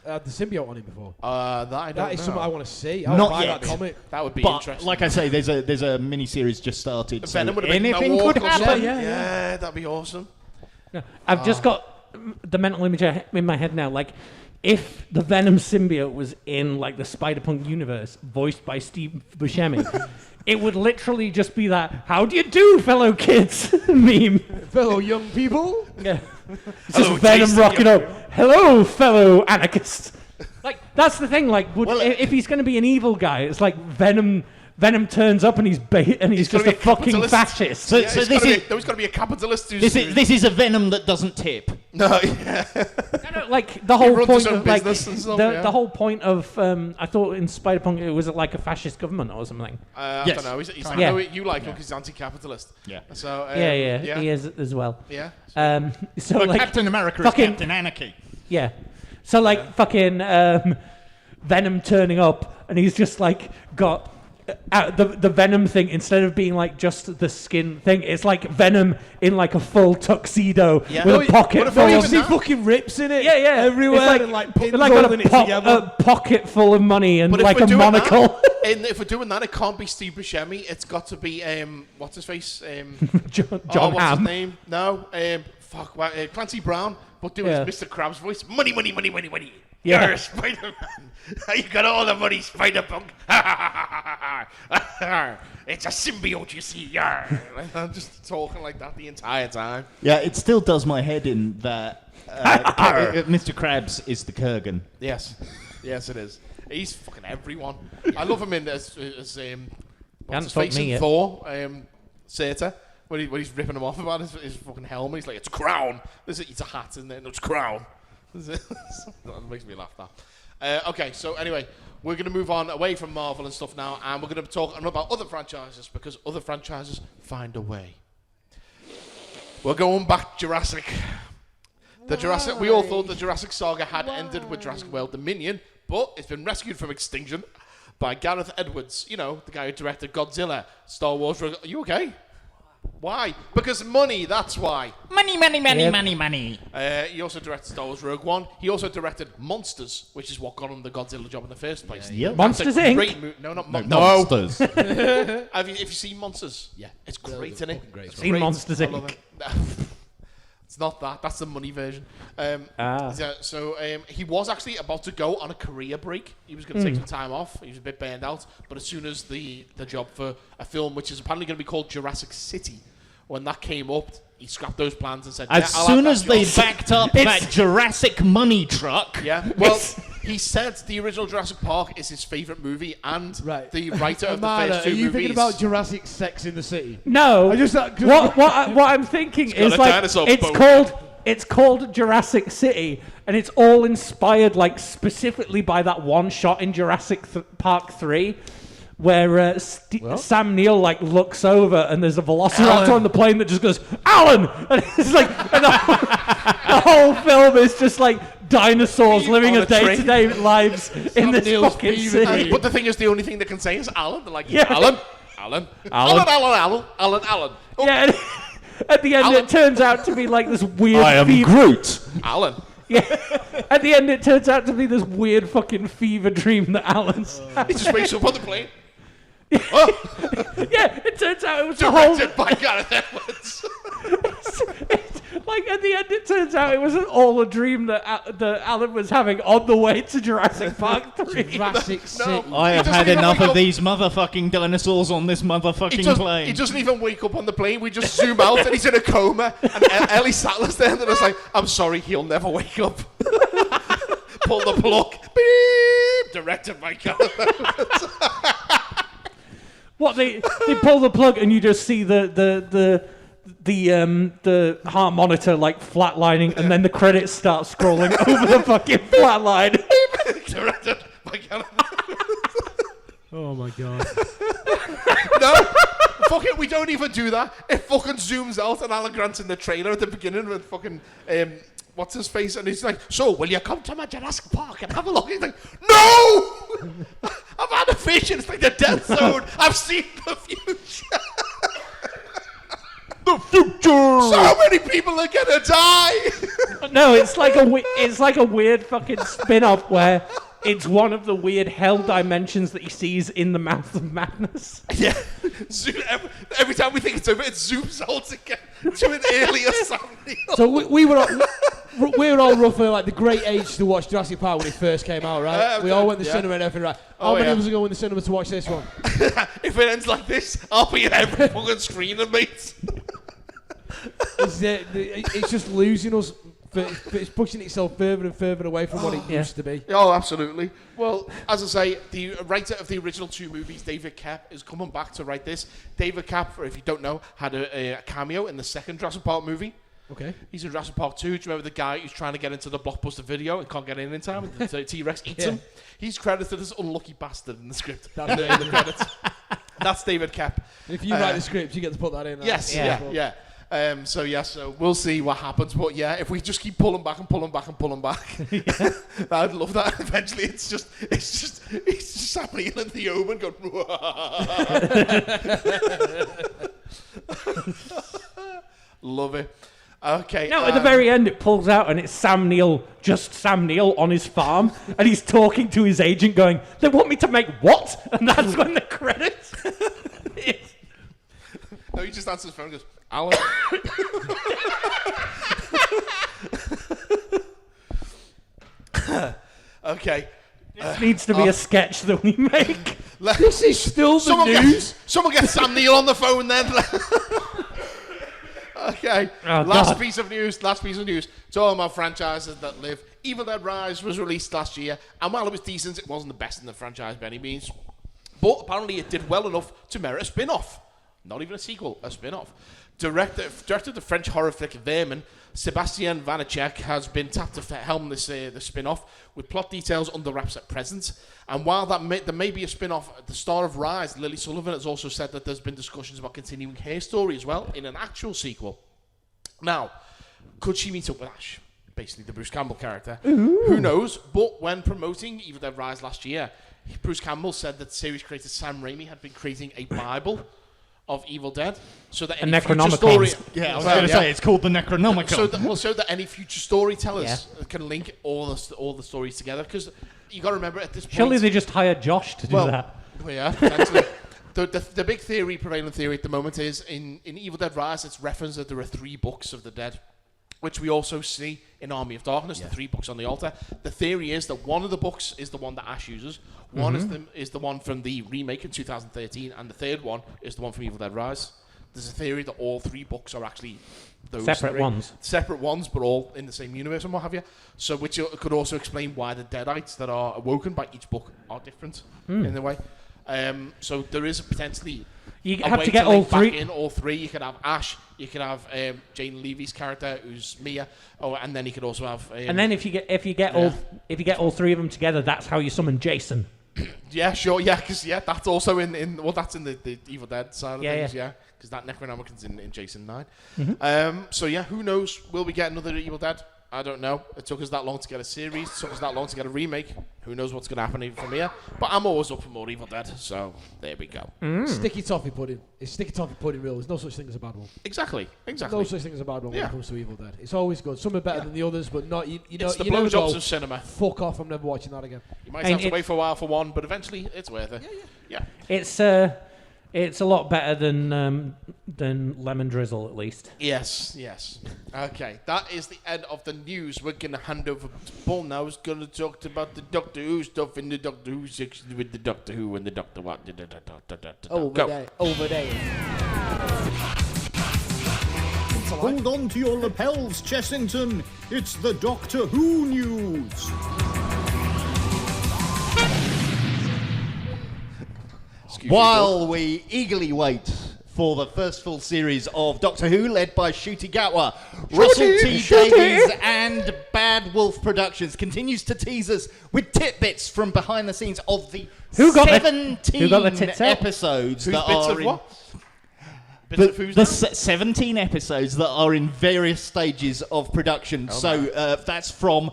the symbiote on him before? That I don't That is know. something I want to see. I'll Not buy yet. that comic. That would be But interesting. like I say, there's a mini series just started. So Venom would have been anything could happen. Yeah, that'd be awesome. I've just got the mental image in my head now. Like, if the Venom symbiote was in like the Spider-Punk universe, voiced by Steve Buscemi, it would literally just be that "How do you do, fellow kids?" meme. Fellow young people. Yeah. It's Hello, just Venom tasty rocking young up. Hello, fellow anarchists. Like, that's the thing. Like, if he's going to be an evil guy, it's like Venom turns up and he's just gonna a be a fucking capitalist. fascist. So There's this got to be a capitalist who's... this is a Venom that doesn't tip. No, yeah. Like the whole runs point his own of like business and stuff, the yeah. whole point of I thought in Spider-Punk it was like a fascist government or something. I Yes. don't know. He's Yeah. no, you like him because he's anti-capitalist. Yeah. So Yeah, yeah, he is as well. yeah. So But like Captain America is fucking- Captain Anarchy. yeah, so like fucking Venom turning up and he's just like got. The Venom thing, instead of being like just the skin thing, it's like Venom in like a full tuxedo Yeah. with No, a pocket what if full we You of even see that? fucking rips in it. yeah, everywhere, It's like, and like pins like holding it a together. pocket full of money and But if like we're a doing monocle. And if we're doing that, it can't be Steve Buscemi. It's got to be what's his face? John what's Hamm. his name? No, Clancy Brown, but doing Yeah. Mr. Krabs' voice. Money, money, money, money, money. Yeah. You're Spider-Man. You got all the money, Spider-Punk. It's a symbiote, you see. Yarr. I'm just talking like that the entire time. Yeah, it still does my head in that Mr. Krabs is the Kurgan. Yes, yes, it is. He's fucking everyone. I love him in as what's Can't his stop face me in yet. Thor, Seta, when he's ripping him off about his fucking helmet. He's like, it's a crown. It's a hat, isn't it? No, it's a crown. That makes me laugh. That. Okay, so anyway, we're going to move on away from Marvel and stuff now, and we're going to talk about other franchises because other franchises find a way. We're going back Jurassic. We all thought the Jurassic saga had ended with Jurassic World Dominion, but it's been rescued from extinction by Gareth Edwards. You know, the guy who directed Godzilla, Star Wars. Are you okay? Why? Because money, that's why. Money, money, money, Yep. money, money. He also directed Star Wars Rogue One. He also directed Monsters, which is what got him the Godzilla job in the first place. Yep. Monsters That's a Inc. great no, not No, no. monsters. Have you seen Monsters? Yeah, it's great, isn't it? Great. It's Seen great. Monsters I love Inc. it. It's not that. That's the money version. So he was actually about to go on a career break. He was going to take some time off. He was a bit burned out. But as soon as the job for a film, which is apparently going to be called Jurassic City, when that came up, he scrapped those plans and said, As I'll soon have as that they job." backed up that Jurassic money truck. Yeah. Well, he said the original Jurassic Park is his favourite movie, and Right. the writer of the Amara, first are two you movies. thinking about Jurassic Sex in the City? No. I just what I'm thinking got is a like dinosaur it's called Jurassic City, and it's all inspired like specifically by that one shot in Jurassic Park 3 where Sam Neill like looks over and there's a velociraptor on the plane that just goes Alan, and it's like and the whole film is just like dinosaurs living On a a train. day-to-day lives in this Neill's fucking fever city. dream. But the thing is, the only thing they can say is Alan. They're like, Yeah. Alan. Oh, Yeah, and at the end Alan. it turns out to be like this weird I am fever. Groot. Alan. Yeah. At the end, it turns out to be this weird fucking fever dream that Alan's. He just wakes up on the plane. Yeah, it turns out it was the whole. Directed by Gareth Edwards. Like at the end, it turns out it was all a dream that Alan was having on the way to Jurassic Park 3. Jurassic City. I have doesn't had even enough wake of up. these motherfucking dinosaurs on this motherfucking plane. He doesn't even wake up on the plane. We just zoom out and he's in a coma. And Ellie Sattler's there and it's like, I'm sorry, he'll never wake up. Pull the plug. Beep. Directed by Gareth Edwards. What they pull the plug and you just see the heart monitor like flatlining, and then the credits start scrolling over the fucking flatline. Directed by Gareth Edwards. Oh my god. No, fuck it, we don't even do that. It fucking zooms out and Alan Grant's in the trailer at the beginning with fucking, what's his face? And he's like, so will you come to my Jurassic Park and have a look? He's like, no! I've had a vision, it's like the Dead Zone. I've seen the future. The future! So many people are gonna die. No, it's like a weird fucking spin-off where it's one of the weird hell dimensions that he sees in the Mouth of Madness. Yeah. Every time we think it's over, it zooms out again to an earlier Sunday. So we were all roughly like the great age to watch Jurassic Park when it first came out, right? We all went to the cinema and everything, right? How many of us are going to the cinema to watch this one? If it ends like this, I'll be at every fucking screening, mate. It's just losing us. It's pushing itself further and further away from what it used to be. Oh, absolutely. Well, as I say, the writer of the original two movies, David Koepp, is coming back to write this. David Koepp, if you don't know, had a cameo in the second Jurassic Park movie. Okay. He's in Jurassic Park 2. Do you remember the guy who's trying to get into the Blockbuster video and can't get in time? The T-Rex eats him. He's credited as unlucky bastard in the script. That's in the credits. That's David Koepp. If you write the script, you get to put that in. Yes, Yeah. yeah. So we'll see what happens. But yeah, if we just keep pulling back, I'd love that. Eventually, it's just Sam Neill and the Omen going. Love it. Okay. No, at the very end it pulls out and it's Sam Neill on his farm, and he's talking to his agent going, they want me to make what? And that's when the credits... No, he just answers the phone and goes, Alan. Okay. This needs to be a sketch that we make. This is still the news. Someone get Sam Neill on the phone then. Okay. Oh, last God. piece of news. To all my franchises that live. Evil Dead Rise was released last year, and while it was decent, it wasn't the best in the franchise by any means. But apparently it did well enough to merit a spin-off. Not even a sequel, a spin-off. Directed the French horror flick Vermin, Sebastian Vanacek has been tapped to helm this the spin-off, with plot details under wraps at present. And while there may be a spin-off, the star of Rise, Lily Sullivan, has also said that there's been discussions about continuing her story as well in an actual sequel. Now, could she meet up with Ash? Basically the Bruce Campbell character. Ooh. Who knows? But when promoting Evil Dead Rise last year, Bruce Campbell said that series creator Sam Raimi had been creating a Bible of Evil Dead, so that A any future Necronomicon. story. Yeah, I was going to say it's called the Necronomicon. So that any future storytellers can link all the stories together. Because you got to remember at this point. Surely they just hired Josh to do that. Well, yeah, potentially. the big prevailing theory at the moment is in Evil Dead Rise, it's referenced that there are 3 books of the dead, which we also see in Army of Darkness, the 3 books on the altar. The theory is that one of the books is the one that Ash uses, one is the one from the remake in 2013, and the third one is the one from Evil Dead Rise. There's a theory that all 3 books are actually those Separate 3. ones. Separate ones, but all in the same universe and what have you. So, which could also explain why the Deadites that are awoken by each book are different in a way. So there is potentially You a have way to get link all back 3. in all 3. You could have Ash, you could have Jane Levy's character, who's Mia, and then you could also have. And then if you get all 3 of them together, that's how you summon Jason. Yeah, sure, yeah, because that's also in that's in the Evil Dead side of things, yeah. because that Necronomicon's in Jason 9. So yeah, who knows? Will we get another Evil Dead? I don't know. It took us that long to get a series. It took us that long to get a remake. Who knows what's going to happen even from here? But I'm always up for more Evil Dead, so there we go. Sticky toffee pudding. It's sticky toffee pudding real. There's no such thing as a bad one. Exactly. No such thing as a bad one when it comes to Evil Dead. It's always good. Some are better than the others, but not. You know, It's the you never blowjobs go, of cinema. fuck off! I'm never watching that again. You might have to wait for a while for one, but eventually it's worth it. Yeah. It's a lot better than Lemon Drizzle, at least. Yes. Okay, that is the end of the news. We're going to hand over to Paul now. Who's going to talk about the Doctor Who stuff in the Doctor Who section with the Doctor Who and the Doctor what. Over there. Hold on to your lapels, Chessington. It's the Doctor Who news. While we eagerly wait for the first full series of Doctor Who, led by Ncuti Gatwa, Russell T Davies and Bad Wolf Productions continues to tease us with tidbits from behind the scenes of the 17 episodes that are in... The 17 episodes that are in various stages of production. That's from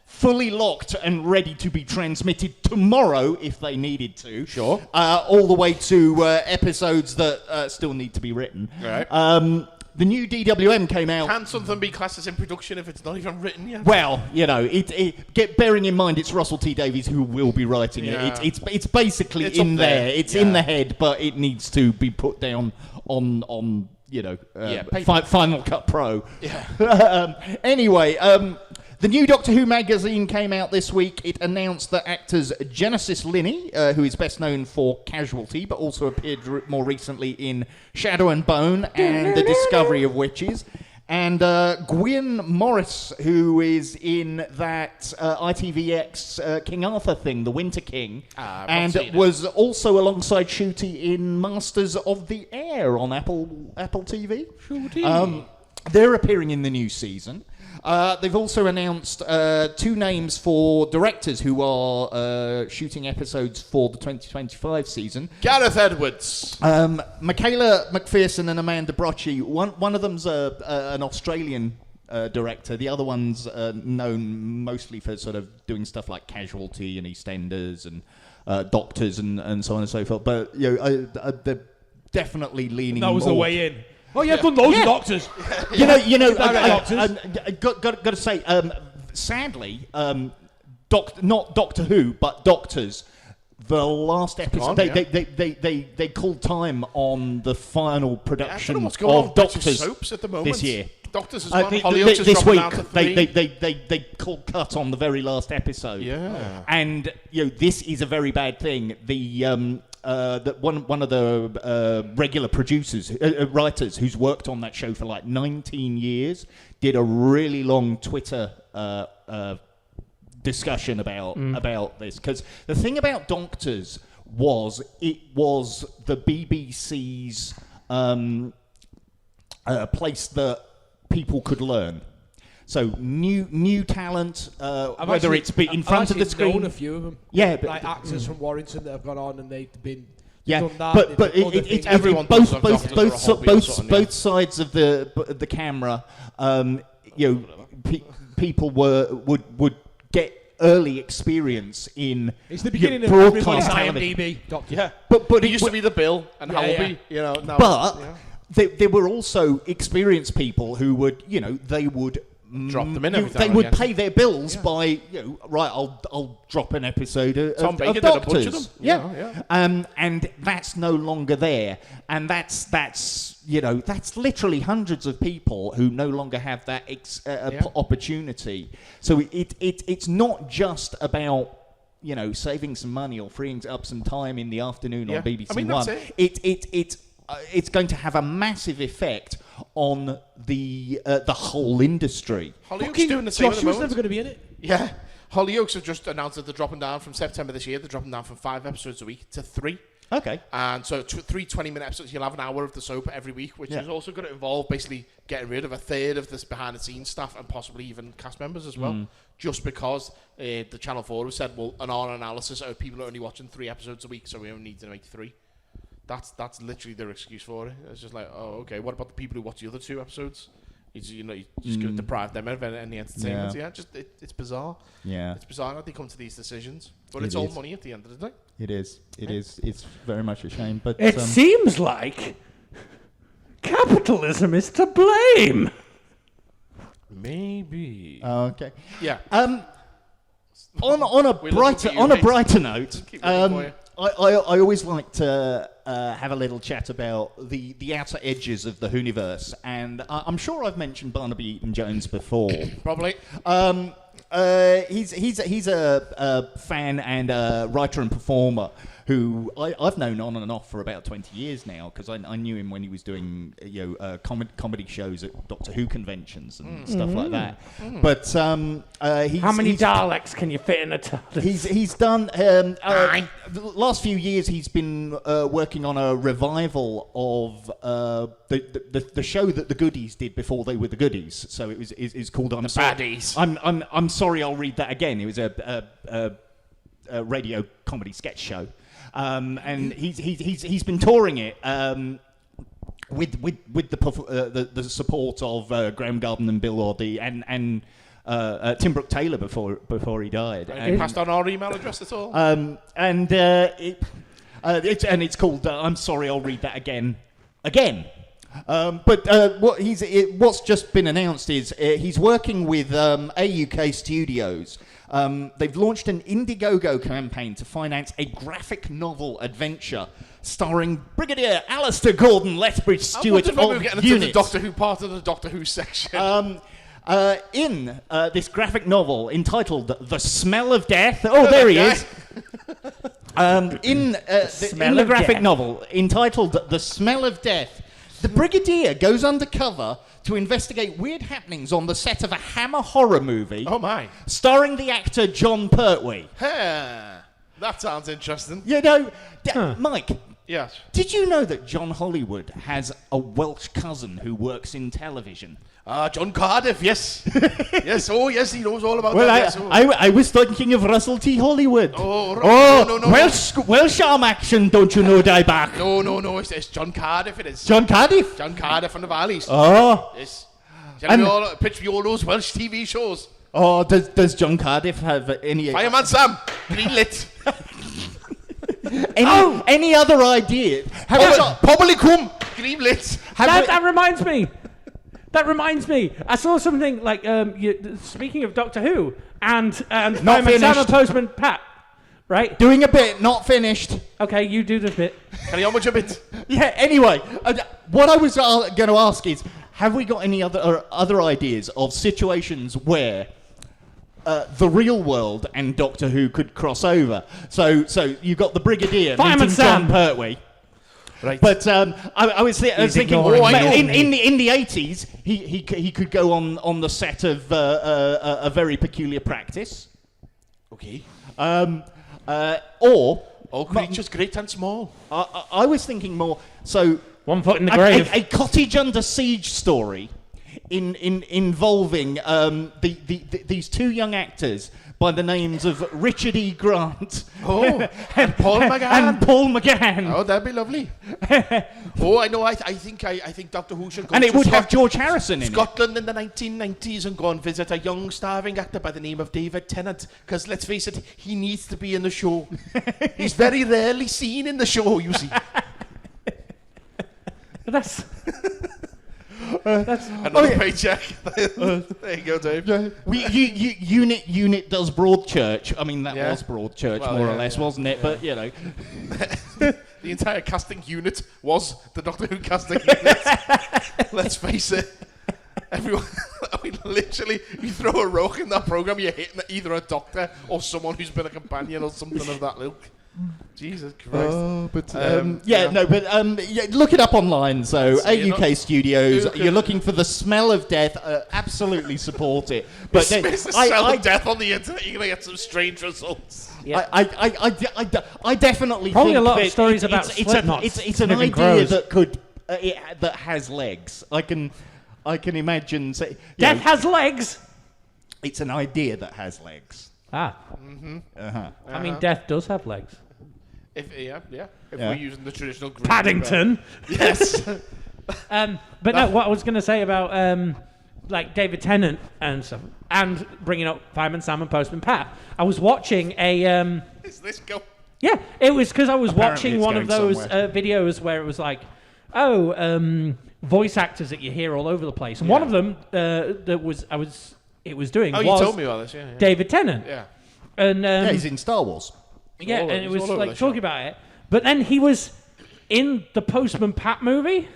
fully locked and ready to be transmitted tomorrow if they needed to. Sure. All the way to episodes that still need to be written. Right. The new DWM came out. Can something be classed as in production if it's not even written yet? Well, you know, bearing in mind it's Russell T Davies who will be writing it. It's basically It's in up there. there. It's in the head, but it needs to be put down on Final Cut Pro. Yeah. Anyway, the new Doctor Who magazine came out this week. It announced that actors Genesis Linney, who is best known for Casualty, but also appeared more recently in Shadow and Bone and The Discovery of Witches, and Gwyn Morris, who is in that ITVX King Arthur thing, The Winter King, and was also alongside Ncuti in Masters of the Air on Apple TV. They're appearing in the new season. They've also announced 2 names for directors who are shooting episodes for the 2025 season. Gareth Edwards. Michaela McPherson and Amanda Brocci. One of them's an Australian director. The other one's known mostly for sort of doing stuff like Casualty and EastEnders and Doctors and so on and so forth. But you know, they're definitely leaning. That was the more way in. Oh yeah, I've done loads of Doctors. You know, Doctors. got to say, sadly, not Doctor Who, but Doctors. The last episode, they called time on the final production what's going on of Doctors soaps at the moment. this year. Doctors is one. This week, they called cut on the very last episode. Yeah, and you know this is a very bad thing. One of the regular producers, writers who's worked on that show for like 19 years, did a really long Twitter discussion about this. Because the thing about Doctors was it was the BBC's place that people could learn. So new talent, whether it's in front of the screen. I've known a few of them. Yeah, but like actors from Warrington that have gone on and they've been. Yeah, done that, but it's everyone both sides of the camera. You know, people would get early experience in It's the beginning of broadcast everybody's television. IMDb. Doctor. Yeah. But It used to be the Bill and Yeah, Howlby, yeah. Now But it's, there were also experienced people who would, they would Drop them in every time They and would again. pay their bills by, right, I'll drop an episode of Tom Baker did a Doctors. bunch of them. Yeah. And that's no longer there, and that's literally hundreds of people who no longer have that opportunity. So it's not just about saving some money or freeing up some time in the afternoon on BBC that's One. it. It's going to have a massive effect on the whole industry. Hollyoaks doing the same at the Joshua's moment. never going to be in it. Yeah. Hollyoaks have just announced that they're dropping down from September this year. They're dropping down from 5 episodes a week to 3. Okay. And so 3 20-minute episodes, you'll have an hour of the soap every week, which is also going to involve basically getting rid of a third of this behind-the-scenes staff and possibly even cast members as well. Just because the Channel 4 have said, well, on our analysis, people are only watching 3 episodes a week, so we only need to make 3. That's literally their excuse for it. It's just like, oh, okay, what about the people who watch the other 2 episodes? You just going to deprive them of any entertainment. Yeah, it's bizarre. Yeah. It's bizarre how they come to these decisions. But It it's all is. money at the end of the day. It is. It's very much a shame. But It seems like capitalism is to blame. Maybe. okay. Yeah. On a We're looking at you, mate. brighter note, Keep looking for you. I always like to have a little chat about the outer edges of the Hooniverse, and I'm sure I've mentioned Barnaby Eaton-Jones before. Probably. He's a fan and a writer and performer who I've known on and off for about 20 years now, because I knew him when he was doing comedy shows at Doctor Who conventions and stuff like that. But How many Daleks can you fit in a TARDIS? he's done the last few years. He's been working on a revival of the show that the Goodies did before they were the Goodies. So it's called Baddies. I'm sorry, I'll read that again. It was a radio comedy sketch show, and he's been touring it with the support of Graham Garden and Bill Oddie and Tim Brooke Taylor before he died. Have you passed on our email address at all? It's called I'm sorry, I'll read that again. But what's just been announced is he's working with AUK Studios. They've launched an Indiegogo campaign to finance a graphic novel adventure starring Brigadier Alistair Gordon Lethbridge Stewart I wonder if we're of getting into the Unit. Doctor Who part of the Doctor Who section. In this graphic novel entitled The Smell of Death. Oh, there he is. In the graphic novel entitled The Smell of Death, the Brigadier goes undercover to investigate weird happenings on the set of a Hammer horror movie. Oh my. Starring the actor John Pertwee. That sounds interesting. Mike, Yes. did you know that John Hollywood has a Welsh cousin who works in television? John Cardiff, yes. Yes, yes, he knows all about that. Yes. I was thinking of Russell T. Hollywood. No. Welsh arm action, don't you know, Dieback? No, it's John Cardiff, it is. John Cardiff? John Cardiff from the Valleys. Oh. Yes. And- Pitch me all those Welsh TV shows. Oh, does John Cardiff have any... Fireman Sam, greenlit. Any other idea? Publicum, greenlit. That reminds me. That reminds me. I saw something like speaking of Doctor Who and Not Simon finished. Postman Pat, right? Doing a bit, not finished. Okay, you do the bit. Carry on with your bit. Yeah, anyway, what I was going to ask is, have we got any other ideas of situations where the real world and Doctor Who could cross over? So you got the Brigadier Fireman meeting Sam. John Pertwee. Right. But I was thinking, ignoring in the 80s, he could go on the set of a very peculiar practice. Okay. Or Creatures great and small. I was thinking more. So 1 foot in the grave. a cottage under siege story involving these two young actors by the names of Richard E. Grant and Paul McGann. and Paul McGann. Oh, that'd be lovely. Oh, I know. I think Doctor Who should go And it to would have George Harrison in it. Scotland in the 1990s and go and visit a young starving actor by the name of David Tennant. Because let's face it, he needs to be in the show. He's very rarely seen in the show, you see. That's Another paycheck. There you go, Dave. Unit does Broadchurch. I mean, that Yeah. was Broadchurch, Well, more or yeah, less, yeah. wasn't it? But, you know. The entire casting unit was the Doctor Who casting unit. Let's face it. Everyone, I mean, literally, you throw a rock in that program, you're hitting either a doctor or someone who's been a companion or something of that ilk. Jesus Christ. Look it up online. So, So you're AUK Studios, Who could- you're looking for The Smell of Death, absolutely support it. But then, It's the cell of death on the internet, you're going to get some strange results. yeah. I definitely Probably think a lot of that stories about it's slip an knots. it's an Living idea crows. that could that has legs. I can imagine. Say, Death has legs. it's an idea that has legs. Ah. I mean, death does have legs. If Yeah. we're using the traditional Greek Paddington. Yes. But no, what I was going to say about like David Tennant and stuff, and bringing up Fireman Sam and Postman Pat. I was watching a. Is this go? Yeah, it was because I was Apparently watching it's one of going those somewhere. videos where it was like, voice actors that you hear all over the place, and one of them it was doing Oh, you was told me about this, yeah. David Tennant, Yeah. and Yeah, he's in Star Wars. yeah, all and it he's was all over like the show. talking about it, but then he was in the Postman Pat movie,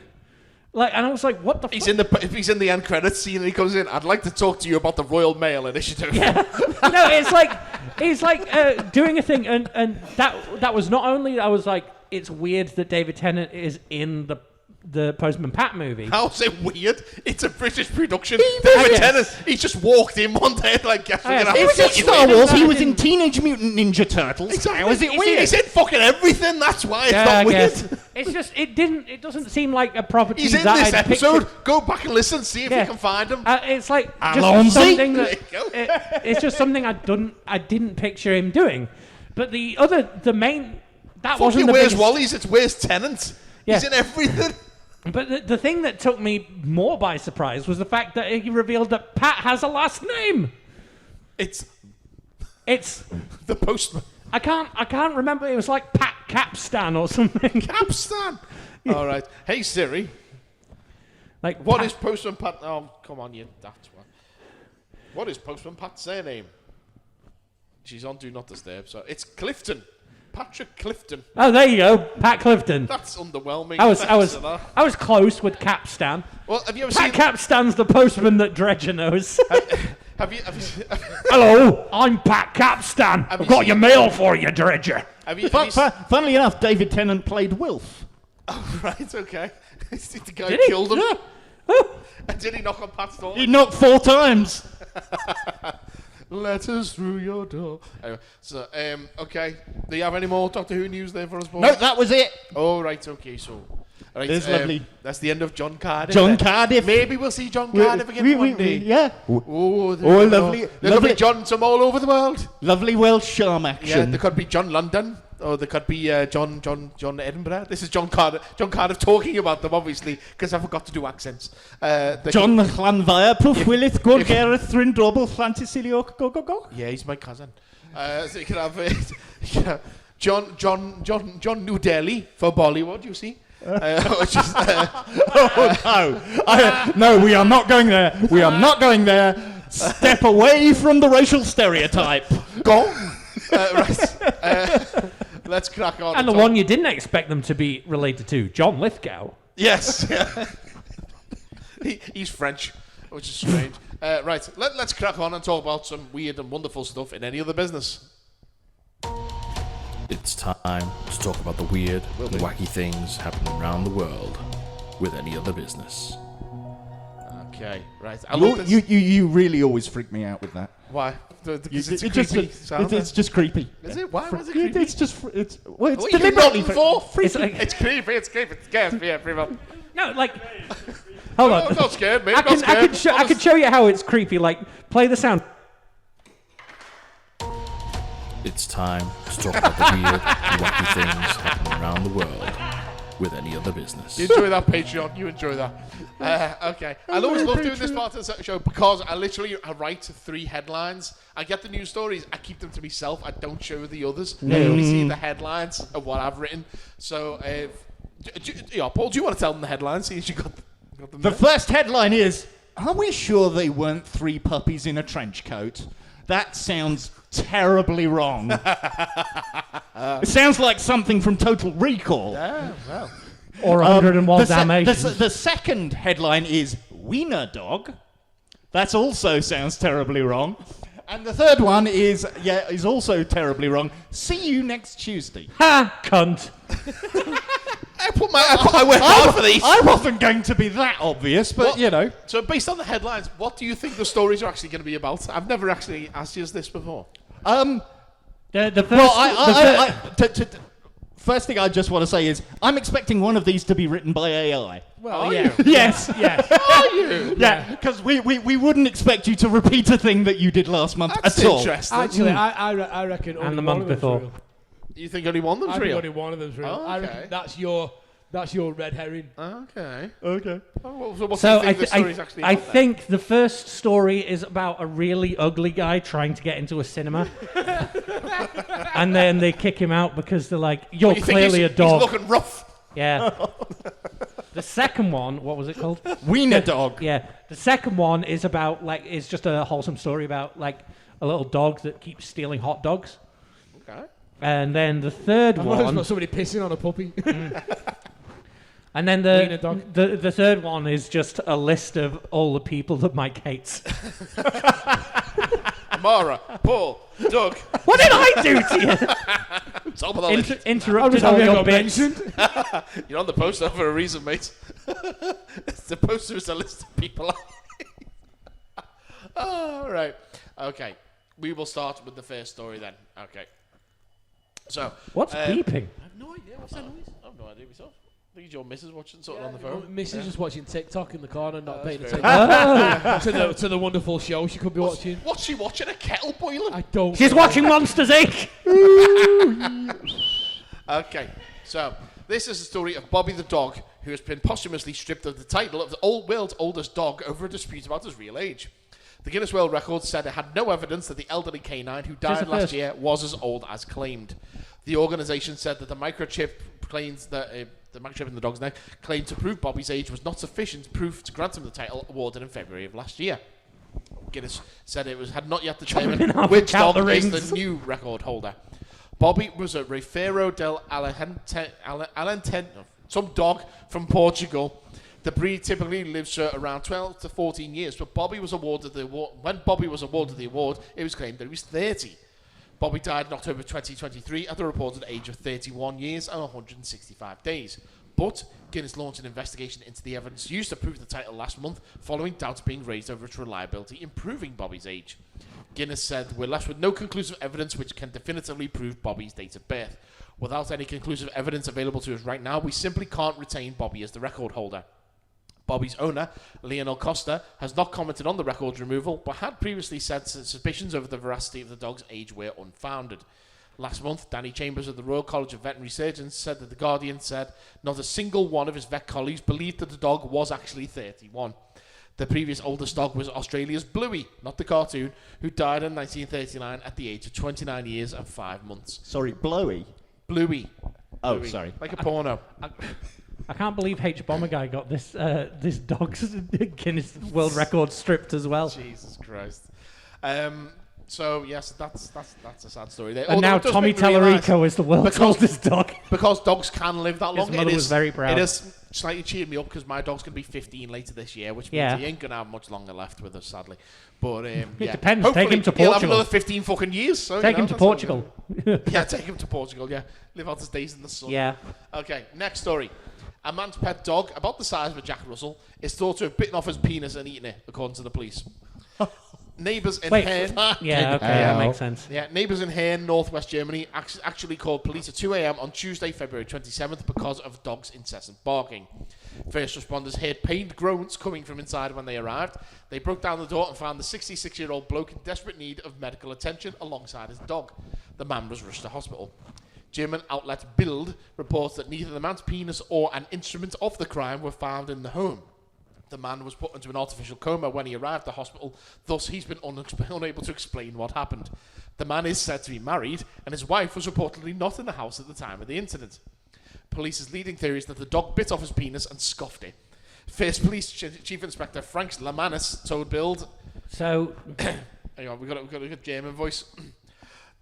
like, and I was like, what the? He's fuck? he's in the end credits scene and he comes in. I'd like to talk to you about the Royal Mail Initiative. No, it's like doing a thing, and that was not only I was like, it's weird that David Tennant is in the Postman Pat movie. How's it weird? It's a British production. David Tennant, he just walked in one day like, guess we're gonna He have was in fucking Star weird. Wars. He I was in didn't- Teenage Mutant Ninja Turtles. Exactly. How is it weird? He's in fucking everything. That's why it's Yeah, not I weird. guess. It's just it doesn't seem like a property He's in that this I'd episode. pictured. Go back and listen. See if Yeah. you can find him. It's like Alonzi? just something There that you go. it's just something I didn't picture him doing. But the main that wasn't Fucking the where's biggest. Wally's? It's where's Tennant. Yeah. He's in everything. But the thing that took me more by surprise was the fact that he revealed that Pat has a last name. It's It's the postman. I can't remember. It was like Pat Capstan or something. Capstan. All right. Hey Siri, Like what Pat- is Postman Pat? Oh, come on, you daft one. What is Postman Pat's surname? She's on Do Not Disturb, so it's Clifton. Patrick Clifton. Oh, there you go, Pat Clifton. That's underwhelming. I Thanks for that. was close with Capstan. Well, have you ever Pat seen? Capstan's the postman that Dredger knows. Have you Hello, I'm Pat Capstan. Have I've you got seen- your mail for you, Dredger. have you Funnily enough, David Tennant played Wilf. Oh, right, okay. The guy Did he? killed him. Yeah. Oh, And did he knock on Pat's door? He knocked 4 times. Letters through your door. Anyway, so, okay. Do you have any more Doctor Who news there for us, boys? No, that was it. Oh, right, okay, so. Right, There's lovely. That's the end of John Cardiff. John then. Cardiff. Maybe we'll see John Cardiff again one day. Yeah. Oh, lovely- There could be lovely- Johns from all over the world. Lovely Welsh charm Yeah, action. there could be John London, or there could be John Edinburgh. This is John Cardiff. John Cardiff talking about them, obviously, because I forgot to do accents. John Llanfair, Pwff Willis, Gwr Gareth, Thrin Dobl, Llantysilio, go. Yeah, he's my cousin. So you can have John New Delhi for Bollywood. You see. Which is, No, we are not going there. We are not going there. Step away from the racial stereotype. gone. Right. Let's crack on. and the talk. one you didn't expect them to be related to, John Lithgow. Yes. Yeah. He's French, which is strange. Right. Let's crack on and talk about some weird and wonderful stuff in any other business. It's time to talk about the weird and wacky things happening around the world with any other business. Okay. Right. I love this. You really always freak me out with that. Why? Because it's a It just- creepy sound. it's just creepy. Is it? Why was it Yeah, creepy? it's just it's What are you deliberately nodding for? It's like It's creepy. It's creepy. It scares me, everyone. no, like Hold I'm on. not scared, mate. I I'm not can scared. I can show you how it's creepy. Like, play the sound. It's time to talk about the weird and wacky things happening around the world with any other business. You enjoy that, Patreon. You enjoy that. Okay. I always love doing this part of the show because I write 3 headlines. I get the news stories. I keep them to myself. I don't show the others. They only see the headlines of what I've written. So, Paul, do you want to tell them the headlines? See if you got them The there? first headline is, are we sure they weren't 3 puppies in a trench coat? That sounds terribly wrong. It sounds like something from Total Recall. Yeah, well. Or 101 Dalmatians. The second headline is Wiener Dog. That also sounds terribly wrong. And the third one is also terribly wrong. See you next Tuesday. Ha! Cunt. I worked hard for these. I wasn't going to be that obvious, but What- you know. So, based on the headlines, what do you think the stories are actually going to be about? I've never actually asked you this before. The first. First thing I just want to say is I'm expecting one of these to be written by AI. Well, yeah. Yes. Yes. Are you? Yeah, because we wouldn't expect you to repeat a thing that you did last month That's at all. interesting. Actually, I reckon only the one month of them's before. real. You think only one of I them's think real? only one of them's real. Oh, I okay. reckon that's your red herring. Okay. Okay. Oh, so what do So you think the story's actually about I then? think the first story is about a really ugly guy trying to get into a cinema. And then they kick him out because they're like, you're You think clearly a he's dog. looking rough. Yeah. The second one, what was it called? Wiener Dog. Yeah. The second one is about, like, it's just a wholesome story about, like, a little dog that keeps stealing hot dogs. Okay. And then the third I've always one... got somebody pissing on a puppy. And then Wiener dog. the third one is just a list of all the people that Mike hates. Amara, Paul, Doug. What did I do to you? Top of the list. Interrupted all your bits. You're on the poster for a reason, mate. The poster is a list of people. All right. Okay. We will start with the first story then. Okay. So. What's beeping? I have no idea. What's that noise? I have no idea myself. I think it's your missus watching something on the phone. Mrs. just watching TikTok in the corner, not paying very attention to the wonderful show she could be watching. What's she watching? A kettle boiling? I don't. She's know. watching Monsters, Inc. Okay, so this is the story of Bobby the dog, who has been posthumously stripped of the title of the world's oldest dog over a dispute about his real age. The Guinness World Records said it had no evidence that the elderly canine who died last year was as old as claimed. The organisation said that the microchip claims that the microchip in the dog's neck claimed to prove Bobby's age was not sufficient proof to grant him the title awarded in February of last year. Guinness said it had not yet determined which dog is the new record holder. Bobby was a Rifeiro del Alenteno, some dog from Portugal. The breed typically lives around 12 to 14 years, but Bobby was awarded the award. When Bobby was awarded the award, it was claimed that he was 30. Bobby died in October 2023 at the reported age of 31 years and 165 days. But Guinness launched an investigation into the evidence used to prove the title last month, following doubts being raised over its reliability in proving Bobby's age. Guinness said, "We're left with no conclusive evidence which can definitively prove Bobby's date of birth. Without any conclusive evidence available to us right now, we simply can't retain Bobby as the record holder." Bobby's owner, Lionel Costa, has not commented on the record's removal, but had previously said suspicions over the veracity of the dog's age were unfounded. Last month, Danny Chambers of the Royal College of Veterinary Surgeons said that The Guardian said not a single one of his vet colleagues believed that the dog was actually 31. The previous oldest dog was Australia's Bluey, not the cartoon, who died in 1939 at the age of 29 years and 5 months. Sorry, Blowy. Bluey. Oh, Bluey. sorry. Like a porno. I can't believe H. Bomber Guy got this this dog's Guinness World Record stripped as well. Jesus Christ. So yes, that's a sad story there. And now Although it does Tommy make me realise- Tallarico is the world's oldest dog. Because dogs can live that long. mother was very proud. It has slightly cheered me up because my dog's going to be 15 later this year, which means Yeah. he ain't going to have much longer left with us, sadly. But yeah. depends. Hopefully Take him to He'll have Portugal. another 15 fucking years. So, Take him to that's all Portugal. good. Yeah, take him to Portugal, yeah. Live out his days in the sun. Yeah. Okay, next story. A man's pet dog, about the size of a Jack Russell, is thought to have bitten off his penis and eaten it, according to the police. Neighbours in Wait. Herne... Yeah, okay, that makes sense. Yeah, neighbours in Herne, northwest Germany, actually called police at 2 a.m. on Tuesday, February 27th, because of the dog's incessant barking. First responders heard pained groans coming from inside when they arrived. They broke down the door and found the 66-year-old bloke in desperate need of medical attention alongside his dog. The man was rushed to hospital. German outlet Bild reports that neither the man's penis or an instrument of the crime were found in the home. The man was put into an artificial coma when he arrived at the hospital, thus he's been unable to explain what happened. The man is said to be married, and his wife was reportedly not in the house at the time of the incident. Police's leading theory is that the dog bit off his penis and scoffed it. First Police Chief Inspector Frank Lamanis told Bild... So... Hang on, we've got a good German voice.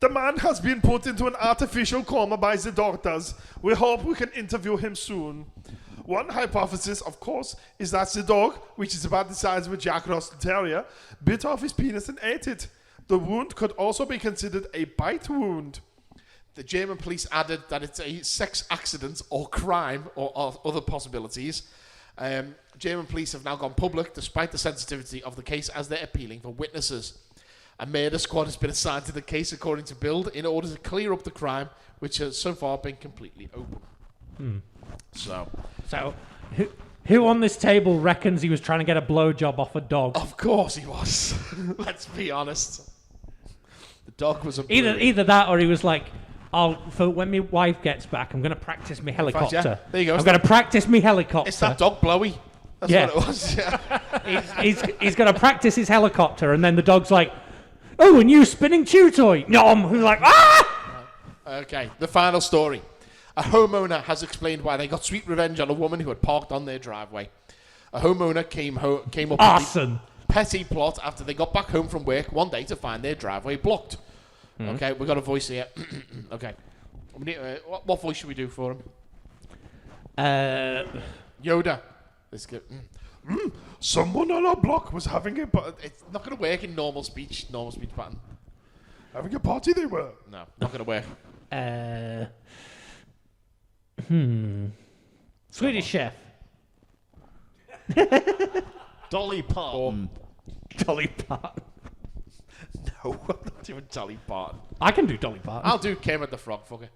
The man has been put into an artificial coma by the doctors. We hope we can interview him soon. One hypothesis, of course, is that the dog, which is about the size of a Jack Russell Terrier, bit off his penis and ate it. The wound could also be considered a bite wound. The German police added that it's a sex accident or crime or other possibilities. German police have now gone public despite the sensitivity of the case as they're appealing for witnesses. A murder squad has been assigned to the case according to Bild in order to clear up the crime, which has so far been completely open. So who on this table reckons he was trying to get a blowjob off a dog? of course he was. Let's be honest. The dog was a Either that or he was like, for when my wife gets back, I'm going to practice my helicopter. yeah. There you go. I'm going to practice my helicopter. It's that dog Blowy. That's Yeah. what it was. Yeah. He's going to practice his helicopter, and then the dog's like, oh, a new spinning chew toy. Nom. Who's like, ah! Okay, the final story. A homeowner has explained why they got sweet revenge on a woman who had parked on their driveway. A homeowner came up with Arson. the petty plot after they got back home from work one day to find their driveway blocked. Okay, we've got a voice here. Okay. We need, what voice should we do for him? Yoda. Let's go. Someone on our block was having a It's not going to work in normal speech pattern. having a party. They were. No, not going to work. Swedish chef. Dolly Parton. Dolly Parton. No, I'm not doing Dolly Parton. I can do Dolly Parton. I'll do Kermit the Frog, fucker.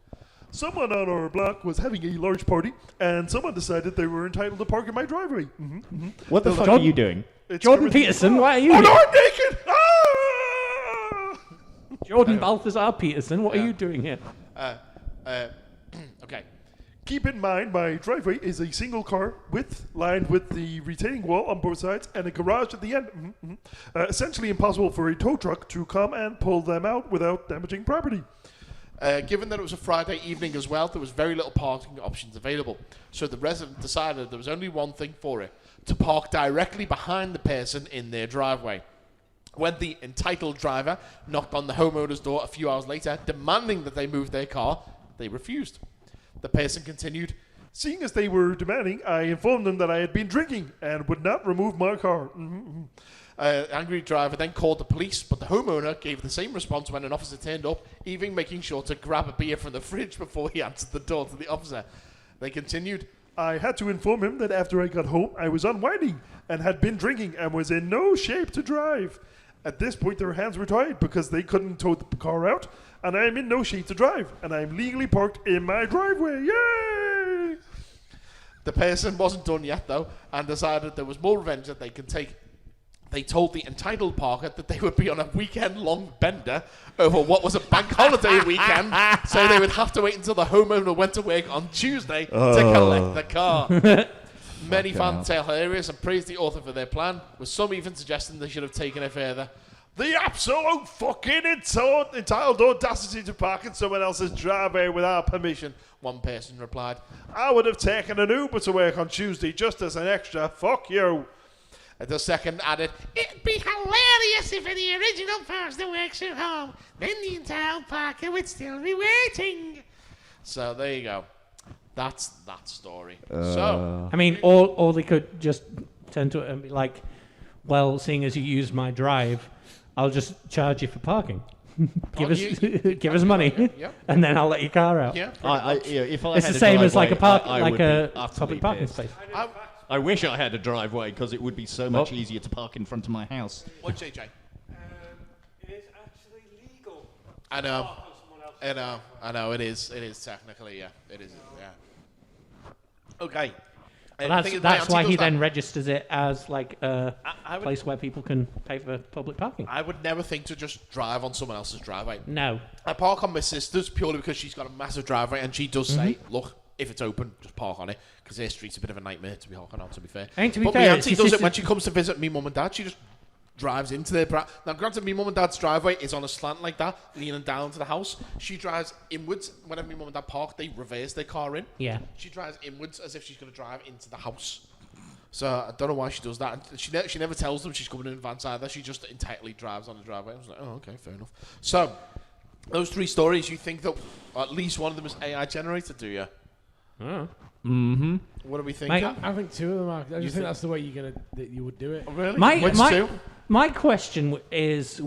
Someone on our block was having a large party, and someone decided they were entitled to park in my driveway. What the fuck John- are you doing? It's Jordan Kermit- Peterson, why are you Oh no, here? I'm naked! Ah! Jordan Balthazar Peterson, what are you doing here? Okay. Keep in mind, my driveway is a single car width lined with the retaining wall on both sides and a garage at the end. Essentially impossible for a tow truck to come and pull them out without damaging property. Given that it was a Friday evening as well, there was very little parking options available. So the resident decided there was only one thing for it, to park directly behind the person in their driveway. When the entitled driver knocked on the homeowner's door a few hours later, demanding that they move their car, they refused. The person continued, Seeing as they were demanding, I informed them that I had been drinking and would not remove my car. angry driver then called the police, but the homeowner gave the same response when an officer turned up, even making sure to grab a beer from the fridge before he answered the door to the officer. They continued, I had to inform him that after I got home, I was unwinding and had been drinking and was in no shape to drive. At this point, their hands were tied because they couldn't tow the car out, and I am in no shape to drive, and I am legally parked in my driveway. Yay! The person wasn't done yet, though, and decided there was more revenge that they could take. They told the entitled parker that they would be on a weekend-long bender over what was a bank holiday weekend, so they would have to wait until the homeowner went to work on Tuesday to collect the car. Many found the tale hilarious and praised the author for their plan, with some even suggesting they should have taken it further. The absolute fucking entitled audacity to park in someone else's driveway without permission, One person replied. I would have taken an Uber to work on Tuesday just as an extra. Fuck you. The second added, It'd be hilarious if the original person works at home. Then the entire parker would still be waiting. so there you go. That's that story. So, I mean, or they could just turn to it and be like, well, seeing as you use my drive, I'll just charge you for parking. give us money, yeah. and then I'll let your car out. yeah. If I It's had the a same as like a driveway, I would be public utterly parking pissed. space. I wish I had a driveway because it would be so much easier to park in front of my house. What'd you say, Jay? It is actually legal. I know. Park on someone else's I know. It is technically, yeah. It is, yeah. Okay. That's why he then registers it as like a I would- place where people can pay for public parking. I would never think to just drive on someone else's driveway. No. I park on my sister's purely because she's got a massive driveway, and she does say, "Look, if it's open, just park on it," because their street's a bit of a nightmare to be parking on. To be fair, And to be but fair, my it's auntie your does it sister- when she comes to visit me mum and dad. She just drives into their now. Granted, me mum and dad's driveway is on a slant like that, leaning down to the house. She drives inwards. Whenever me mum and dad park, they reverse their car in. Yeah. She drives inwards as if she's going to drive into the house. So I don't know why she does that. And she never tells them she's coming in advance either. She just entirely drives on the driveway. I was like, oh, okay, fair enough. So those 3 stories, you think that at least one of them is AI generated, do you? Oh. Mm-hmm. What are we thinking? I think 2 of them are. I just think that's the way that you would do it. Oh, really? My, Which 2? my question is,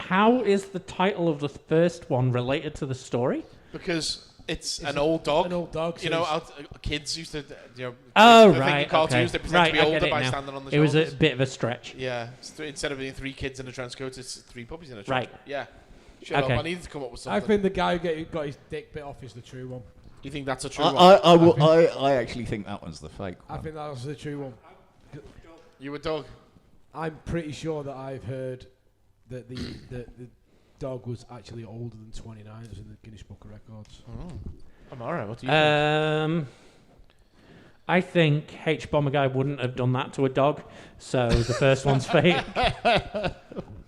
how is the title of the first one related to the story? Because it's an old dog. An old dog. You know, kids used to, Oh, they think right. in cartoons, Okay. they pretend Right, to be I older get it by now. standing on the It was shoulders. a bit of a stretch. Yeah. Instead of being 3 kids in a trench coat, it's 3 puppies in a trench Right. coat. Yeah. Shut Okay. up. I needed to come up with I something. think the guy who got his dick bit off is the true one. You think that's a true one? I actually think that one's the fake I one. think that was the true one. You a dog? I'm pretty sure that I've heard that the dog was actually older than 29. It was in the Guinness Book of Records. Amara, what do you think? I think H. Bomber Guy wouldn't have done that to a dog, so the first one's fake.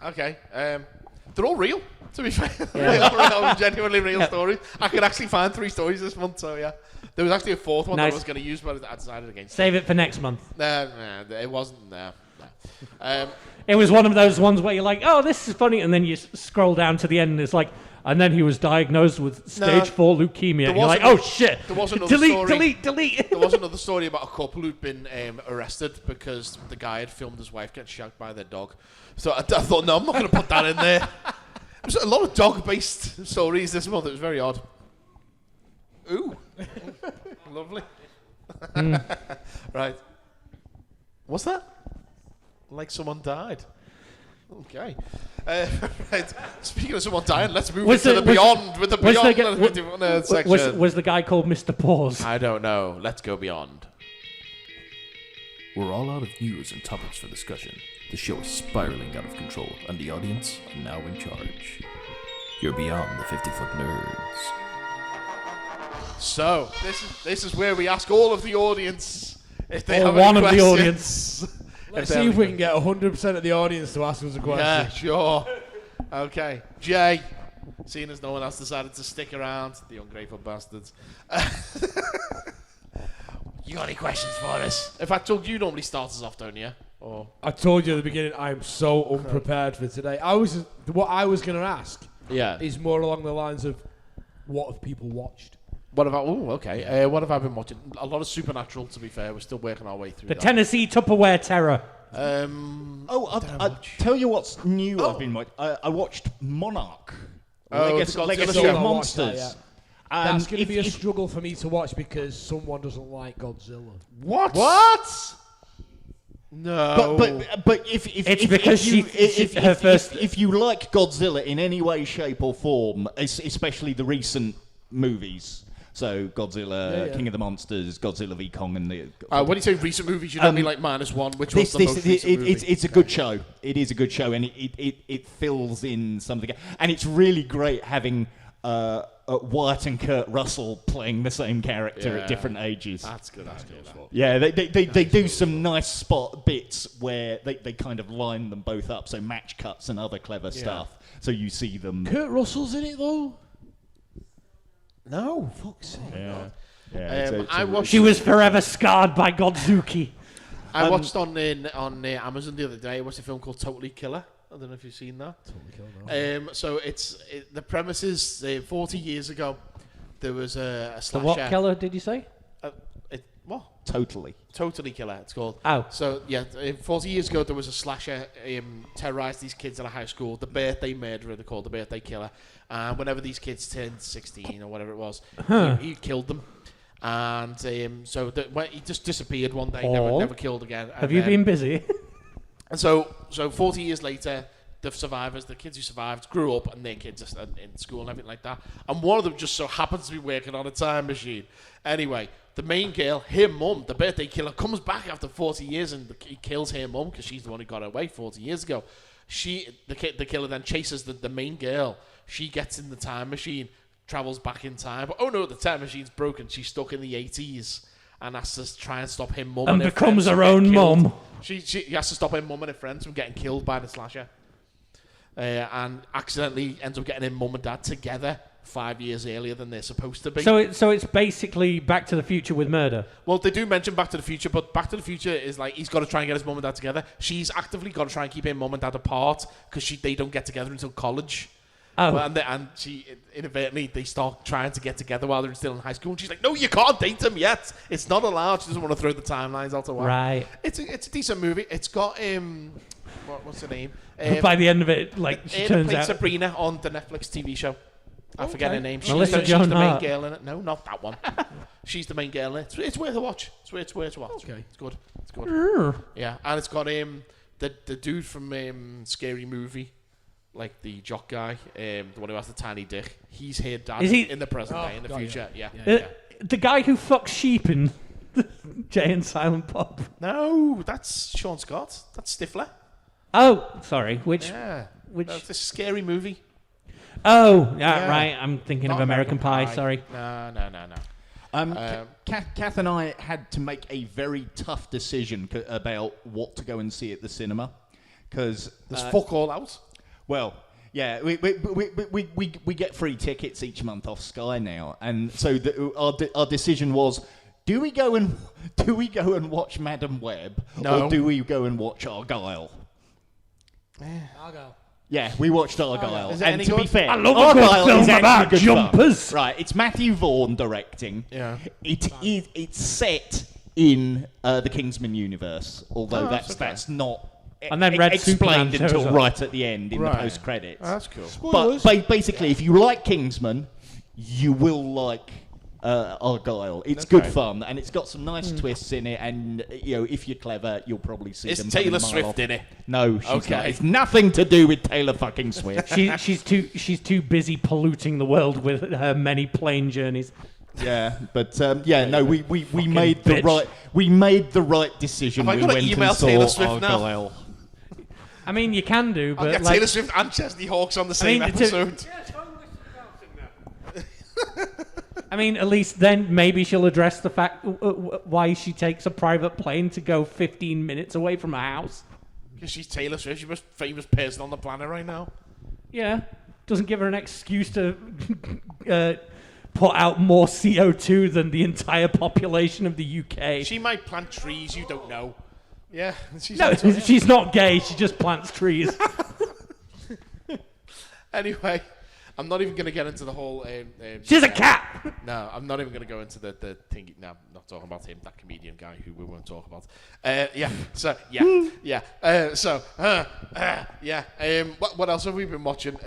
Okay. They're all real, to be fair. Yeah. They're all genuinely real stories. I could actually find 3 stories this month, so yeah. There was actually a 4th one that I Nice. was going to use, but I decided against Save it for next month. Nah, it wasn't. No. It was one of those ones where you're like, oh, this is funny, and then you scroll down to the end and it's like, and then he was diagnosed with stage 4 leukemia. And you're like, oh shit, There was another delete. There was another story about a couple who'd been arrested because the guy had filmed his wife getting shagged by their dog. So I thought, no, I'm not going to put that in there. There's a lot of dog-based stories this month. It was very odd. Ooh. Lovely. Right. What's that? Like someone died. Okay. Right. Speaking of someone dying, let's move into the Beyond with the Beyond section. Was the guy called Mr. Paws? I don't know. Let's go Beyond. We're all out of news and topics for discussion. The show is spiraling out of control, and the audience are now in charge. You're beyond the 50-foot nerds. So, this is where we ask all of the audience if they Or have one any of the questions. audience. Let's see if we can get 100% of the audience to ask us a question. Yeah, sure. Okay. Jay, seeing as no one else decided to stick around, the ungrateful bastards. You got any questions for us? In fact, Doug, you normally start us off, don't you? Or I told you at the beginning, I am so unprepared for today. What I was going to ask is more along the lines of, what have people watched? What about? Oh, okay. What have I been watching? A lot of Supernatural. To be fair, we're still working our way through. The that. Tennessee Tupperware Terror. I'll tell you what's new. I've been watching. I watched Monarch. Legacy Legacy of of Monsters. That's going to be a struggle for me to watch because someone doesn't like Godzilla. What? No. But if It's because her first- if you like Godzilla in any way, shape, or form, especially the recent movies. So Godzilla, King of the Monsters, Godzilla v Kong, and the. When you say recent movies, you don't mean like -1, which was the most recent movie. It's a good show. It is a good show, and it fills in something, and it's really great having Wyatt and Kurt Russell playing the same character at different ages. That's good. Yeah, they do some nice spot bits where they kind of line them both up, so match cuts and other clever stuff. So you see them. Kurt Russell's in it though. No. Fuck's sake. Yeah. She was forever scarred by Godzuki. I watched on Amazon the other day. What's a film called Totally Killer? I don't know if you've seen that. So the premise is 40 years ago there was a The slasher. what killer did you say? What? Totally Killer. It's called. Oh. So yeah, 40 years ago there was a slasher terrorized these kids in a high school. The birthday murderer, they called the birthday killer. And whenever these kids turned 16 or whatever it was, he killed them. And so he just disappeared one day, never killed again. Have you been busy? And so 40 years later, the survivors, the kids who survived, grew up and their kids are in school and everything like that. And one of them just so happens to be working on a time machine. Anyway, the main girl, her mum, the birthday killer, comes back after 40 years and he kills her mum because she's the one who got away 40 years ago. The killer then chases the main girl. She gets in the time machine, travels back in time. But oh no, the time machine's broken. She's stuck in the 80s. And has to try and stop him mum and her becomes friends from her getting own killed. mum. She has to stop her mum and her friends from getting killed by the slasher. And accidentally ends up getting her mum and dad together 5 years earlier than they're supposed to be. So it's basically Back to the Future with murder. Well, they do mention Back to the Future, but Back to the Future is like he's got to try and get his mum and dad together. She's actively got to try and keep her mum and dad apart because they don't get together until college. Oh. Well, and she inadvertently they start trying to get together while they're still in high school. And she's like, "No, you can't date them yet. It's not allowed." She doesn't want to throw the timelines out the window. Right. It's a decent movie. It's got what's her name? By the end of it, like she turns played out Sabrina on the Netflix TV show. I forget her name. Melissa She's Joan the main Hart. girl in it. No, not that one. She's the main girl in it. It's worth a watch. It's worth a watch. Okay. It's good. It's good. Yeah, and it's got the dude from Scary Movie. Like the jock guy, the one who has the tiny dick. He's here, dad, Is he- in the present day, in the future. Yeah. the guy who fucks sheep in Jay and Silent Bob. No, that's Sean Scott. That's Stifler. Oh, sorry. Which? Yeah. Which? That's a scary movie. Oh, Yeah. Right. I'm thinking Not of American Pie. Sorry. No. Kath and I had to make a very tough decision about what to go and see at the cinema because There's fuck all out. Well, yeah, we get free tickets each month off Sky now, and so our decision was: do we go and watch Madam Web, No. or do we go and watch Argyle? Argyle. Yeah, we watched Argyle, Is it and any to be good? fair, I love a good Argyle film is actually about good jumpers. fun. Right, it's Matthew Vaughn directing. Yeah. It's set in the Kingsman universe, although that's not. And then Red explained Superman shows until up. right at the end in Right. the post credits. That's cool. But basically, if you like Kingsman, you will like Argyle. It's good fun, and it's got some nice twists in it. And if you're clever, you'll probably see Is them. Taylor coming a mile Swift off. in it? No, she's Okay. not. It's nothing to do with Taylor fucking Swift. She's too busy polluting the world with her many plane journeys. Yeah, but we made bitch. the right decision. Have I We gotta went email and saw Taylor Swift now? Argyle. I mean, you can do, I'll but get like, Taylor Swift and Chesney Hawkes on the same mean, episode. I mean, at least then maybe she'll address the fact why she takes a private plane to go 15 minutes away from her house. Because she's Taylor Swift. She's the most famous person on the planet right now. Yeah, doesn't give her an excuse to put out more CO2 than the entire population of the UK. She might plant trees. You don't know. Yeah. No, she's not gay. She just plants trees. Anyway, I'm not even going to get into the whole... She's a cat! No, I'm not even going to go into the thing. No, I'm not talking about him, that comedian guy who we won't talk about. What else have we been watching?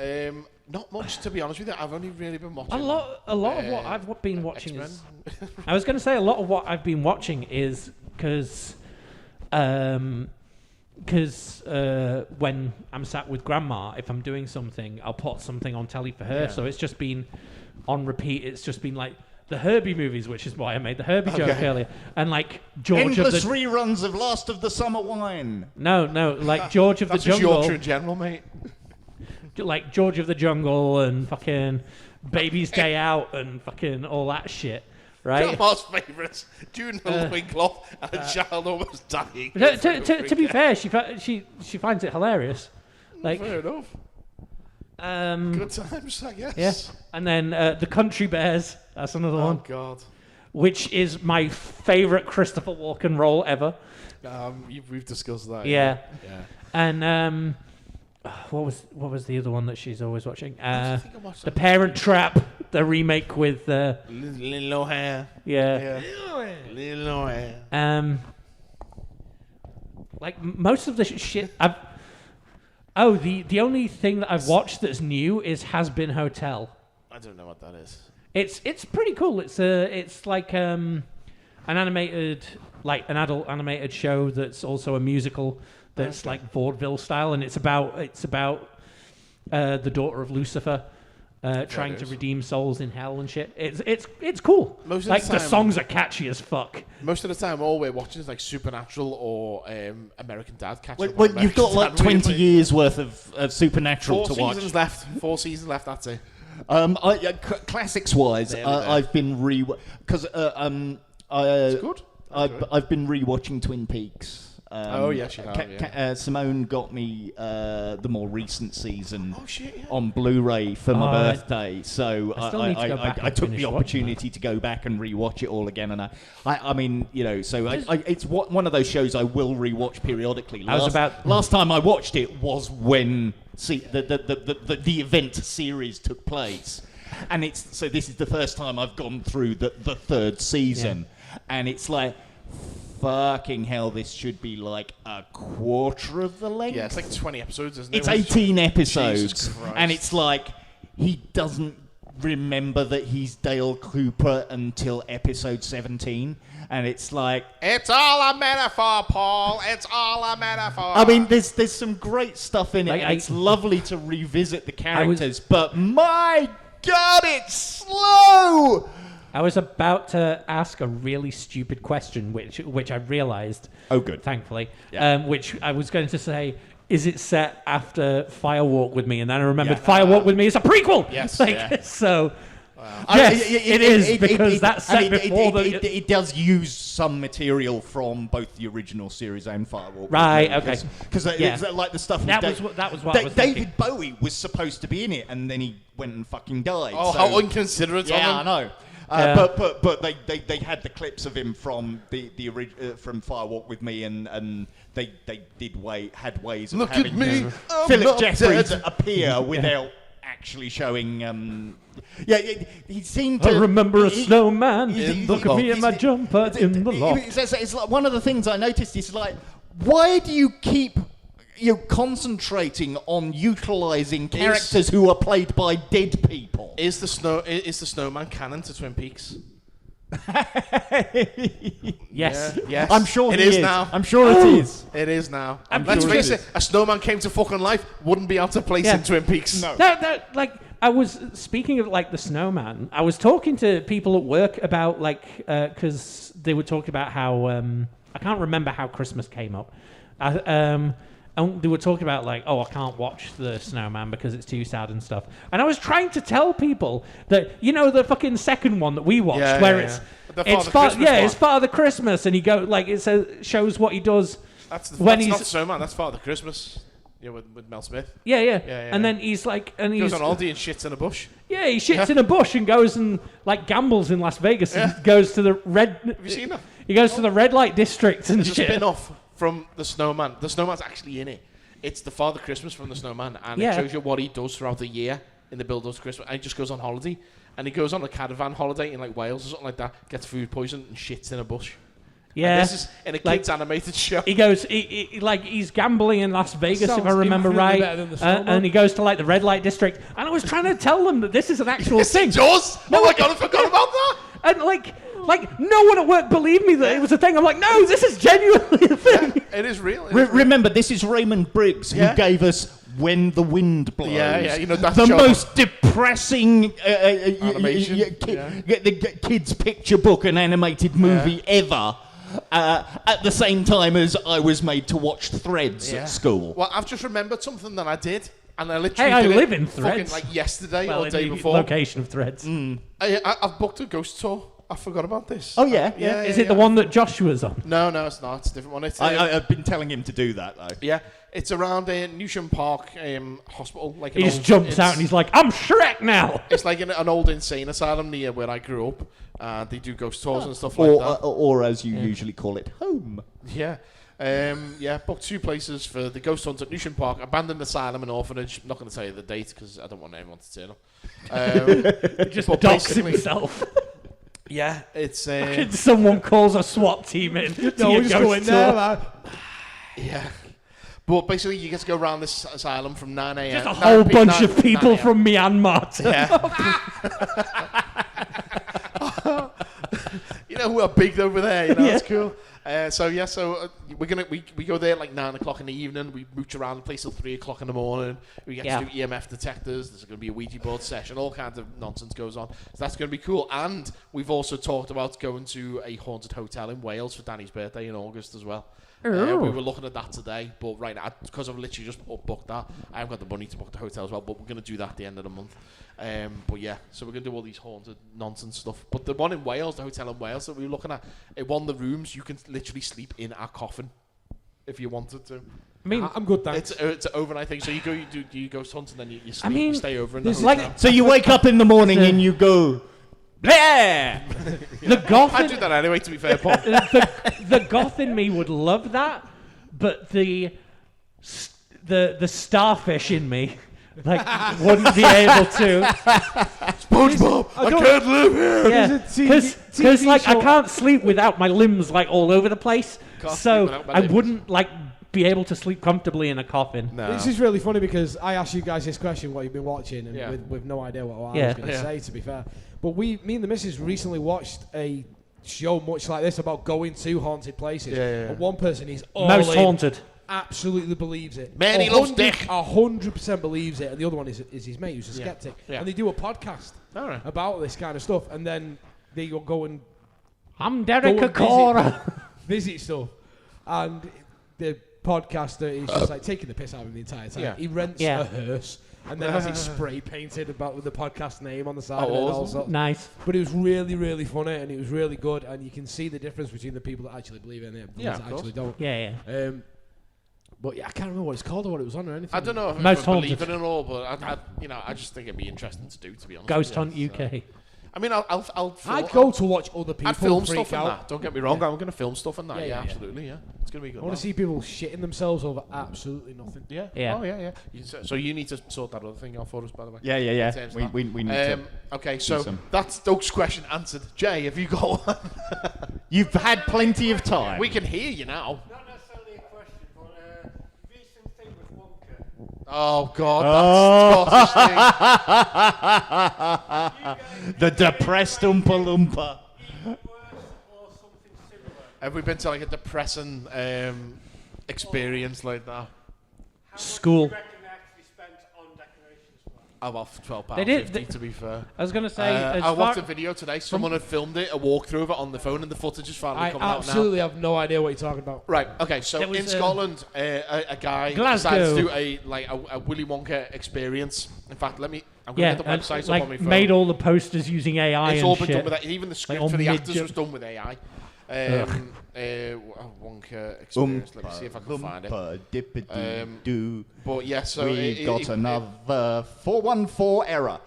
Not much, to be honest with you. I've only really been watching... A lot of what I've been watching X-Men. is... I was going to say a lot of what I've been watching is because when I'm sat with Grandma, if I'm doing something, I'll put something on telly for her. Yeah. So it's just been on repeat. It's just been like the Herbie movies, which is why I made the Herbie joke earlier. And like George Endless of the... reruns of Last of the Summer Wine. No, like George of the That's just Jungle. Yorkshire in general, mate. Like George of the Jungle and fucking Baby's Day Out and fucking all that shit. Right? Grandma's favourites. June the loincloth and a child almost dying. To be fair, she finds it hilarious. Like, Fair enough. Good times, I guess. yeah. And then the Country Bears. That's another Oh, one. God. Which is my favourite Christopher Walken role ever. We've discussed that. Yeah. Yeah. And what was the other one that she's always watching? I think I watched The that. Parent Trap, the remake with Lil O'Hare. yeah. Lil O'Hare. Like most of the shit I've. Oh, the only thing that I've watched that's new is Has Been Hotel. I don't know what that is. It's pretty cool. It's like an animated, like an adult animated show that's also a musical that's like vaudeville style, and it's about the daughter of Lucifer. Trying to redeem souls in hell and shit. It's cool. Most of like the time, the songs are catchy as fuck. Most of the time, all we're watching is like Supernatural or American Dad. Well, you've got like 20 years worth of Supernatural to watch. 4 seasons left. That's it. Classics wise, I've been because it's good. I've been rewatching Twin Peaks. Yes, you have. Simone got me the more recent season yeah. on Blu-ray for my birthday, so I still need to go back I and took finish the opportunity to go back and rewatch it all again. And I mean, it's one of those shows I will rewatch periodically. Last time I watched it was when the event series took place, and this is the first time I've gone through the third season, and it's like, fucking hell, this should be like a quarter of the length. Yeah, it's like 20 episodes, isn't it? It's 18 episodes, and it's like he doesn't remember that he's Dale Cooper until episode 17, and it's like, it's all a metaphor, Paul. It's all a metaphor. I mean, there's some great stuff in it, and it's lovely to revisit the characters, but my God, it's slow. I was about to ask a really stupid question, which I realised. Oh, good. Thankfully. Yeah. Which I was going to say, is it set after Firewalk with Me? And then I remembered Firewalk with Me is a prequel. Yes. So, yes, it is, because that's set before it does use some material from both the original series and Firewalk. Right, okay. Because it's like the stuff... That was what I was David thinking. Bowie was supposed to be in it, and then he went and fucking died. Oh, so, how inconsiderate of him. Yeah, I know. But they had the clips of him from from Firewalk with Me, and they had ways of having Philip Jeffries appear without actually showing. He seemed to. I remember a snowman. Look at me in my jumper in the loft. It's like one of the things I noticed is like, why do you keep concentrating on utilising characters who are played by dead people? Is the snowman canon to Twin Peaks? Yes. Yes. I'm sure it is now. I'm sure it is. It is now. Let's face it, a snowman came to fucking life, wouldn't be out of place in Twin Peaks. No. I was speaking of like the snowman. I was talking to people at work about because they were talking about how I can't remember how Christmas came up. And they were talking about like, I can't watch the snowman because it's too sad and stuff. And I was trying to tell people that, the fucking second one that we watched, it's Father Christmas, and he shows what he does. That's not snowman. That's Father Christmas. Yeah, with Mel Smith. Yeah. And then he's like, he goes on holiday and shits in a bush. Yeah, he shits in a bush and goes and like gambles in Las Vegas and goes to the red. Have you seen that? He goes to the red light district and shit. It's a spin-off from the snowman. The snowman's actually in it. It's the Father Christmas from the snowman, and it shows you what he does throughout the year in the build-up to Christmas. And he just goes on holiday, and he goes on a caravan holiday in like Wales or something like that, gets food poisoned and shits in a bush. Yeah, and this is in a kids animated show. He goes, he's gambling in Las Vegas, if I remember right, and he goes to like the red light district. And I was trying to tell them that this is an actual thing. He does. Oh my God, I forgot about that. And like no one at work believed me that it was a thing. I'm like, no, this is genuinely a thing. Yeah, it is real. Remember, this is Raymond Briggs who gave us When the Wind Blows. Yeah, that's the most depressing animation. The kids' picture book and animated movie ever. At the same time as I was made to watch Threads at school. Well, I've just remembered something that I did, and I literally I did live it in Threads. fucking like yesterday or the day the before. Location of Threads. I've booked a ghost tour. I forgot about this. Oh yeah. Is it the one that Joshua's on? No, it's not. It's a different one. I've been telling him to do that though. Yeah, it's around Newsham Park Hospital. Like he just jumps out and he's like, "I'm Shrek now." It's like an old insane asylum near where I grew up. They do ghost tours and stuff like that. Or as you usually call it, home. Yeah. Booked 2 places for the ghost hunt at Newsham Park, abandoned asylum and orphanage. I'm not going to tell you the date because I don't want anyone to turn up. Just dox himself. Yeah, it's... someone calls a SWAT team in. No, we're just going there, man. Yeah. But basically, you get to go around this asylum from 9 a.m. Just a whole bunch of people from Myanmar. You know who are big over there, it's cool. So we go there at like 9 o'clock in the evening. We mooch around the place till 3 o'clock in the morning. We get to do EMF detectors. There's going to be a Ouija board session. All kinds of nonsense goes on. So that's going to be cool. And we've also talked about going to a haunted hotel in Wales for Danny's birthday in August as well. We were looking at that today, but right now, because I've literally just booked that, I haven't got the money to book the hotel as well, but we're going to do that at the end of the month. But yeah, so we're going to do all these haunted nonsense stuff. But the one in Wales, the hotel in Wales that we were looking at, one of the rooms, you can literally sleep in our coffin if you wanted to. I mean, I'm good, thanks. It's an overnight thing. So you do ghost hunt and then you sleep, you stay over in the hotel. Like, so you wake up in the morning and you go, Blah! The goth. I do that anyway, to be fair, Paul. The goth in me would love that, but the starfish in me wouldn't be able to. SpongeBob, I can't live here. Yeah, because I can't sleep without my limbs all over the place. So I wouldn't be able to sleep comfortably in a coffin. No. This is really funny because I asked you guys this question, what you've been watching, and with no idea what I was going to say, to be fair. But me and the missus recently watched a show much like this about going to haunted places. And one person is all most haunted. Absolutely believes it. Man, he loves dick. 100% believes it. And the other one is his mate, who's a skeptic. And they do a podcast about this kind of stuff. And then they go and... I'm Derek Akora. Visit stuff. And the podcaster is just taking the piss out of him the entire time. He rents a hearse and then has it spray painted with the podcast name on the side. Awesome. Nice. But it was really, really funny and it was really good, and you can see the difference between the people that actually believe in it and the ones that actually don't. But I can't remember what it's called or what it was on or anything. I don't know if most I believe in it all, but I just think it'd be interesting to do, to be honest. Ghost Hunt UK. I mean, I'd go to watch other people film freak stuff in out. that. Don't get me wrong, I'm going to film stuff in that. Absolutely, It's going to be good. I want to see people shitting themselves over absolutely nothing. Yeah. Oh, yeah. So you need to sort that other thing out for us, by the way. Yeah. We need to. Okay, so that's Doug's question answered. Jay, have you got one? You've had plenty of time. We can hear you now. Not necessarily a question, but recent thing with Wonka. Oh, God, that's Scottish thing. The depressed Oompa Loompa. Have we been to a depressing experience like that? School. About £12. They did, 50, to be fair. I was going to say... I watched a video today. Someone had filmed it, a walkthrough of it on the phone, and the footage is finally coming out now. I absolutely have no idea what you're talking about. Right, okay, so in Scotland, a guy Glasgow. decided to do a Willy Wonka experience. In fact, I'm going to get the website up on my phone. Made all the posters using AI it's and all been shit. done with that. Even the script for the actors was done with AI. Wonka experience. Let me see if I can find it. But yeah, so we got another 414 error.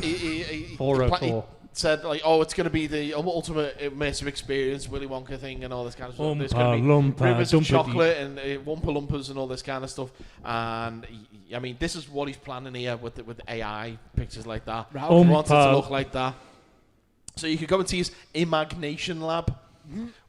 He 404. said it's going to be the ultimate immersive experience, Willy Wonka thing, and all this kind of stuff. There's Oompa going to be Loompa, rivers of Dumpity. chocolate and Wumpa Lumpas and all this kind of stuff. And I mean, this is what he's planning here with AI pictures like that. He wants it to look like that. So you could go into his imagination lab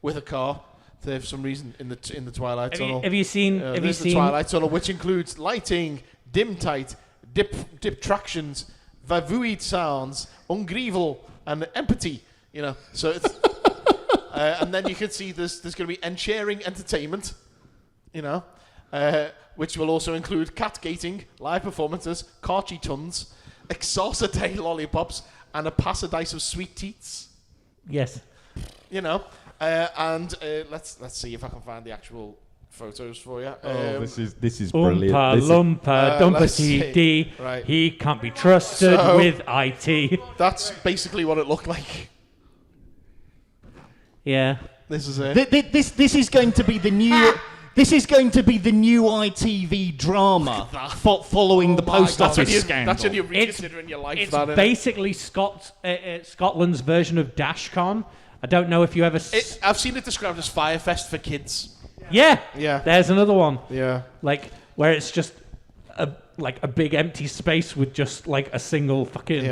with a car. For some reason, in the Twilight Tunnel. Have you seen? The Twilight Tunnel, which includes lighting, dim tight, dip tractions, vavuid sounds, ungreeval, and empathy. So it's and then you can see there's going to be encheering entertainment. Which will also include cat gating, live performances, carchy tuns, exorcite lollipops, and a paradise of sweet teats. Yes. And let's see if I can find the actual photos for you. This is brilliant. Oompa Loompa, Dumpity Dee. Right. He can't be trusted with IT. That's basically what it looked like. Yeah. This is it. This is going to be the new. This is going to be the new ITV drama following the post office scandal. That's when you're reconsidering your life. It's basically Scotland's version of Dashcon. I don't know if you ever... I've seen it described as Firefest for kids. Yeah. Yeah. There's another one. Yeah. Where it's just a big empty space with just a single fucking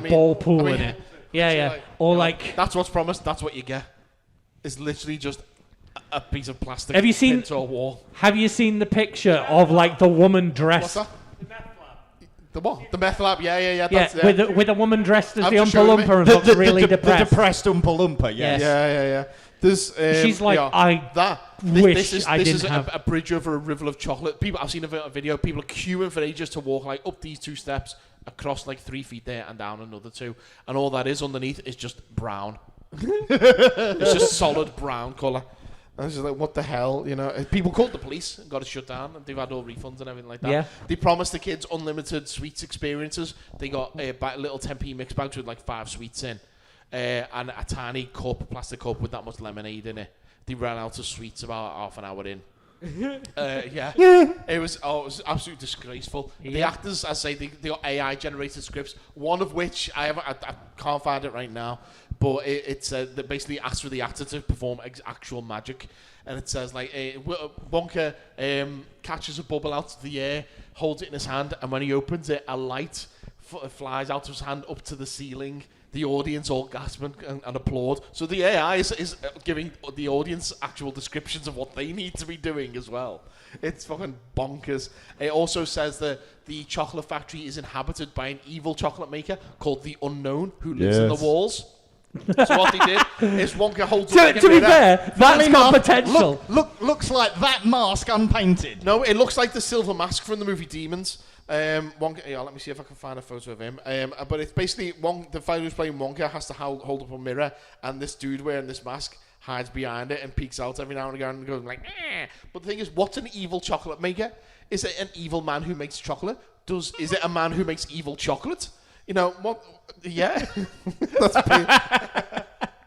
ball pool in it. Yeah. Or that's what's promised. That's what you get. It's literally just a piece of plastic. Have you seen? Pinned to a wall. Have you seen the picture of the woman dressed? What's that? The what? The meth lab? Yeah. With a woman dressed as the Oompa Loompa and looks really depressed. The depressed Oompa Loompa, yes. Yeah. There's, She's like, yeah, wish this I is didn't have. a bridge over a river of chocolate. People, I've seen a video. People are queuing for ages to walk like up these 2 steps, across like 3 feet there, and down another 2, and all that is underneath is just brown. It's just solid brown colour. I was just like, what the hell, you know? People called the police and got it shut down, and they've had all refunds and everything like that. Yeah. They promised the kids unlimited sweets experiences. They got little 10p mix bags with like 5 sweets in, and a tiny plastic cup with that much lemonade in it. They ran out of sweets about half an hour in. Yeah. It was absolutely disgraceful. Yeah. The actors, I say, they got AI generated scripts. One of which I can't find it right now, but it's they basically asked for the actor to perform actual magic, and it says like Wonka catches a bubble out of the air, holds it in his hand, and when he opens it, a light flies out of his hand up to the ceiling. The audience all gasp and applaud. So the AI is giving the audience actual descriptions of what they need to be doing as well. It's fucking bonkers. It also says that the chocolate factory is inhabited by an evil chocolate maker called the Unknown, who lives in the walls. So what they did is Wonka holds up To be fair, that's got potential. Looks like that mask unpainted. No, it looks like the silver mask from the movie Demons. Wonka, yeah, let me see if I can find a photo of him. But it's basically the fighter who's playing Wonka has to hold up a mirror, and this dude wearing this mask hides behind it and peeks out every now and again and goes like, eh. But the thing is, what's an evil chocolate maker? Is it an evil man who makes chocolate? Is it a man who makes evil chocolate? You know what? Yeah, that's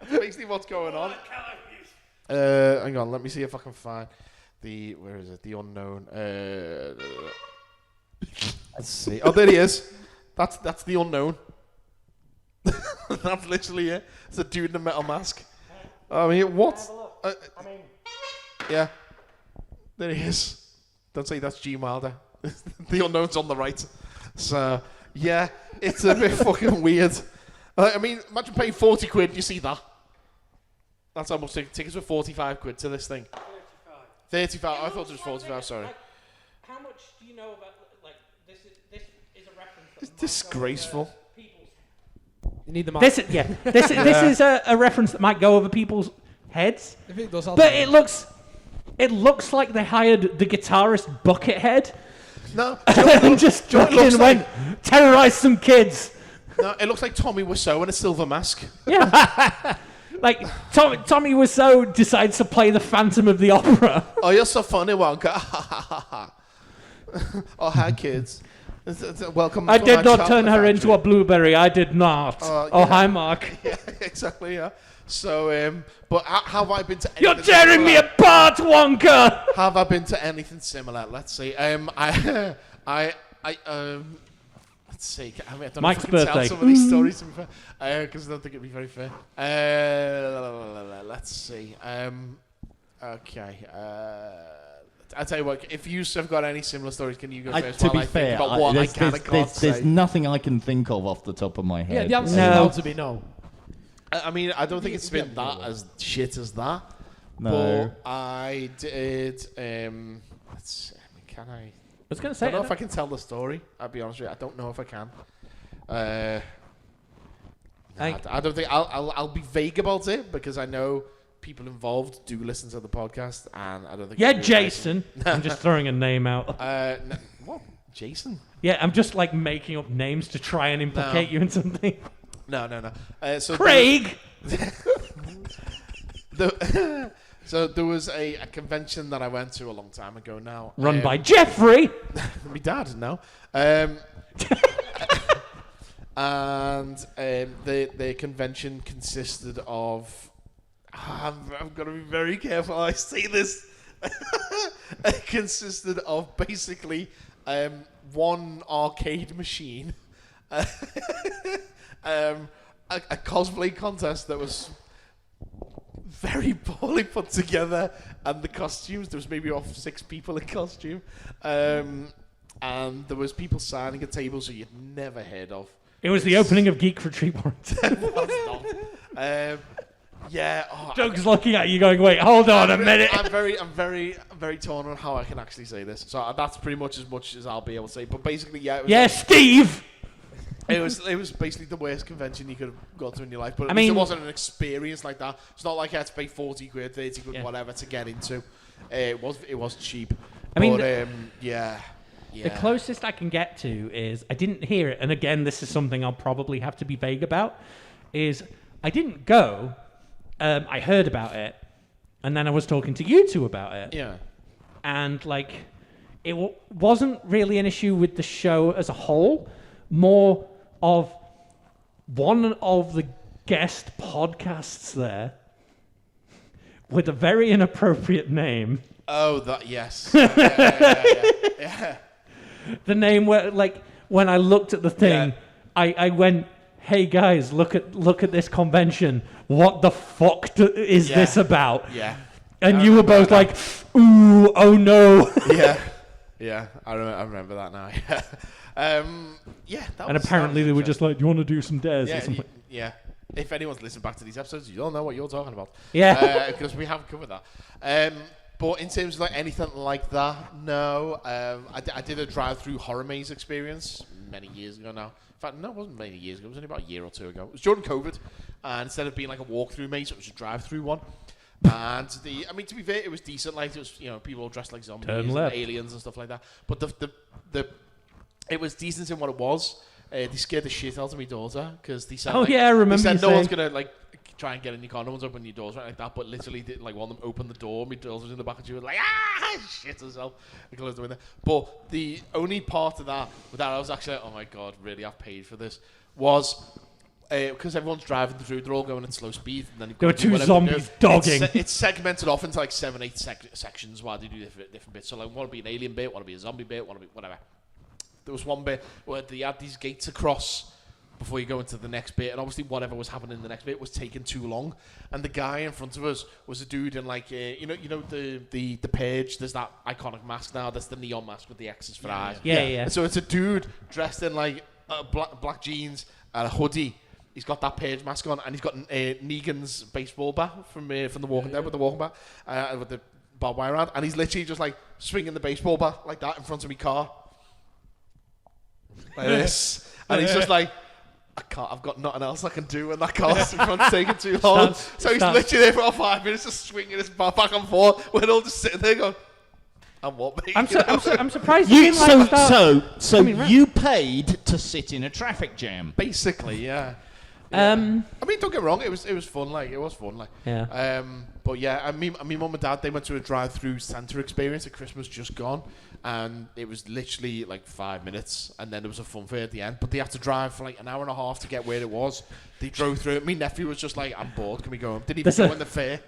basically what's going on. Hang on, let me see if I can find where is it? The Unknown. Let's see. Oh, there he is. That's the Unknown. That's literally it. It's a dude in a metal mask. I mean, what? Yeah. There he is. Don't say that's Gene Wilder. The Unknown's on the right. So, yeah, it's a bit fucking weird. I mean, imagine paying 40 quid and you see that. That's how much tickets were 45 quid to this thing. 35. I thought it was 45, sorry. How much do you know about... This is a reference. It's disgraceful. You need the This is a reference that might go over people's heads. If it does, but it looks like they hired the guitarist Buckethead. No, and just fucking went terrorize some kids. No, it looks like Tommy Wiseau in a silver mask. Yeah. Like Tommy Wiseau decides to play the Phantom of the Opera. Oh, you're so funny, Wonka. Oh, hi, kids. Welcome. I did not turn her into a blueberry. I did not. Oh, hi, Mark. Yeah, exactly. Yeah. So, but have I been to? You're tearing me apart, Wonka. Have I been to anything similar? Let's see. Let's see. I don't know Mike's if I can birthday. tell some of these stories because I don't think it'd be very fair. Let's see. Okay. I'll tell you what, if you have got any similar stories, can you go first? To be fair, there's nothing I can think of off the top of my head. Yeah, the answer is allowed to be no. I mean, I don't think it's been that as shit as that. No. But I did. Let's see, can I? I was going to say. I don't know if I can tell the story. I'll be honest with you. I don't know if I can. I don't think I'll be vague about it because I know people involved do listen to the podcast, and I don't think. Yeah, Jason. I'm just throwing a name out. No, what? Jason? Yeah, I'm just like making up names to try and implicate you in something. No. So Craig. So there was a convention that I went to a long time ago now. Run by Jeffrey. My dad, no. And the convention consisted of... I've got to be very careful how I say this. It consisted of basically one arcade machine, a cosplay contest that was very poorly put together, and the costumes, there was maybe 6 people in costume, and there was people signing at tables who you'd never heard of. It was the opening of Geek Retreat Warrington. It was not. Yeah. Doug's looking at you going, wait, hold on a minute. I'm very torn on how I can actually say this. So that's pretty much as I'll be able to say. But basically, yeah. Yeah, Steve! It was basically the worst convention you could have gone to in your life. But I mean, it wasn't an experience like that. It's not like I had to pay 40 quid, 30 quid, whatever to get into. It was cheap. I mean, yeah. The closest I can get to is I didn't hear it, and again, this is something I'll probably have to be vague about. Is I didn't go. I heard about it, and then I was talking to you two about it. Yeah. And like, it wasn't really an issue with the show as a whole. More of one of the guest podcasts there with a very inappropriate name. Oh, that yes. Yeah. The name where, like, when I looked at the thing, I went, "Hey guys, look at this convention. What the fuck is this about?" Yeah. And you were both like, "Ooh, oh no." Yeah. I remember that now. Yeah. And apparently they were just like, "Do you want to do some dares?" or something? Yeah. If anyone's listened back to these episodes, you'll know what you're talking about. Yeah. Because we haven't covered that. But in terms of like anything like that, no. I did a drive-through horror maze experience many years ago now. In fact, no, it wasn't many years ago. It was only about a year or two ago. It was during COVID, and instead of being like a walk-through maze, it was a drive-through one. And to be fair, it was decent. Like, it was, people all dressed like zombies and aliens and stuff like that. But it was decent in what it was. They scared the shit out of my daughter because they said, I remember. They said no one's gonna like try and get in your car. No one's opening your doors right like that. But literally, like one of them opened the door. My daughter was in the back, and she was like, shit herself. And closed the window. But the only part of that I was actually like, oh my god, really, I've paid for this. Was because everyone's driving through, they're all going at slow speed. And then there were two zombies dogging. It's segmented off into like 7-8 sections while they do different bits. So like, want to be an alien bit, want to be a zombie bit, want to be whatever. There was one bit where they had these gates across before you go into the next bit, and obviously whatever was happening in the next bit was taking too long. And the guy in front of us was a dude in like the Purge. There's that iconic mask now. That's the neon mask with the X's for eyes. Yeah. And so it's a dude dressed in like black jeans and a hoodie. He's got that Purge mask on, and he's got Negan's baseball bat from The Walking Dead with the walking bat with the barbed wire around, and he's literally just like swinging the baseball bat like that in front of my car. Like this. And he's just like, I've got nothing else I can do when that car's in front taking too long. So he's literally there for about 5 minutes just swinging his bat back and forth. We're all just sitting there going, and what, mate? I'm surprised you paid to sit in a traffic jam. Basically, yeah. I mean, don't get me wrong, it was fun, Yeah. But yeah, my mum and dad, they went to a drive-through Santa experience at Christmas just gone, and it was literally like 5 minutes, and then there was a fun fair at the end, but they had to drive for like an hour and a half to get where it was. They drove through it. My nephew was just like, I'm bored, can we go home? Didn't even go in the fair.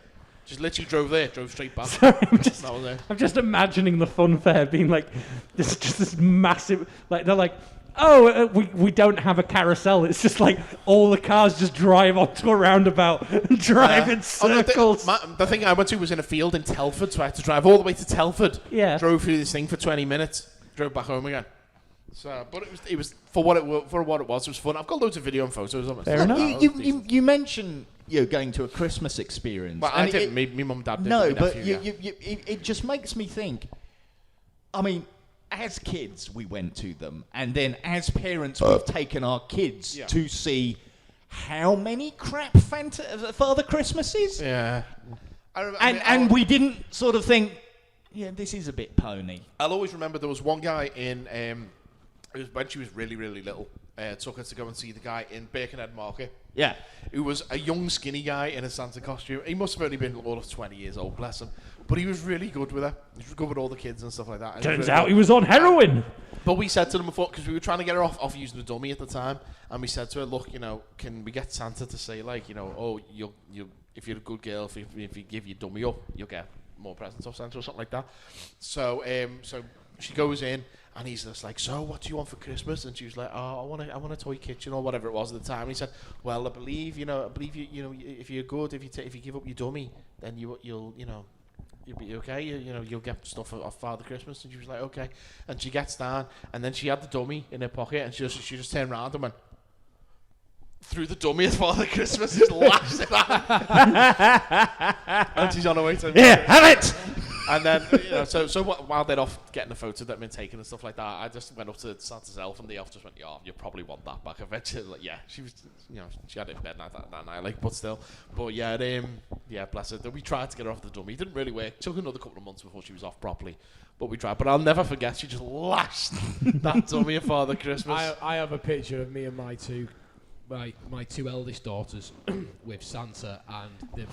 Just literally drove straight back. Sorry, that was it. I'm just imagining the fun fair being like, this massive, like, they're like, oh, we don't have a carousel. It's just like all the cars just drive onto a roundabout and drive in circles. The thing I went to was in a field in Telford, so I had to drive all the way to Telford. Yeah. Drove through this thing for 20 minutes, drove back home again. So, but it was for what it was. It was fun. I've got loads of video and photos of it. Fair enough. You mentioned going to a Christmas experience. Well, I didn't. Me mum and dad did. No, but it just makes me think. I mean, as kids, we went to them, and then as parents, we've taken our kids to see how many crap Father Christmases. Yeah. And we didn't sort of think, this is a bit pony. I'll always remember there was one guy in. It was when she was really, really little. Took her to go and see the guy in Birkenhead Market. Yeah. Who was a young, skinny guy in a Santa costume. He must have only been all of 20 years old, bless him. But he was really good with her. He was good with all the kids and stuff like that. Turns out he was on heroin. But we said to them before, because we were trying to get her off using the dummy at the time, and we said to her, look, can we get Santa to say, like, oh, you'll if you're a good girl, if you give your dummy up, you'll get more presents off Santa or something like that. So she goes in, and he's just like, so what do you want for Christmas? And she was like, oh, I want a toy kitchen or whatever it was at the time. And he said, well, I believe you, if you're good, if you give up your dummy, then you'll be okay. You'll get stuff off Father Christmas. And she was like, okay. And she gets down, and then she had the dummy in her pocket, and she just turned around and went threw the dummy at Father Christmas, just lashed it out. And she's on her way to have it. And then, while they're off getting a photo that had been taken and stuff like that, I just went up to Santa's elf, and the elf just went, "Yeah, you probably want that back eventually." Like, yeah, she was, she had it in bed that night, like, but still. But yeah, bless her. We tried to get her off the dummy. It didn't really work. It took another couple of months before she was off properly. But we tried. But I'll never forget, she just lashed that dummy at Father Christmas. I have a picture of me and my two eldest daughters with Santa, and they're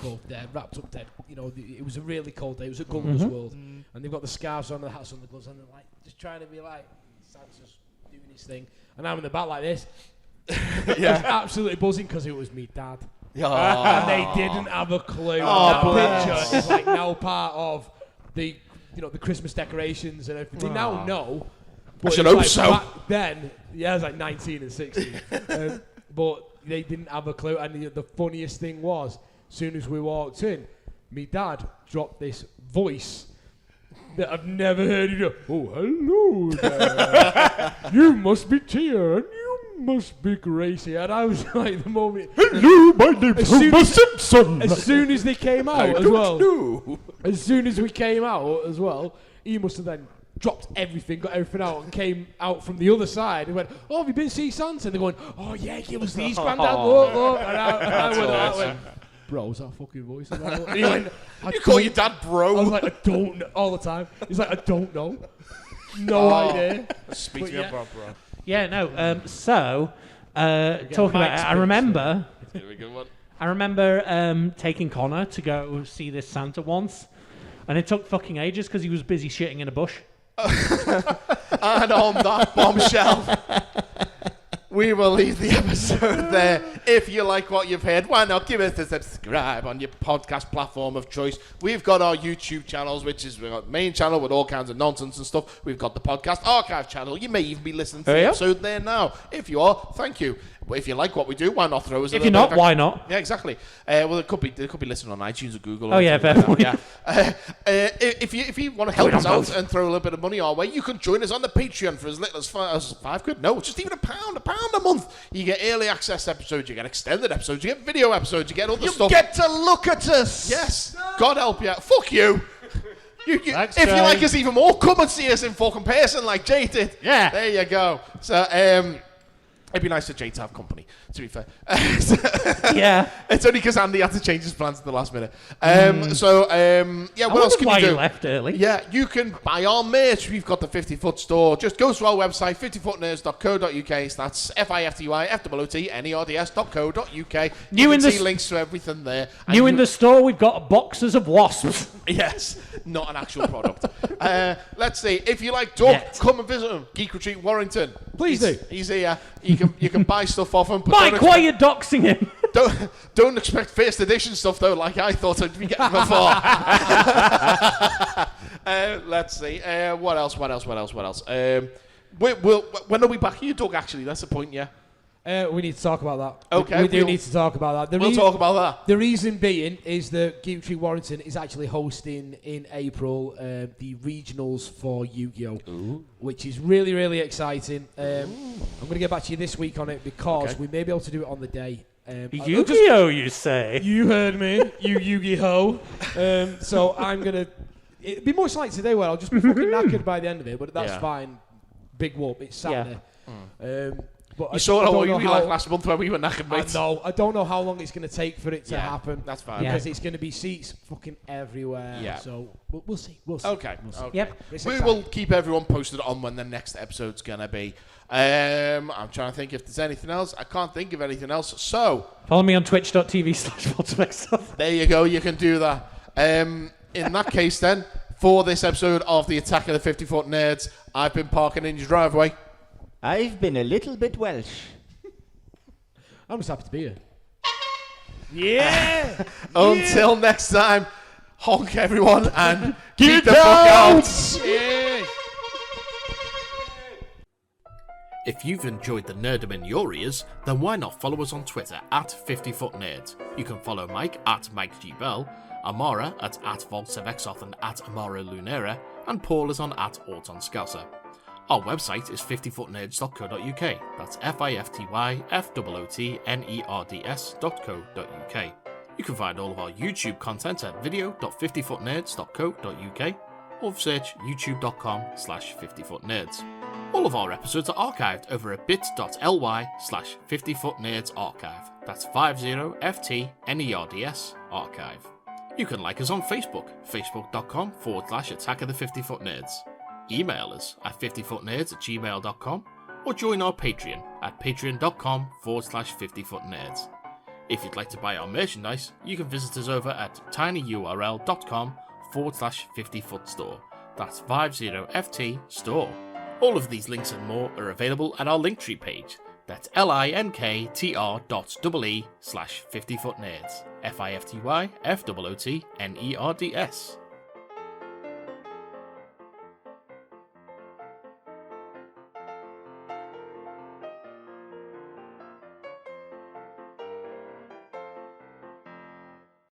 wrapped up dead. It was a really cold day. It was at Gunner's World, and they've got the scarves on, the hats on, the gloves, and they're like just trying to be like Santa's doing his thing, and I'm in the back like this. I was absolutely buzzing because it was me dad, and they didn't have a clue. That picture is like now part of the the Christmas decorations and everything. They now know. I should hope so. Back then, I was like 19 and 16. But they didn't have a clue, and the funniest thing was, as soon as we walked in, me dad dropped this voice that I've never heard. He go, "Oh, hello there. You must be Tia, and you must be Gracie." And I was like, the moment, Hello, my name's Homer Simpson. as soon as they came out as soon as we came out as well, he must have then dropped everything, got everything out, and came out from the other side and went, "Oh, have you been to see Santa?" And they're going, "Oh yeah, give us these, Grandad, look." And I went, "Bro, was that a fucking voice?" And he went, "You call your dad bro?" I was like, "I don't know," all the time. He's like, "I don't know." No idea. Speak to me about bro. Yeah, no. Talking about it, I remember taking Connor to go see this Santa once, and it took fucking ages because he was busy shitting in a bush. And on that bombshell, we will leave the episode there. If you like what you've heard, why not give us a subscribe on your podcast platform of choice. We've got our YouTube channels, which is we've got the main channel with all kinds of nonsense and stuff. We've got the podcast archive channel. You may even be listening to the episode there now. If you are, thank you. But if you like what we do, why not throw us a If you're not, why not? Yeah, exactly. Well, they could be listening on iTunes or Google. Oh, yeah, fair point. Yeah. If you want to help us out and throw a little bit of money our way, you can join us on the Patreon for as little as £5. No, just even £1 a month. You get early access episodes, you get extended episodes, you get video episodes, you get other stuff. You get to look at us. Yes. God help you. Fuck you. Thanks, if you Jay. like us even more, come and see us in fucking person like Jay did. Yeah. There you go. So, it'd be nice for Jay to have company, to be fair. Yeah. It's only because Andy had to change his plans at the last minute. What else can why you do? You left early. Yeah, you can buy our merch. We've got the 50-foot store. Just go to our website, 50footnerds.co.uk. That's FIFTYFOOTNERDS.co.uk. You can see links to everything there. New in the store, we've got boxes of wasps. Yes, not an actual product. Let's see. If you like Doug, come and visit him. Geek Retreat, Warrington. Please do. He's here. You can buy stuff off him. But Mike, why are you doxing him? Don't expect first edition stuff though, like I thought I'd be getting before. Let's see. What else? When are we back here, Doug? Actually, that's the point. Yeah. We need to talk about that. Okay, we do need to talk about that. We'll talk about that. The reason being is that Geek Retreat Warrington is actually hosting in April the regionals for Yu-Gi-Oh, which is really, really exciting. I'm going to get back to you this week on it because we may be able to do it on the day. Yu-Gi-Oh, you say? You heard me, you Yu-Gi-Oh. So I'm going to... It'll be much like today where I'll just be fucking knackered by the end of it, but that's fine. Big whoop, it's Saturday. But you saw what you were like last month when we were knackered, mate. I don't know how long it's going to take for it to happen. That's fine. Because it's going to be seats fucking everywhere. Yeah. So we'll see. Okay. Yep. We will keep everyone posted on when the next episode's going to be. I'm trying to think if there's anything else. I can't think of anything else. So follow me on twitch.tv/Voltmix. There you go. You can do that. In that case, then, for this episode of the Attack of the 50-Foot Nerds, I've been parking in your driveway. I've been a little bit Welsh. I'm just happy to be here. Yeah! Until next time, honk everyone and keep the fuck out! Yeah. If you've enjoyed the nerdom in your ears, then why not follow us on Twitter at 50footnerds. You can follow Mike at Mike G. Bell, Amara at Voltsevexoth and at Amara Lunera, and Paul is on at Auton Scouser. Our website is 50footnerds.co.uk. That's FIFTYFOOTNERDS.co.uk. You can find all of our YouTube content at video.50footnerds.co.uk or search youtube.com/50footnerds. All of our episodes are archived over at bit.ly/50footnerdsarchive. That's 50FTNERDS archive. You can like us on Facebook, facebook.com/Attack of the 50 Foot Nerds. Email us at 50footnerds@gmail.com or join our Patreon at patreon.com/50footnerds. If you'd like to buy our merchandise, you can visit us over at tinyurl.com/50footstore. That's 50FT store. All of these links and more are available at our Linktree page. That's linktr.ee/50footnerds. FIFTYFOOTNERDS.